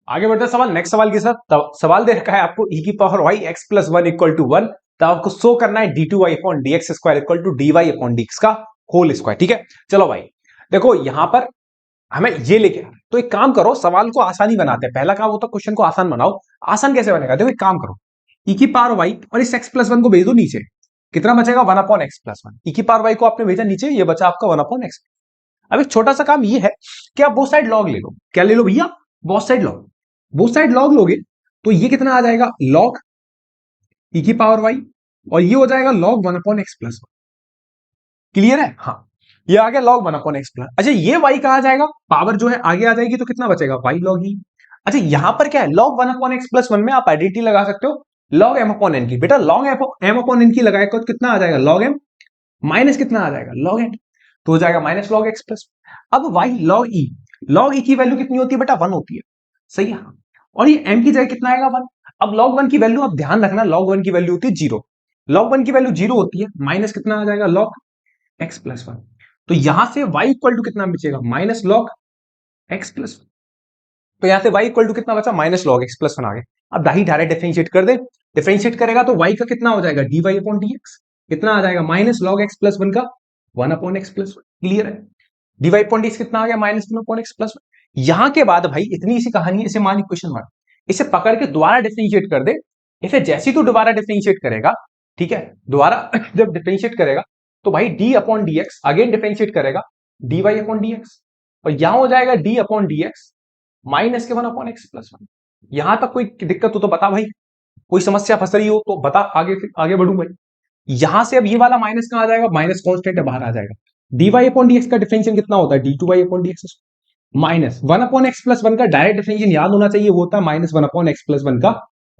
आगे बढ़ते हैं सवाल नेक्स्ट सवाल के साथ। सवाल दे रखा है आपको e की पावर y x प्लस 1 इक्वल टू 1, तब आपको शो करना है d2y upon d x square equal to dy upon d x का होल स्क्वायर। ठीक है, चलो भाई देखो यहां पर हमें ये लेके, तो एक काम करो, सवाल को आसानी बनाते हैं। पहला काम होता है क्वेश्चन को आसान बनाओ। आसान कैसे बनेगा, देखो एक काम करो, e की पावर y और इस x प्लस 1 को भेज दो नीचे, कितना बचेगा, 1 अपॉन एक्स प्लस 1। e की पावर y को आपने भेजा नीचे, ये बचा आपका 1 अपॉन एक्स। अब एक छोटा सा काम ये है कि आप बोथ साइड लॉग ले लो। क्या ले लो भैया, both side log, both side log लोगे तो ये कितना आ जाएगा, लॉग e की पावर y, और ये हो जाएगा log 1 upon x plus 1। Clear है? हाँ, ये आ गया लॉग 1 अपॉन एक्स प्लस। अच्छा ये y कहा जाएगा, पावर जो है आगे आ जाएगी, तो कितना बचेगा, y लॉग e। अच्छा यहां पर क्या है, लॉग 1 अपॉन एक्स प्लस 1 में आप आइडेंटिटी लगा सकते हो लॉग m अपॉन n की। बेटा लॉग m अपॉन n की लगाएगा तो कितना आ जाएगा, लॉग m, माइनस कितना आ जाएगा, लॉग n, तो हो जाएगा माइनस लॉग एक्स प्लस। अब y log e, log e की वैल्यू कितनी होती है बेटा, 1 होती है, सही है। और ये m की जगह कितना आएगा, 1। अब log 1 की वैल्यू आप ध्यान रखना, log 1 की वैल्यू होती है 0, log 1 की वैल्यू 0 होती है, माइनस कितना आ जाएगा, log x प्लस 1। तो यहां से y इक्वल टू कितना बचेगा, माइनस log x प्लस 1। तो यहां से y इक्वल टू कितना बचा, माइनस log x प्लस 1 आ गया। अब दाही डायरेक्ट डिफरेंशिएट कर दे, डिफरेंशिएट करेगा तो y का कितना हो जाएगा, dy अपॉन dx, कितना आ जाएगा, माइनस log x प्लस 1 का 1 अपॉन एक्स प्लस 1। क्लियर है? dy अपॉन dx कितना आ गया, माइनस 1 अपॉन एक्स प्लस 1। यहां के बाद भाई इतनी सी कहानी है, इसे मान क्वेश्चन मार्क, इसे पकड़ के दोबारा डिफरेंशिएट कर दे। इसे जैसे ही तू दोबारा डिफरेंशिएट करेगा, ठीक है, दोबारा जब डिफरेंशिएट करेगा तो भाई d upon d x, again differentiate करेगा dy अपॉन डी एक्स, और यहां हो जाएगा d upon d x minus के 1 अपॉन एक्स प्लस 1। यहां तक कोई दिक्कत हो तो बता भाई, कोई समस्या फंस रही हो तो बता, आगे बढ़ू भाई। यहां से अब ये वाला माइनस कहां आ जाएगा, माइनस कॉन्स्टेंट है, बाहर आ जाएगा। dy अपॉन डी एक्स का डिफरेंशियल कितना होता है, d2y upon d x minus 1 upon x plus 1 का डायरेक्ट डिफरेंशियल याद होना चाहिए, वो होता है माइनस 1 अपॉन एक्स प्लस 1 का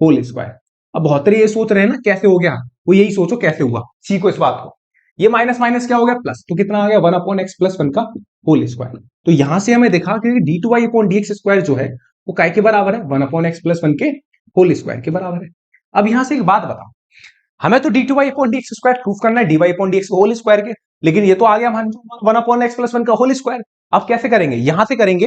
होल स्क्वायर। अब बहुत ये सोच रहे हैं ना कैसे हो गया, वो यही सोचो कैसे हुआ, सीखो इस बात को। ये माइनस माइनस क्या हो गया, प्लस, तो कितना आ गया, 1 अपॉन एक्स प्लस 1 का होल स्क्वायर। तो यहां से हमें देखा कि d2y upon d x square जो है वो काय के बराबर है, 1 अपॉन एक्स प्लस 1 के होल स्क्वायर के बराबर है। अब यहां से एक बात बताओ, हमें तो d2y upon d x square proof करना है, dy upon d x whole square के, लेकिन ये तो आ गया मान 1 अपॉन एक्स प्लस 1 का होल स्क्वायर। अब कैसे करेंगे, यहां से करेंगे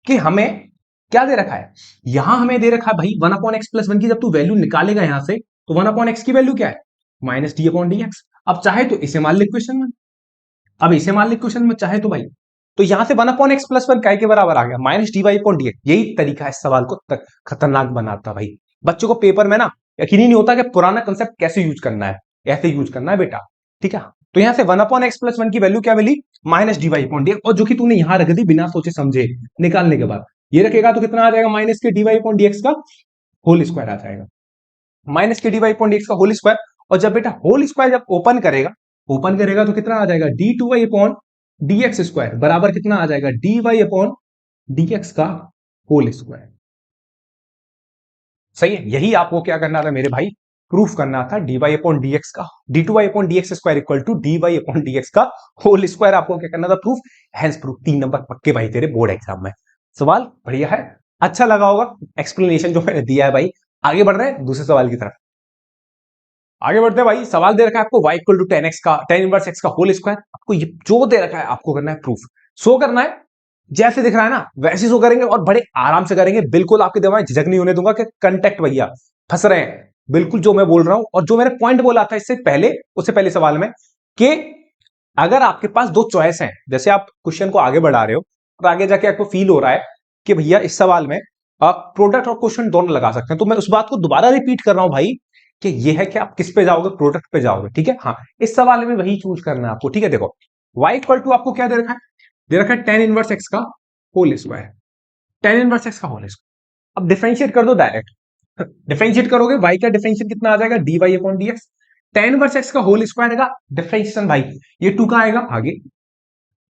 कि हमें क्या दे रखा है, यहां हमें दे रखा है भाई 1 अपॉन एक्स प्लस 1 की, जब तू वैल्यू निकालेगा यहां से तो 1 अपॉन एक्स की वैल्यू क्या है, minus D upon d x. अब चाहे तो इसे मान ले क्वेश्चन में, अब इसे मान ले क्वेश्चन में, चाहे तो भाई तो यहां से 1/x प्लस 1 काय के बराबर आ गया, माइनस dy अपॉन dx। यही तरीका इस सवाल को खतरनाक बनाता भाई। बच्चों को पेपर में ना यकीन ही नहीं होता कि पुराना कंसेप्ट कैसे यूज करना है, ऐसे यूज करना है बेटा, ठीक है। तो यहां से 1/x प्लस 1 की वैल्यू क्या मिली, माइनस dy अपॉन dx, और जो कि तूने यहां रख दी बिना सोचे समझे निकालने के बाद। ये रखेगा तो कितना आ जाएगा, माइनस के dy अपॉन dx का होल स्क्वायर आ जाएगा, माइनस के dy अपॉन dx का होल स्क्वायर। और जब बेटा होल स्क्वायर जब ओपन करेगा तो कितना आ जाएगा, d2y अपॉन dx स्क्वायर बराबर कितना आ जाएगा, dy अपॉन dx का होल स्क्वायर। सही है, यही आपको क्या करना था मेरे भाई, प्रूफ करना था। dy अपॉन dx का d2y upon dx square equal to dy upon dx का होल स्क्वायर आपको क्या करना था, प्रूफ। हैंस प्रूफ 3 नंबर पक्के भाई तेरे बोर्ड एग्जाम में। सवाल बढ़िया है, अच्छा लगा होगा एक्सप्लेनेशन जो मैंने दिया है भाई। आगे बढ़ रहे हैं दूसरे सवाल की तरफ। आगे बढ़ते हैं भाई। सवाल दे रखा है आपको y इक्वल टू 10x का tan इनवर्स x का होल स्क्वायर। आपको ये जो दे रखा है आपको करना है प्रूफ, शो करना है जैसे दिख रहा है ना वैसे शो करेंगे, और बड़े आराम से करेंगे। बिल्कुल आपके दिमाग में झिझक नहीं होने दूंगा कि कंटेक्ट भैया फंस रहे हैं। बिल्कुल जो मैं बोल रहा हूं और जो मैंने पॉइंट बोला था उससे पहले सवाल में, कि अगर आपके पास दो चॉइस है, जैसे आप क्वेश्चन को आगे बढ़ा रहे हो और आगे जाके आपको फील हो रहा है कि भैया इस सवाल में आप प्रोडक्ट और क्वेश्चन दोनों लगा सकते हैं, तो मैं उस बात को दोबारा रिपीट कर रहा हूं भाई कि ये है कि आप किस पे जाओगे, प्रोडक्ट पे जाओगे, ठीक है। हाँ, इस सवाल में वही चूज करना है आपको, ठीक है। देखो y इक्वल टू आपको क्या दे रखा है, दे रखा है tan इनवर्स x का whole square, tan inverse x का होल स्क्वायर। अब डिफरेंशिएट कर दो डायरेक्ट, डिफरेंशिएट करोगे y का डिफरेंशिएट कितना आ जाएगा, dy upon dx। tan inverse x का होल स्क्वायर का डिफरेंशिएशन भाई ये 2 का आएगा, आगे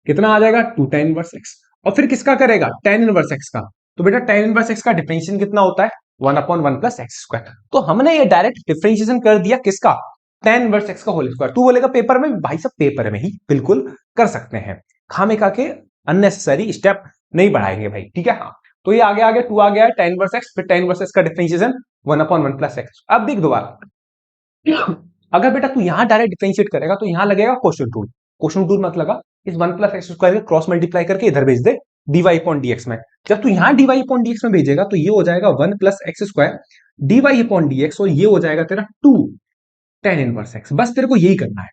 कितना आ जाएगा 2 tan इनवर्स x, और फिर किसका करेगा tan इनवर्स x का। तो बेटा tan इनवर्स x का डिफरेंशिएशन कितना होता है, 1/1 प्लस एक्स स्क्वायर। तो हमने ये डायरेक्ट डिफरेंशिएशन कर दिया किसका, tan इनवर्स x का होल स्क्वायर। तू बोलेगा पेपर में, भाई सब पेपर में ही बिल्कुल कर सकते हैं, खामे खा के अननेसेसरी स्टेप नहीं बढ़ाएंगे भाई, ठीक है। हाँ, तो ये आगे आगे 2 आ गया है tan इनवर्स x, फिर tan इनवर्स x का डिफरेंशिएशन 1/1 प्लस एक्स। अब देख दोबारा, अगर बेटा तू यहां डायरेक्ट डिफरेंशिएट करेगा तो यहां लगेगा क्वेश्चन टूल। क्वेश्चन टूल मत लगा, इस 1 प्लस एक्स स्क्वायर के क्रॉस मल्टीप्लाई करके इधर भेज दे dy अपॉन dx में। जब तू यहां dy अपॉन dx में भेजेगा तो ये हो जाएगा 1 plus x square dy upon dx, और ये हो जाएगा तेरा 2 tan इनवर्स x। बस तेरे को यही करना है।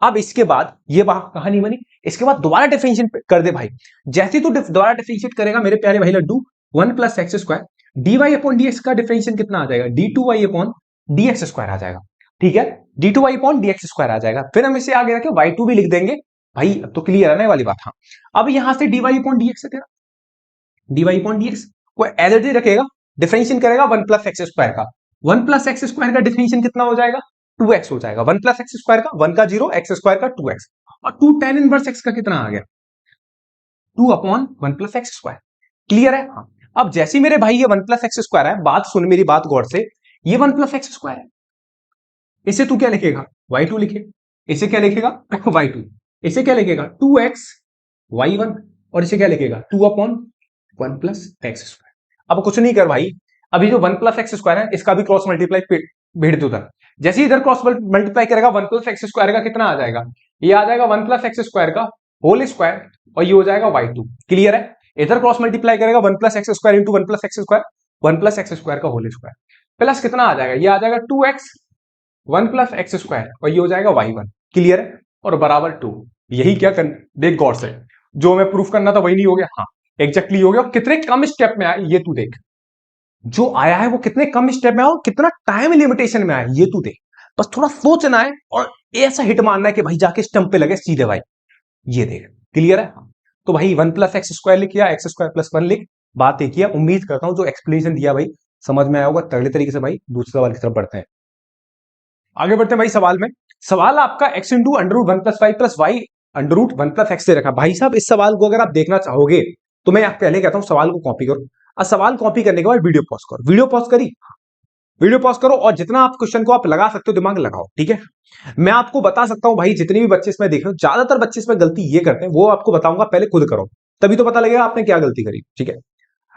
अब इसके बाद ये बात कहानी बनी, इसके बाद दोबारा डिफरेंशिएट कर दे भाई। जैसे तू दोबारा डिफरेंशिएट करेगा मेरे प्यारे भाई लड्डू, 1 plus x square dy upon dx का डिफरेंशिएशन कितना आ जाएगा, d2y अपॉन dx स्क्वायर आ जाएगा, ठीक है। d2y अपॉन dx स्क्वायर आ जाएगा, फिर हम इसे आगे रखे y2 भी लिख देंगे भाई। अब तो क्लियर है ना ये वाली बात। हाँ, अब यहां से dy अपॉन dx है तेरा, dy अपॉन dx को एज इट इज रखेगा, डिफरेंशिएशन करेगा 1 प्लस एक्स स्क्वायर का। 1 प्लस एक्स स्क्वायर का डिफरेंशिएशन कितना हो जाएगा, 2x हो जाएगा। 1 प्लस एक्स स्क्वायर का 1 का 0, एक्स स्क्वायर का 2x, और 2 tan इनवर्स x का कितना आ गया, 2 upon 1 plus x square. Clear है। हाँ, अब जैसे मेरे भाई ये 1 प्लस एक्स स्क्वायर है, बात सुन मेरी बात गौर से, ये 1 प्लस एक्स स्क्वायर है, इसे तू क्या लिखेगा, y2 लिखे। इसे क्या लिखेगा y2, इसे क्या लिखेगा 2x y1, और इसे क्या लिखेगा 2 अपॉन 1 प्लस एक्स स्क्वायर। अब कुछ नहीं कर भाई, अभी जो 1 प्लस एक्स स्क्वायर है इसका भी क्रॉस मल्टीप्लाई भेड़ दो उधर। जैसे ही इधर क्रॉस मल्टीप्लाई करेगा 1 प्लस एक्स स्क्वायर का कितना आ जाएगा, ये आ जाएगा 1 प्लस एक्स स्क्वायर का होल स्क्वायर, और ये हो जाएगा y2। क्लियर है। इधर क्रॉस मल्टीप्लाई करेगा 1 plus x square into 1 plus x square, 1 plus x square का होल स्क्वायर, प्लस कितना आ जाएगा, ये आ जाएगा 2x 1 प्लस एक्स स्क्वायर, और ये हो जाएगा y1। क्लियर है, और बराबर 2। यही क्या कर, देख गौर से, जो मैं प्रूफ करना था वही नहीं हो गया, हाँ एग्जैक्टली हो गया। कितने कम स्टेप में आया ये तू देख, जो आया है वो कितने कम स्टेप में आया, कितना टाइम लिमिटेशन में आया ये तू देख। बस थोड़ा सोचना है और ऐसा हिट मारना है कि भाई जाके स्टंप पे लगे सीधे भाई, ये देख। क्लियर है। तो भाई 1 प्लस एक्स स्क्वायर लिख किया, एक्स स्क्वायर प्लस 1 लिख, बात एक ही है। उम्मीद करता हूं जो एक्सप्लेनेशन दिया भाई समझ में आया होगा तगड़े तरीके से। भाई दूसरे सवाल की तरफ बढ़ते हैं, आगे बढ़ते हैं भाई सवाल में। सवाल आपका x into under root 1 plus y plus y under root 1 plus x से रखा। भाई साहब इस सवाल को अगर आप देखना चाहोगे तो मैं पहले कहता हूं सवाल को कॉपी करो, और सवाल कॉपी करने के बाद वीडियो पॉज करो, वीडियो पॉज करी, वीडियो पॉज करो, और जितना आप क्वेश्चन को आप लगा सकते हो दिमाग लगाओ, ठीक है। मैं आपको बता सकता हूं भाई, जितने भी बच्चे इसमें देख रहे हो, ज्यादातर बच्चे इसमें गलती ये करते हैं, वो आपको बताऊंगा, पहले खुद करो तभी तो पता लगेगा आपने क्या गलती करी, ठीक है।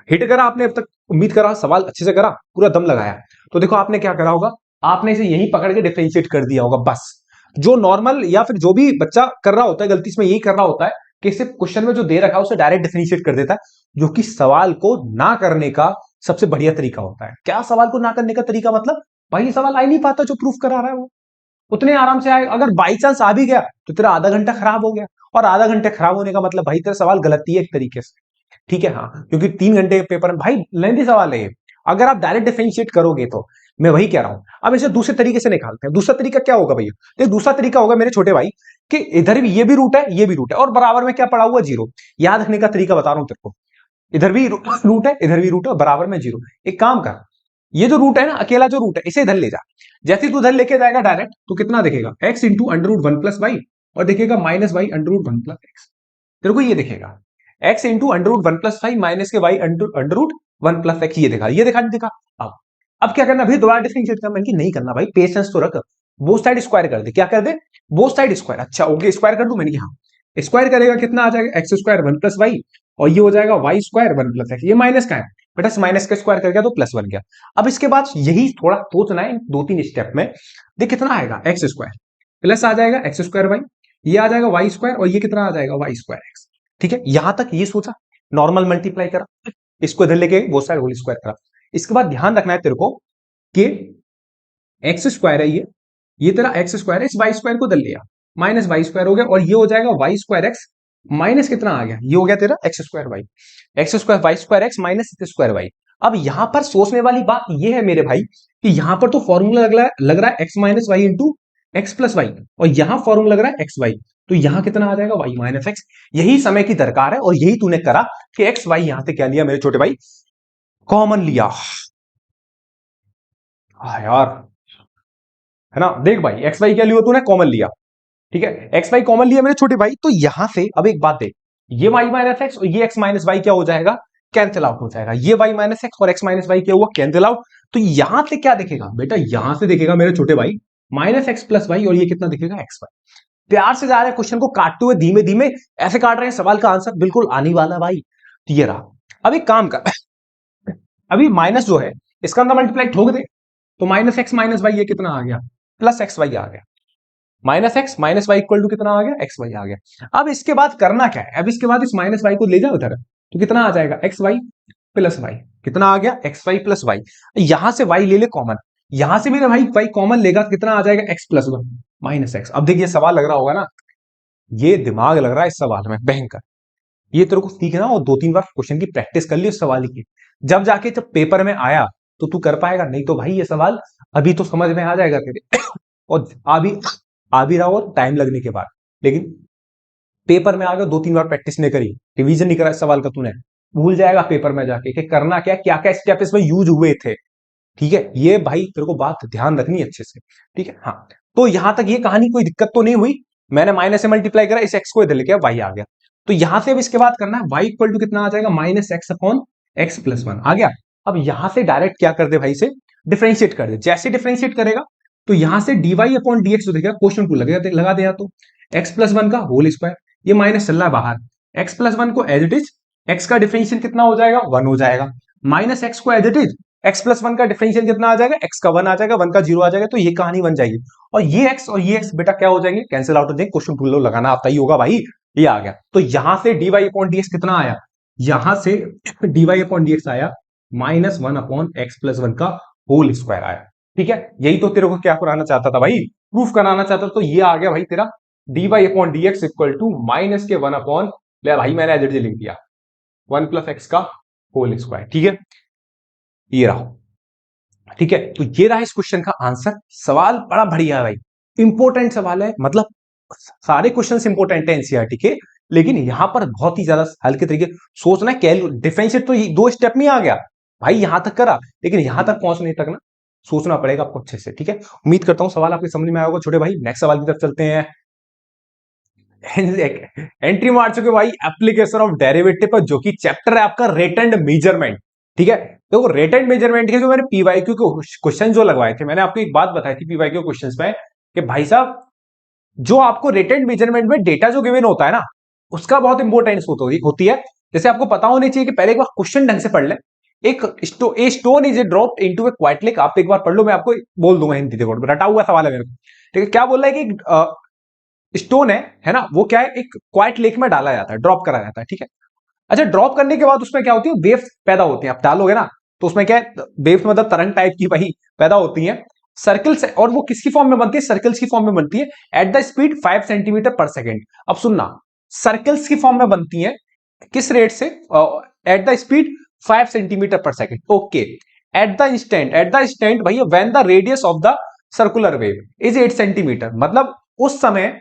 हिट करा आपने अब तक, उम्मीद करा सवाल अच्छे से करा, पूरा दम लगाया, तो देखो आपने क्या करा होगा, आपने इसे यहीं पकड़ के डिफरेंशिएट कर दिया होगा। बस जो नॉर्मल या फिर जो भी बच्चा कर रहा होता है गलती, इसमें यही कर रहा होता है कि सिर्फ क्वेश्चन में जो दे रखा है उसे डायरेक्ट डिफरेंशिएट कर देता है, जो कि सवाल को ना करने का सबसे बढ़िया तरीका होता है। क्या सवाल को ना करने का तरीका मतलब, भाई सवाल आ ही नहीं पाता जो प्रूफ करा रहा है वो, उतने आराम से आएगा। अगर बाई चांस आ भी गया तो तेरा आधा घंटा खराब हो गया, और आधा घंटे खराब होने का मतलब भाई तेरा सवाल गलत ही है एक तरीके से, ठीक है। हाँ, क्योंकि 3 घंटे पेपर में भाई लेंथी सवाल है ये। अगर आप डायरेक्ट डिफरेंशिएट करोगे तो मैं वही कह रहा हूं। अब इसे दूसरे तरीके से निकालते हैं। दूसरा तरीका क्या होगा भैया? देख, दूसरा तरीका होगा मेरे छोटे भाई कि इधर भी ये भी रूट है, ये भी रूट है, और बराबर में क्या पड़ा हुआ? जीरो। याद रखने का तरीका बता रहा हूं तेरे को। इधर भी रूट है, इधर भी रूट है, बराबर में जीरो। एक काम कर, ये जो रूट है ना, अकेला जो रूट है, इसे इधर ले जा। जैसे तू इधर लेके जाएगा डायरेक्ट, तो कितना दिखेगा? X into under root one plus y, और दिखेगा minus y under root one plus x. तेरे को ये दिखेगा x into under root one plus five minus के y under root one plus x. ये देखा, ये देखा, नहीं देखा? अब क्या करना भाई? दोबारा डिफरेंशिएट करना। मैंने नहीं करना भाई, पेशेंस तो रख। बोथ साइड स्क्वायर कर दे। क्या कर दे? Both side square. अच्छा ओके, स्क्वायर कर दूं? मैंने कहा हाँ। स्क्वायर करेगा कितना आ जाएगा? X square one plus y, और ये हो जाएगा y square one plus x. ये माइनस का है बेटा, माइनस का स्क्वायर कर गया तो प्लस बन गया। अब इसके बाद यही थोड़ा सोचना है दो तीन स्टेप में। देख कितना आएगा? एक्स स्क्वायर प्लस आ जाएगा एक्स स्क्वायर वाई, ये आ जाएगा वाई स्क्वायर, और ये कितना आ जाएगा? Y square x. ठीक है, यहां तक ये सोचा, नॉर्मल मल्टीप्लाई करा, इसको इधर लेके वो साइड होल स्क्वायर करा। इसके बाद ध्यान रखना है तेरे को कि एक्स स्क्वायर है ये तेरा एक्स स्क्वायर है, इस वाई स्क्वायर को इधर लिया, माइनस वाई स्क्वायर हो गया, और ये हो जाएगा वाई स्क्वायर एक्स माइनस कितना आ गया? ये हो गया तेरा x square y, x square y square x minus x square y. अब यहां पर सोचने वाली बात ये है मेरे भाई कि यहां पर तो फॉर्मूला लग रहा है x minus y into x plus y, और यहां फॉर्मूला लग रहा है एक्स वाई, तो यहां कितना आ जाएगा? Y minus x. यही समय की दरकार है, और यही तूने करा कि एक्स वाई यहां से क्या लिया मेरे छोटे भाई? कॉमन लिया। यार, है ना? देख भाई, एक्स वाई क्या लिया तूने? कॉमन लिया। ठीक है, एक्स वाई कॉमन लिया मेरे छोटे भाई, तो यहां से अब एक बात देख, ये वाई माइनस एक्स और ये एक्स माइनस वाई क्या हो जाएगा? कैंसिल आउट हो जाएगा। ये वाई माइनस एक्स और एक्स माइनस वाई क्या हुआ? Cancel out. तो यहां से क्या दिखेगा बेटा? यहां से दिखेगा मेरे छोटे भाई माइनस एक्स प्लस वाई, और ये कितना दिखेगा? X y. प्यार से जा रहे हैं क्वेश्चन को काटते हुए, धीमे धीमे ऐसे काट रहे हैं, सवाल का आंसर बिल्कुल आने वाला भाई। तो ये रहा। अब एक काम कर, अभी माइनस जो है इसका अंदर मल्टीप्लाई ठोक दे, तो माइनस एक्स माइनस वाई ये कितना आ गया? प्लस एक्स वाई आ गया। Minus x minus y equal to कितना आ गया? एक्स वाई आ गया। अब इसके बाद करना क्या है? अब इसके बाद इस माइनस वाई को ले जाओ उधर, तो कितना आ जाएगा? X y plus y. कितना आ गया? X y plus y. यहां से वाई ले ले कॉमन, यहां से मेरा भाई वाई कॉमन लेगा, कितना आ जाएगा? X plus one minus x. अब देखिए सवाल लग रहा होगा ना, ये दिमाग लग रहा है इस सवाल में भयंकर। ये तेरे को सीखना, और दो तीन बार क्वेश्चन की प्रैक्टिस कर ली उस सवाल की, जब जाके जब पेपर में आया तो तू कर पाएगा। नहीं तो भाई ये सवाल अभी तो समझ में आ जाएगा तेरे और आ भी रहा और टाइम लगने के बाद, लेकिन पेपर में आ गया, दो तीन बार प्रैक्टिस नहीं करी, रिवीजन नहीं करा इस सवाल का तूने, भूल जाएगा पेपर में जाके कि करना क्या, क्या क्या स्टेप इसमें यूज हुए थे। ठीक है, ये भाई तेरे को बात ध्यान रखनी अच्छे से। ठीक है, हाँ। तो यहां तक ये कहानी कोई दिक्कत तो नहीं हुई। मैंने माइनस से मल्टीप्लाई करा, इस एक्स को इधर लेके वाई आ गया। तो यहां से अब इसके बाद करना है वाई इक्वल टू कितना आ जाएगा? Minus x upon x plus one आ गया। अब यहां से डायरेक्ट क्या कर दे भाई? से डिफरेंशिएट कर दे। जैसे डिफरेंशिएट करेगा तो यहां से डीवाई अपॉन डीएक्स जो देखेगा, क्वेश्चन टू लगेगा, लगा दे। तो एक्स प्लस वन का होल स्क्वायर, ये माइनस चल रहा है बाहर, एक्स प्लस वन को एज इट इज, एक्स का डिफरेंशियल कितना हो जाएगा? वन हो जाएगा, माइनस एक्स को as it is, x plus one का डिफरेंशियल कितना आ जाएगा? एक्स का वन आ जाएगा, वन का जीरो आ जाएगा। तो ये कहानी बन जाएगी, और ये एक्स और ये एक्स बेटा क्या हो जाएंगे? कैंसिल आउट हो जाएंगे। क्वेश्चन टू लगाना आता ही होगा भाई, ये आ गया। तो यहां से डी वाई अपॉन डीएक्स कितना आया? यहां से डी वाई अपॉन डीएक्स आया minus one upon x plus one का होल स्क्वायर आया। ठीक है, यही तो तेरे को क्या कराना चाहता था भाई? प्रूफ कराना चाहता था। तो ये आ गया भाई तेरा d y upon d x equal to minus के वन अपॉन, ले भाई मैंने एज इट इज लिख दिया, वन प्लस एक्स का होल स्क्वायर। ठीक है, ये रहा। ठीक है, तो ये रहा इस क्वेश्चन का आंसर। सवाल बड़ा बढ़िया है भाई, इंपॉर्टेंट सवाल है, मतलब सारे क्वेश्चन इंपॉर्टेंट है एनसीईआरटी के, लेकिन यहां पर बहुत ही ज्यादा हल्के तरीके सोचना है। डिफरेंशिएट तो दो स्टेप में आ गया भाई, यहां तक करा, लेकिन यहां तक पहुंचने तक ना सोचना पड़ेगा आपको अच्छे से। ठीक है, उम्मीद करता हूं सवाल आपके समझ में आया होगा छोटे भाई। नेक्स्ट सवाल की तरफ चलते हैं। एंट्री मार चुके भाई एप्लीकेशन ऑफ डेरिवेटिव पर, जो कि चैप्टर है आपका रेट एंड मेजरमेंट। ठीक है, देखो रेट एंड मेजरमेंट के जो मैंने पीवाईक्यू के क्वेश्चन जो लगवाए थे, मैंने आपको एक बात बताई थी पीवाईक्यू क्वेश्चंस में कि भाई साहब जो आपको रेट एंड मेजरमेंट में डेटा जो गिवन होता है ना, उसका बहुत इंपॉर्टेंस होती है। जैसे आपको पता होनी चाहिए कि पहले एक बार क्वेश्चन ढंग से पढ़ ले। एक stone is dropped into A quite lake, आप एक बार पढ़ लो, मैं आपको बोल दूंगा हिंदी, देखो रटा हुआ सवाल है मेरे को। ठीक है, क्या बोल रहा है कि स्टोन है ना, वो क्या है, एक क्वाइट लेक में डाला जाता है, ड्रॉप करा जाता है। ठीक है, अच्छा ड्रॉप करने के बाद उसमें क्या होती है? वेव्स पैदा होती हैं। आप डालोगे ना तो उसमें क्या है? वेव्स मतलब तरंग टाइप की वही पैदा होती हैं। सर्कल से, और वो किसकी फॉर्म में बनती है, सर्कल्स की फॉर्म में बनती है एट द स्पीड 5 सेंटीमीटर पर सेकेंड। अब सुनना, सर्कल्स की फॉर्म में बनती है किस रेट से, एट द स्पीड 5 सेंटीमीटर पर second. Okay, at the instant भैया when the radius of the circular wave is 8 centimetre, मतलब उस समय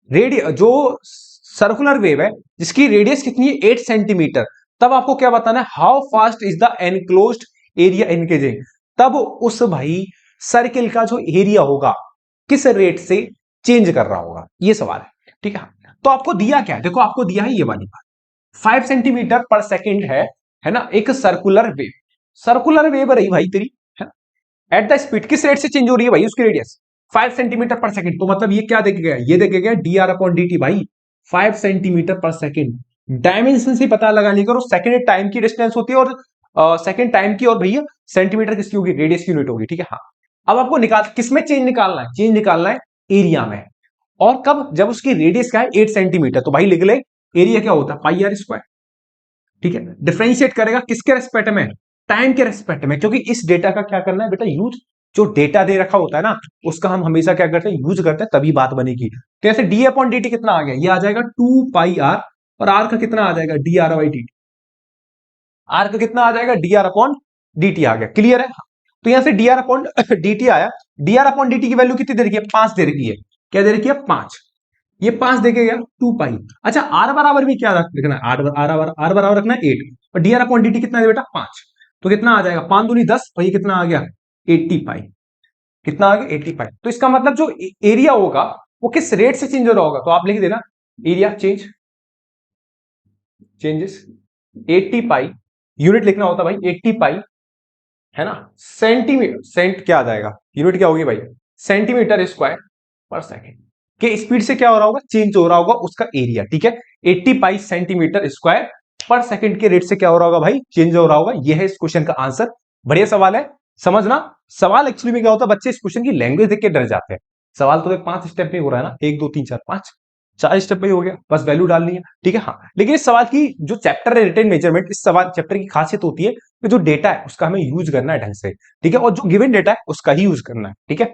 जो सर्कुलर वेव है जिसकी रेडियस कितनी है 8 सेंटीमीटर, तब आपको क्या बताना है, how fast is the enclosed area increasing, तब उस भाई सर्किल का जो एरिया होगा किस रेट से चेंज कर रहा होगा, ये सवाल है। ठीक है, तो आपको दिया क्या है, देखो आपको दिया है ये वाली बात, 5 सेंटीमीटर पर सेकेंड है ना, एक सर्कुलर वेव रही भाई तेरी, है ना, एट द स्पीड किस रेट से चेंज हो रही है भाई उसकी रेडियस 5 सेंटीमीटर पर सेकेंड, तो मतलब ये क्या देखे गया, ये देखे गया D r upon d T भाई 5 सेंटीमीटर पर सेकेंड। डायमेंशन से पता लगा लेकर, सेकेंड टाइम की डिस्टेंस होती है, और सेकेंड टाइम की, और भैया सेंटीमीटर किसकी होगी, रेडियस की यूनिट होगी। ठीक है, हाँ अब आपको किसमें चेंज निकालना है, चेंज निकालना है एरिया में, और कब, जब उसकी रेडियस क्या है 8 सेंटीमीटर, तो भाई लिख ले एरिया क्या होता है पाई आर स्क्वायर। ठीक है, डिफरेंशिएट करेगा किसके रेस्पेक्ट में, टाइम के रेस्पेक्ट में, क्योंकि इस डेटा का क्या करना है बेटा यूज, जो डेटा दे रखा होता है ना उसका हम हमेशा क्या करते हैं, यूज करते हैं, तभी बात बनेगी। तो ऐसे डी अपॉन डी टी कितना आ गया, ये आ जाएगा 2 पाई आर, और आर का कितना आ जाएगा d r by d t, r का कितना आ जाएगा d r upon d t आ गया, क्लियर है। तो यहां से d r upon d t आया, d r upon d t की वैल्यू कितनी दे रखी है, 5 दे रखी है, क्या दे रखी है 5, ये 5 देके गया 2 पाई। अच्छा आर बराबर भी क्या रखना है, आर बराबर रखना है 8, और D r upon d t कितना है बेटा 5, तो कितना आ जाएगा 5 दूनी 10, और ये कितना आ गया 80 पाई, कितना आ गया 80 पाई। तो इसका मतलब जो एरिया होगा वो किस रेट से चेंज हो रहा होगा, तो आप लिख देना एरिया चेंजेस 80 पाई, यूनिट लिखना होता भाई 80 पाई, है ना, सेंटीमीटर, क्या आ जाएगा यूनिट क्या होगी भाई, सेंटीमीटर स्क्वायर पर सेकेंड के स्पीड से क्या हो रहा होगा, चेंज हो रहा होगा उसका एरिया। ठीक है, 80 पाई सेंटीमीटर स्क्वायर पर सेकेंड के रेट से क्या हो रहा होगा भाई, चेंज हो रहा होगा। यह है इस क्वेश्चन का आंसर। बढ़िया सवाल है, समझना। सवाल एक्चुअली में क्या होता है, बच्चे इस क्वेश्चन की लैंग्वेज देख के डर जाते हैं। सवाल तो 5 स्टेप में हो रहा है ना, 1 2 3 4 5, 4 स्टेप में ही हो गया, बस वैल्यू डालनी है। ठीक है, हाँ, लेकिन इस सवाल की जो चैप्टर है रिटेन मेजरमेंट, इस सवाल चैप्टर की खासियत होती है कि जो डेटा है उसका हमें यूज करना है ढंग से। ठीक है, और जो गिवन डेटा है उसका ही यूज करना है। ठीक है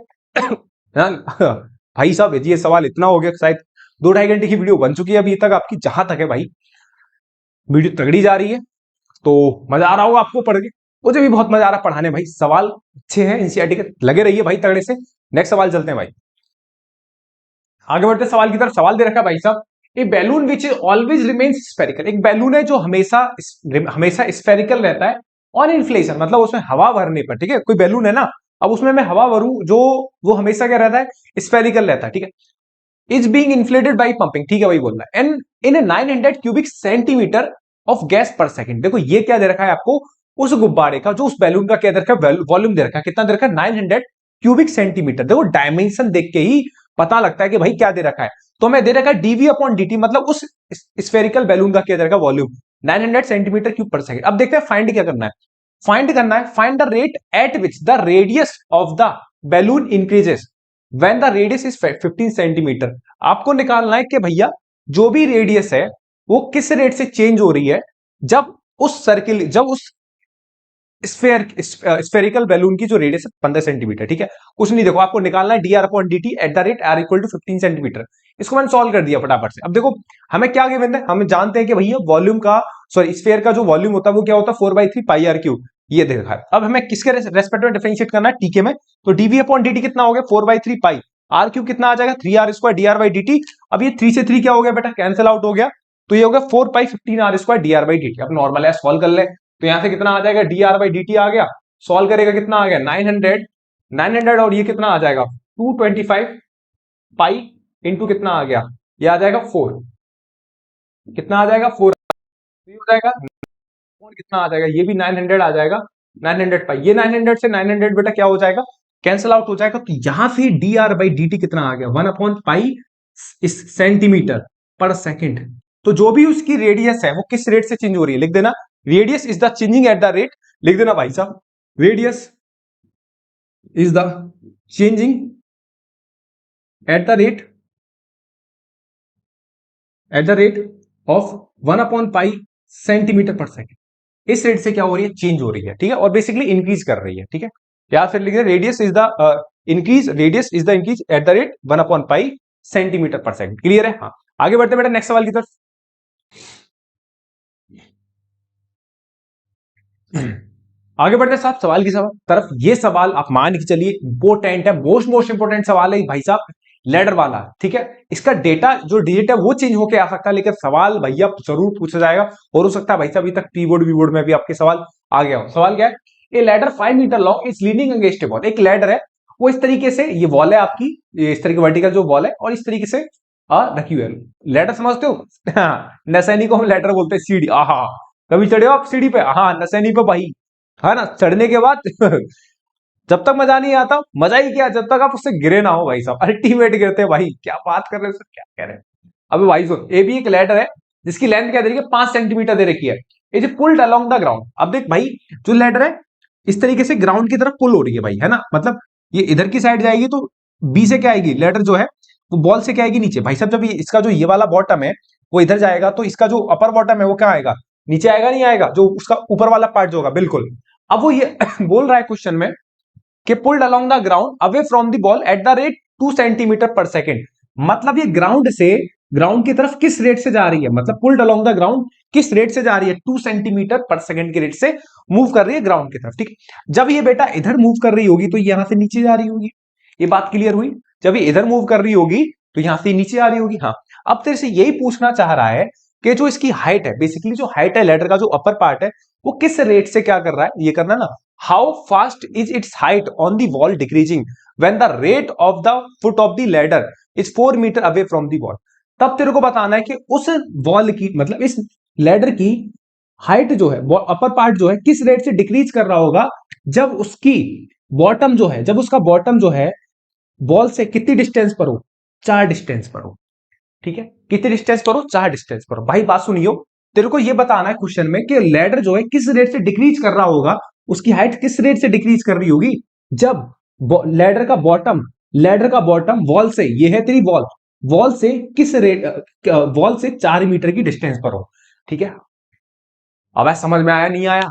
भाई साहब ये सवाल इतना हो गया, शायद 2-2.5 घंटे की वीडियो बन चुकी है अभी तक आपकी, जहां तक है भाई वीडियो तगड़ी जा रही है, तो मजा आ रहा होगा आपको पढ़ के, मुझे भी बहुत मजा आ रहा है पढ़ाने भाई, सवाल अच्छे हैं एनसीईआरटी के, लगे रहिए भाई तगड़े से। नेक्स्ट सवाल चलते हैं भाई, आगे बढ़ते सवाल की तरफ। सवाल दे रखा है भाई साहब, a balloon which always remains spherical, एक बैलून है जो हमेशा हमेशा स्फेरिकल रहता है ऑन इन्फ्लेशन, मतलब उसमें हवा भरने पर। ठीक है, कोई बैलून है ना, अब उसमें मैं हवा भरूं, जो वो हमेशा क्या रहता है, स्फेरिकल रहता है। ठीक है, is being inflated by pumping, ठीक है वही बोल रहा है, and in A 900 cubic centimetre of gas पर सेकंड। देखो ये क्या दे रखा है आपको, उस गुब्बारे का, जो उस बैलून का क्या दे रखा है, वॉल्यूम दे रखा है, कितना दे रखा है 900 क्यूबिक सेंटीमीटर। देखो डायमेंशन देख के ही पता लगता है कि भाई क्या दे रखा है, तो हमें दे रखा है डीवी अपॉन डी टी, मतलब उस स्फेरिकल बैलून का क्या दे रखा है, वॉल्यूम 900 सेंटीमीटर क्यूब पर सेकंड। अब देखते हैं फाइंड क्या करना है, find the rate at which the radius of the balloon increases when the radius is 15 centimetre. आपको निकालना है कि भैया जो भी रेडियस है वो किस रेट से चेंज हो रही है, जब उस स्फेरिकल बैलून की जो रेडियस है 15 सेंटीमीटर। ठीक है, कुछ नहीं, देखो आपको निकालना है d r upon d t at the rate r equal to 15 centimetre. इसको मैंने सॉल्व कर दिया फटाफट से। अब देखो हमें क्या गिवन है, हम जानते हैं कि भैया वॉल्यूम का, सॉरी स्फेयर का जो वॉल्यूम होता है वो क्या होता है 4/3 पाई आर क्यूब, ये देखा है। अब हमें किसके रेस्पेक्ट में डिफरेंशिएट करना है, टीके में, तो डीवी अपॉन डी टी कितना हो गया 4/3 पाई, आर क्यूब कितना आ जाएगा 3r square d r by d t. अब ये 3 से 3 क्या हो गया बेटा, कैंसिल आउट हो गया, तो ये हो गया 4 pi 15r square d r by d t. अब नॉर्मल है, सॉल्व कर ले, तो यहां से कितना आ जाएगा d r by d t आ गया, सॉल्व करेगा कितना आ गया 900, और ये कितना आ जाएगा 225 पाई इंटू कितना आ गया, ये आ जाएगा 4, कितना आ जाएगा 4 हो जाएगा, और कितना आ जाएगा, ये भी 900 आ जाएगा, 900 पाई, ये 900 से 900 बेटा क्या हो जाएगा, कैंसिल आउट हो जाएगा। तो यहां से d r by d t कितना आ गया 1/पाई सेंटीमीटर पर सेकेंड। तो जो भी उसकी रेडियस है वो किस रेट से चेंज हो रही है, लिख देना radius is the changing at the rate, लिख देना भाई साहब radius is the changing at the rate of 1/पाई सेंटीमीटर पर सेकेंड। इस रेट से क्या हो रही है, चेंज हो रही है। ठीक है, और बेसिकली इंक्रीज कर रही है। ठीक है, या फिर लिख radius is the increase, radius is the increase at the rate 1/पाई सेंटीमीटर पर सेकंड। क्लियर है? हाँ, आगे बढ़ते बेटा नेक्स्ट सवाल की तरफ। आगे बढ़ते हैं साहब सवाल की तरफ। ये सवाल आप मान के चलिए इंपोर्टेंट है, मोस्ट इंपोर्टेंट सवाल है भाई साहब, लैडर वाला। ठीक है, इसका डेटा जो डिजिट है वो चेंज होके आ सकता है, लेकिन सवाल भैया जरूर पूछा जाएगा। और हो सकता है भाई साहब अभी तक कीबोर्ड वीबोर्ड में भी आपके सवाल आ गया हो। सवाल क्या है? A ladder 5 metre long is leaning against a wall. एक लैडर है, वो इस तरीके से, ये वॉल है आपकी, ये इस तरीके वर्टिकल जो वॉल है, और इस तरीके से रखी हुई है। लैडर समझते हो? नसैनी को हम लैडर बोलते हैं, सीढ़ी। आहा, कभी चढ़े हो आप सीढ़ी पे? हाँ, नसैनी पे भाई, है ना। चढ़ने के बाद जब तक मजा नहीं आता, मजा ही क्या जब तक आप उससे गिरे ना हो भाई साहब। अल्टीमेट गिरते हैं भाई, क्या बात कर रहे हो सर, क्या कह रहे हैं। अभी भाई सुन, ये भी एक लैडर है जिसकी लेंथ क्या दे रही है, 5 सेंटीमीटर दे रखी है। ये जो पुल्ड अलोंग द ग्राउंड, अब देख भाई, जो लैडर है इस तरीके से ग्राउंड की तरफ पुल हो रही है भाई, है ना। मतलब ये इधर की साइड जाएगी तो बी से क्या आएगी, लैडर जो है वो बॉल से क्या आएगी, नीचे भाई साहब। जब इसका जो ये वाला बॉटम है वो इधर जाएगा, तो इसका जो अपर बॉटम है वो क्या आएगा, नीचे आएगा, नहीं आएगा, जो उसका ऊपर वाला पार्ट जो होगा, बिल्कुल। अब वो ये बोल रहा है क्वेश्चन में कि pulled along the ground away from the ball eight the rate 2 centimetre पर सेकेंड। मतलब ये ग्राउंड से, ग्राउंड की तरफ किस रेट से जा रही है, मतलब पुल्ड अलोंग द ग्राउंड किस रेट से जा रही है, 2 सेंटीमीटर पर सेकेंड के रेट से मूव कर रही है ग्राउंड की तरफ। ठीक, जब ये बेटा इधर मूव कर रही होगी तो यहां से नीचे जा रही होगी। ये बात क्लियर हुई? जब ये इधर मूव कर रही होगी तो यहां से नीचे आ रही होगी। हाँ, अब तेरे से यही पूछना चाह रहा है कि जो इसकी हाइट है, बेसिकली जो हाइट है लैडर का, जो अपर पार्ट है, वो किस रेट से क्या कर रहा है, ये करना ना। How fast is its height on the wall decreasing when the rate of the foot of the ladder is 4 metre away from the wall. तब तेरे को बताना है कि उस वॉल की, मतलब इस लैडर की हाइट जो है, अपर पार्ट जो है, किस रेट से डिक्रीज कर रहा होगा जब उसकी बॉटम जो है, जब उसका बॉटम जो है बॉल से कितनी डिस्टेंस पर हो, 4 डिस्टेंस पर हो। ठीक है, कितने डिस्टेंस पर हो, 4 डिस्टेंस पर हो। भाई बात सुनियो, तेरे को ये बताना है क्वेश्चन में कि लैडर जो है किस रेट से डिक्रीज कर रहा होगा, उसकी हाइट किस रेट से डिक्रीज कर रही होगी जब लैडर का बॉटम वॉल से, ये है तेरी वॉल, वॉल से किस रेट, वॉल से 4 मीटर की डिस्टेंस पर हो। ठीक है, अब समझ में आया नहीं आया?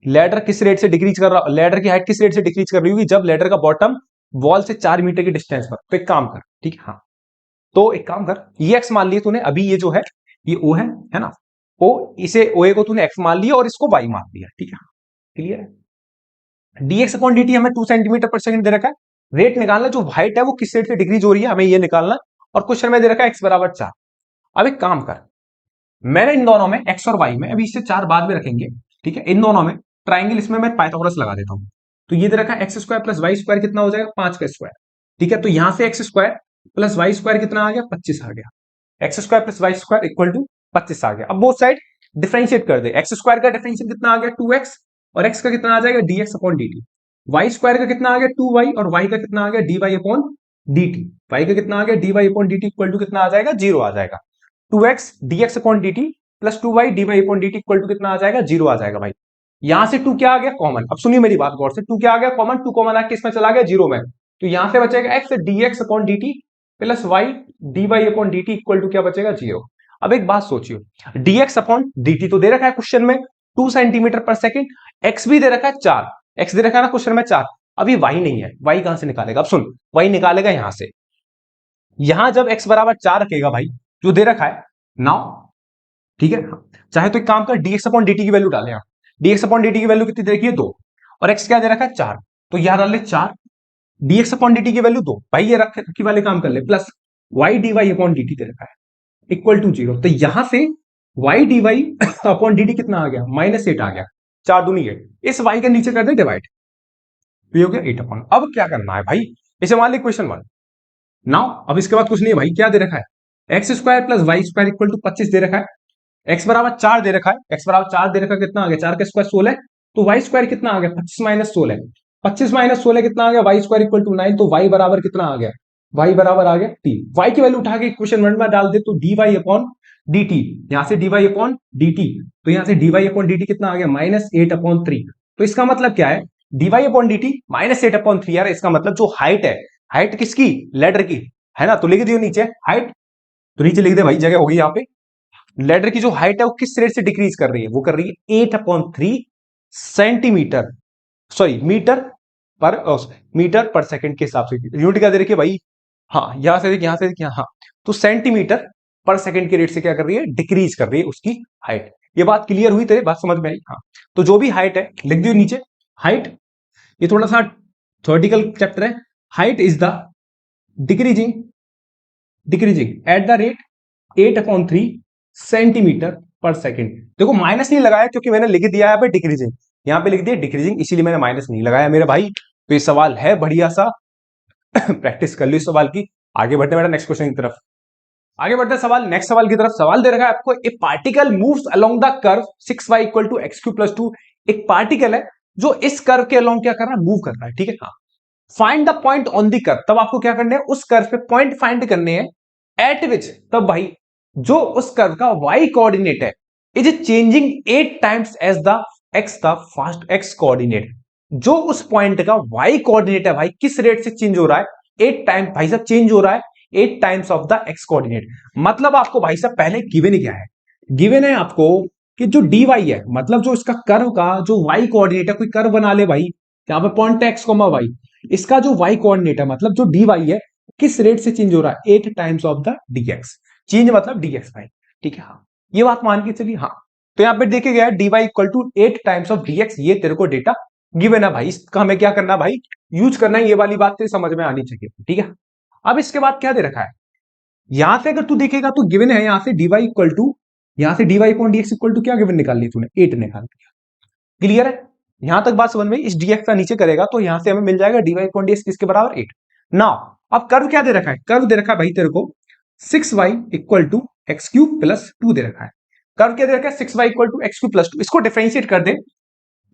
लैडर किस रेट से डिक्रीज कर रहा, लैडर की हाइट किस रेट से डिक्रीज कर रही होगी जब लैडर का बॉटम वॉल से 4 मीटर की डिस्टेंस पर। तो एक काम कर, ठीक है, हाँ, तो एक काम कर, ये एक्स मान लिया तूने, अभी ये जो है ये ओ है ना, ओ, इसे ओ ए को तूने एक्स मान लिया और इसको वाई मान लिया। ठीक है, क्लियर है? डीएक्स अपॉन डी टी हमें 2 सेंटीमीटर पर सेकंड दे रखा है। रेट निकालना, जो हाइट है वो किस रेट से डिक्रीज हो रही है, हमें ये निकालना। और क्वेश्चन में दे रखा है एक्स बराबर 4। अब एक काम कर, मैंने इन दोनों में एक्स और वाई में, अभी इससे 4 बाद में रखेंगे, ठीक है, इन दोनों में ट्राइंगल, इसमें मैं पाइथागोरस लगा देता हूं। तो ये दे रखा है x square plus y square कितना हो जाएगा, 5 का स्क्वायर। ठीक है, तो यहां से x square plus y square कितना आ गया, 25 आ गया। X square plus y square equal to 25 आ गया। अब बोथ साइड डिफरेंशिएट कर दे, एक्स स्क्वायर का डिफरेंशिएट कितना आ गया, 2x, और एक्स का कितना आ जाएगा, dx upon dt। Y square का कितना आ गया, 2y, और y का कितना आ गया, dy अपॉन dt। y का कितना आ गया, dy upon dt equal to कितना आ जाएगा, 0 आ जाएगा। 2x dx upon dt plus 2y dy upon dt equal to कितना आ जाएगा, 0 आ जाएगा। भाई यहां से 2 क्या आ गया, कॉमन। अब सुनिए मेरी बात गौर से, 2 क्या आ गया, कॉमन। 2 कॉमन आके किसमें चला गया, 0 में। तो यहां से बचेगा x dx upon dt plus y dy upon dt equal to क्या बचेगा, 0। अब एक बात सोचियो, dx अपॉन dt तो दे रखा है क्वेश्चन में 2 सेंटीमीटर पर सेकंड, x भी दे रखा है 4, x दे रखा है ना क्वेश्चन में 4। अभी y नहीं है, y कहां से निकालेगा, अब सुन, y निकालेगा यहां से। यहां जब x बराबर 4 रखेगा भाई, जो दे रखा है नाउ, ठीक है, चाहे तो एक काम कर, dx अपॉन dt की वैल्यू डाले यहां। dx अपॉन dt की वैल्यू कितनी दे रखी है, 2, और x क्या दे रखा है, 4। तो यहां डाल ले 4, dx अपॉन dt की वैल्यू 2, भाई ये रखी वाले काम कर ले, plus y dy upon dt दे रखा है इक्वल टू 0। तो यहां से y dy अपॉन dt कितना आ गया, -8 आ गया। 4 दूनी 8, इस y के नीचे कर दे डिवाइड, तो ये हो गया 8 अपॉन। अब क्या करना है भाई, इसे मान ली क्वेश्चन 1 नाउ। अब इसके बाद कुछ नहीं है भाई, क्या दे रखा है, x square plus y square equal to 25 दे रखा है। एक्स बराबर 4 दे रखा है, एक्स बराबर 4 दे रखा है, कितना आ गया, 4 का स्क्वायर 16, तो वाई स्क्वायर कितना आ गया, 25 माइनस 16, 25 माइनस 16 कितना आ गया, वाई स्क्वायर इक्वल टू 9। तो वाई बराबर कितना आ गया, वाई बराबर आ गया 3। वाई की वैल्यू उठा के इक्वेशन 1 में डाल दे, तो d y upon d t, यहां से d y upon d t, तो यहां से d y upon d t कितना आ गया, -8 अपॉन 3। तो इसका मतलब क्या है, d y upon d t -8 upon 3। यार इसका मतलब जो हाइट है, हाइट किसकी, लेडर की, है ना। तो लिख दियो नीचे हाइट, तो नीचे लिख दे भाई, जगह होगी यहाँ पे। लेडर की जो हाइट है वो किस रेट से डिक्रीज कर रही है, वो कर रही है 8/3 सेंटीमीटर, सॉरी मीटर पर मीटर पर सेकंड के हिसाब से, यूनिट क्या दे रखी है भाई, हाँ यहां से यहां से हाँ, तो सेंटीमीटर पर सेकंड के रेट से क्या कर रही है, डिक्रीज कर रही है उसकी हाइट। ये बात क्लियर हुई, तेरे बात समझ में आई? हाँ, तो जो भी हाइट है लिख दियो नीचे, हाइट, ये थोड़ा सा थ्योरेटिकल चैप्टर है, height is the decreasing decreasing eight the rate 8/3 centimetre पर सेकंड। देखो माइनस नहीं लगाया क्योंकि मैंने लिख दिया है डिक्रीजिंग, यहां पे लिख दिया डिक्रीजिंग, इसीलिए मैंने माइनस नहीं लगाया मेरे भाई। तो ये सवाल है बढ़िया सा प्रैक्टिस कर ली इस सवाल की। आगे बढ़ते बेटा नेक्स्ट क्वेश्चन की तरफ, आगे बढ़ते सवाल नेक्स्ट सवाल की तरफ। सवाल दे रखा है आपको, a particle moves along the curve 6y equal to x³ + 2। एक पार्टिकल है जो इस कर्व के अलोंग क्या कर रहा है, मूव कर रहा है, ठीक है। हाँ, find the point on the curve, तब आपको क्या करना है, उस कर्व पे पॉइंट फाइंड करने हैं, एट विच, तब भाई जो उस कर्व का y कोऑर्डिनेट है is changing 8 times as the x coordinate. जो उस पॉइंट का y कोऑर्डिनेट है भाई किस रेट से चेंज हो रहा है, 8 टाइम भाई साहब चेंज हो रहा है 8 times of the x coordinate. मतलब आपको भाई साहब पहले गिवन क्या है, गिवन है आपको कि जो dy है, मतलब जो इसका कर्व का जो y कोऑर्डिनेट है, कोई कर्व बना ले भाई, यहां पे पॉइंट है x, y, इसका जो y कोऑर्डिनेट है मतलब जो dy है किस रेट से चेंज हो रहा है, 8 times of the dx, change मतलब dx भाई, ठीक है। हाँ, ये बात मान के चलिए। हाँ, तो यहां पे देखे गया dy equal to 8 times of dx, ये तेरे को डेटा गिवन है भाई, इसका हमें क्या करना भाई, यूज करना है, ये वाली बात तेरे समझ में आनी चाहिए, ठीक है। अब इसके बाद क्या दे रखा है, यहां से अगर तू देखेगा तो गिवन है यहां से dy इक्वल टू, यहां से dy upon dx equal to क्या गिवन निकाल ली तूने, 8 निकाल दिया। क्लियर है, यहां तक बात समझ में? इस dx का नीचे करेगा तो यहां से हमें मिल जाएगा dy अपॉन dx किसके बराबर, 8। नाउ अब कर्व क्या दे रखा है, कर्व दे रखा है भाई तेरे को 6y इक्वल टू x³ + 2 दे रखा है। कर्व क्या दे रखा है, 6y इक्वल टू x³ + 2, इसको डिफरेंशिएट कर दे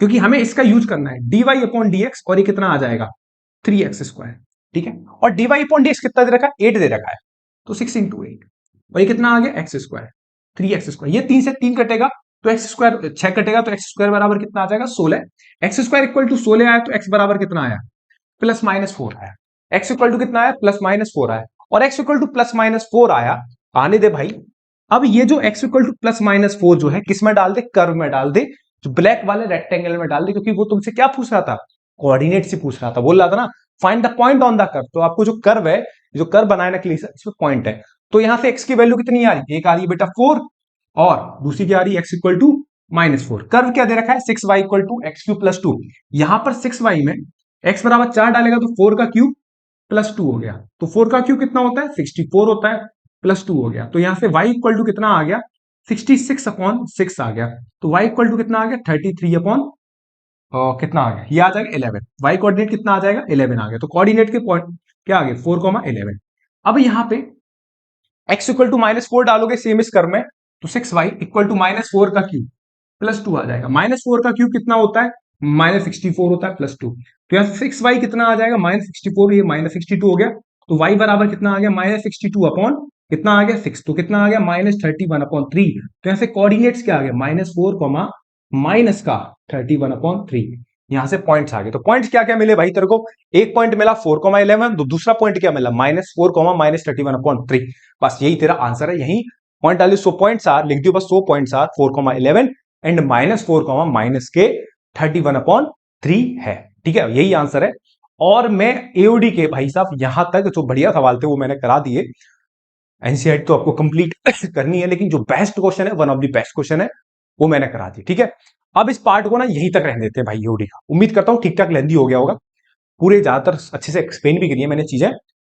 क्योंकि हमें इसका यूज करना है, dy अपॉन dx, और ये कितना आ जाएगा 3x², ठीक है। और dy अपॉन dx कितना दे रखा है, 8 दे रखा है, तो 6 × 8, और ये कितना आ गया x², 3x², ये 3 से 3 कटेगा तो x², 6 कटेगा तो x² बराबर कितना आ जाएगा 16, x² इक्वल टू 16 आया तो x बराबर कितना आया, +-4 आया, x इक्वल टू कितना आया, +-4 आया, और x इक्वल टू +-4 आया, आने दे भाई। अब ये जो x इक्वल टू +-4 जो है किस में डाल दे, कर्व में डाल दे, जो ब्लैक वाले रेक्टेंगल में डाल दे, क्योंकि वो तुमसे क्या पूछ रहा था, कोऑर्डिनेट से पूछ रहा था, बोल रहा था ना find the point on the curve. तो आपको जो कर्व है, जो कर्व बनाया ना क्लियर, इसमें पॉइंट है, तो यहां से x की वैल्यू कितनी आ रही है, एक आ रही है बेटा 4, और दूसरी क्या आ रही है x इक्वल टू -4। कर्व क्या दे रखा है, 6y इक्वल टू x³ + 2, यहां पर 6y में x बराबर 4 डालेगा तो 4 का क्यूब +2 हो गया, तो 4 का क्यूब कितना होता है, 64 होता है, +2 हो गया, तो यहां से y इक्वल टू कितना आ गया, 66/6 आ गया, तो y इक्वल टू कितना आ गया, 33 अपॉन कितना आ गया, ये आ जाएगा 11, y कोऑर्डिनेट कितना आ जाएगा, 11 आ गया, तो कोऑर्डिनेट के पॉइंट क्या आ गए 4,11। अब यहां पे x इक्वल टू -4 डालोगे सेम इस कर्व में, तो 6y इक्वल टू -4 का क्यूब +2 आ जाएगा, -4 का क्यूब कितना होता है, -64 होता है, +2, तो यहाँ 6y कितना आ जाएगा, -64, ये -62 हो गया, तो y बराबर कितना आ गया, -62 अपॉन कितना आ गया 6, तो कितना आ गया -31/3, तो यहाँ से कोऑर्डिनेट्स क्या आ गया, -4, माइनस का 31/3, यहां से पॉइंट्स आ गए। तो पॉइंट्स क्या क्या मिले भाई तेरे को, एक पॉइंट मिला 4,11, दूसरा पॉइंट क्या मिला -4, -31/3, बस यही तेरा आंसर है, यही पॉइंट डाली। सो पॉइंट्स आर, लिख दियो बस, 100 पॉइंट्स आर 4,11 एंड -4, -31/3 है, ठीक है, यही आंसर है। और मैं एओडी के भाई साहब यहां तक जो बढ़िया सवाल थे वो मैंने करा दिए, एनसीईआरटी तो आपको कंप्लीट करनी है, लेकिन जो बेस्ट क्वेश्चन है, one of the best question है, वो मैंने करा दी, ठीक है। अब इस पार्ट को ना यहीं तक रहने देते हैं भाई एओडी का, उम्मीद करता हूं ठीक ठाक लेंदी हो गया होगा, पूरे ज्यादातर अच्छे से एक्सप्लेन भी करी है मैंने चीजें,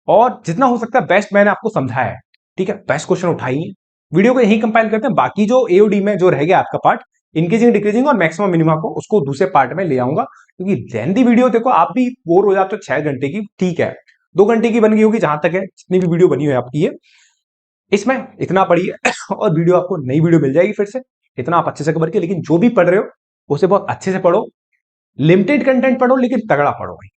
और जितना हो सकता है बेस्ट मैंने आपको समझाया है, ठीक है, बेस्ट क्वेश्चन उठाई। वीडियो को यहीं कंपाइल करते हैं, बाकी जो एओडी में जो रह गया आपका पार्ट, इंक्रीजिंग डिक्रीजिंग और मैक्सिमम मिनिमम को, उसको दूसरे पार्ट में ले आऊंगा, क्योंकि लेंदी वीडियो देखो आप भी बोर हो जाते हो 6 घंटे की, ठीक है 2 घंटे की बन गई होगी जहां तक है, जितनी भी वीडियो बनी हुई है आपकी ये, इसमें इतना पढ़िए और वीडियो आपको नई वीडियो मिल जाएगी फिर से, इतना आप अच्छे से कवर के। लेकिन जो भी पढ़ रहे हो उसे बहुत अच्छे से पढ़ो, लिमिटेड कंटेंट पढ़ो लेकिन तगड़ा पढ़ो भाई,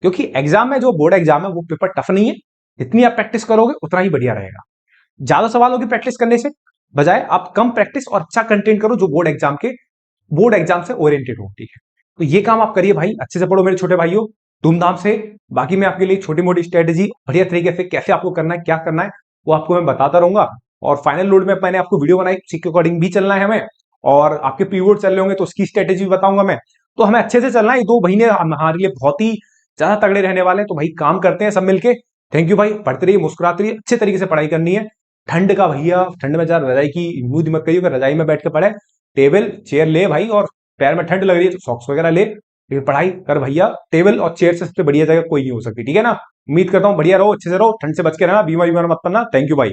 क्योंकि एग्जाम में जो बोर्ड एग्जाम है वो पेपर टफ नहीं है, जितनी आप प्रैक्टिस करोगे उतना ही बढ़िया रहेगा। ज्यादा सवालों की प्रैक्टिस करने से बजाय आप कम प्रैक्टिस और अच्छा कंटेंट करो जो बोर्ड एग्जाम से ओरिएंटेड हो, ठीक है। तो ये काम आप करिए भाई, अच्छे से पढ़ो मेरे छोटे भाइयों, धूमधाम से। बाकी मैं आपके लिए छोटी मोटी स्ट्रेटेजी बढ़िया तरीके से कैसे आपको करना है, क्या करना है, वो आपको मैं बताता रहूंगा। और फाइनल लोड में मैंने आपको वीडियो बनाई, उसी के अकॉर्डिंग भी चलना है हमें, और आपके प्रीबोर्ड चल रहे होंगे तो उसकी स्ट्रेटेजी भी बताऊंगा मैं। तो हमें अच्छे से चलना है। 2 महीने हमारे लिए बहुत ही ज्यादा तगड़े रहने वाले हैं, तो भाई काम करते हैं सब मिलके। थैंक यू भाई, पढ़ते रहिए, मुस्कुराते रहिए, अच्छे तरीके से पढ़ाई करनी है। ठंड का भैया, ठंड में ज्यादा रजाई की यूज मत करिए, रजाई में बैठ के पढ़े। टेबल चेयर ले भाई, और पैर में ठंड लग रही है तो सॉक्स वगैरह ले, फिर पढ़ाई कर भैया। टेबल और चेयर से सबसे बढ़िया जगह कोई नहीं हो सकती, ठीक है ना। उम्मीद करता हूं बढ़िया रहो, अच्छे से रहो, ठंड से बच के रहना, बीमार बीमार मत पड़ना। थैंक यू भाई।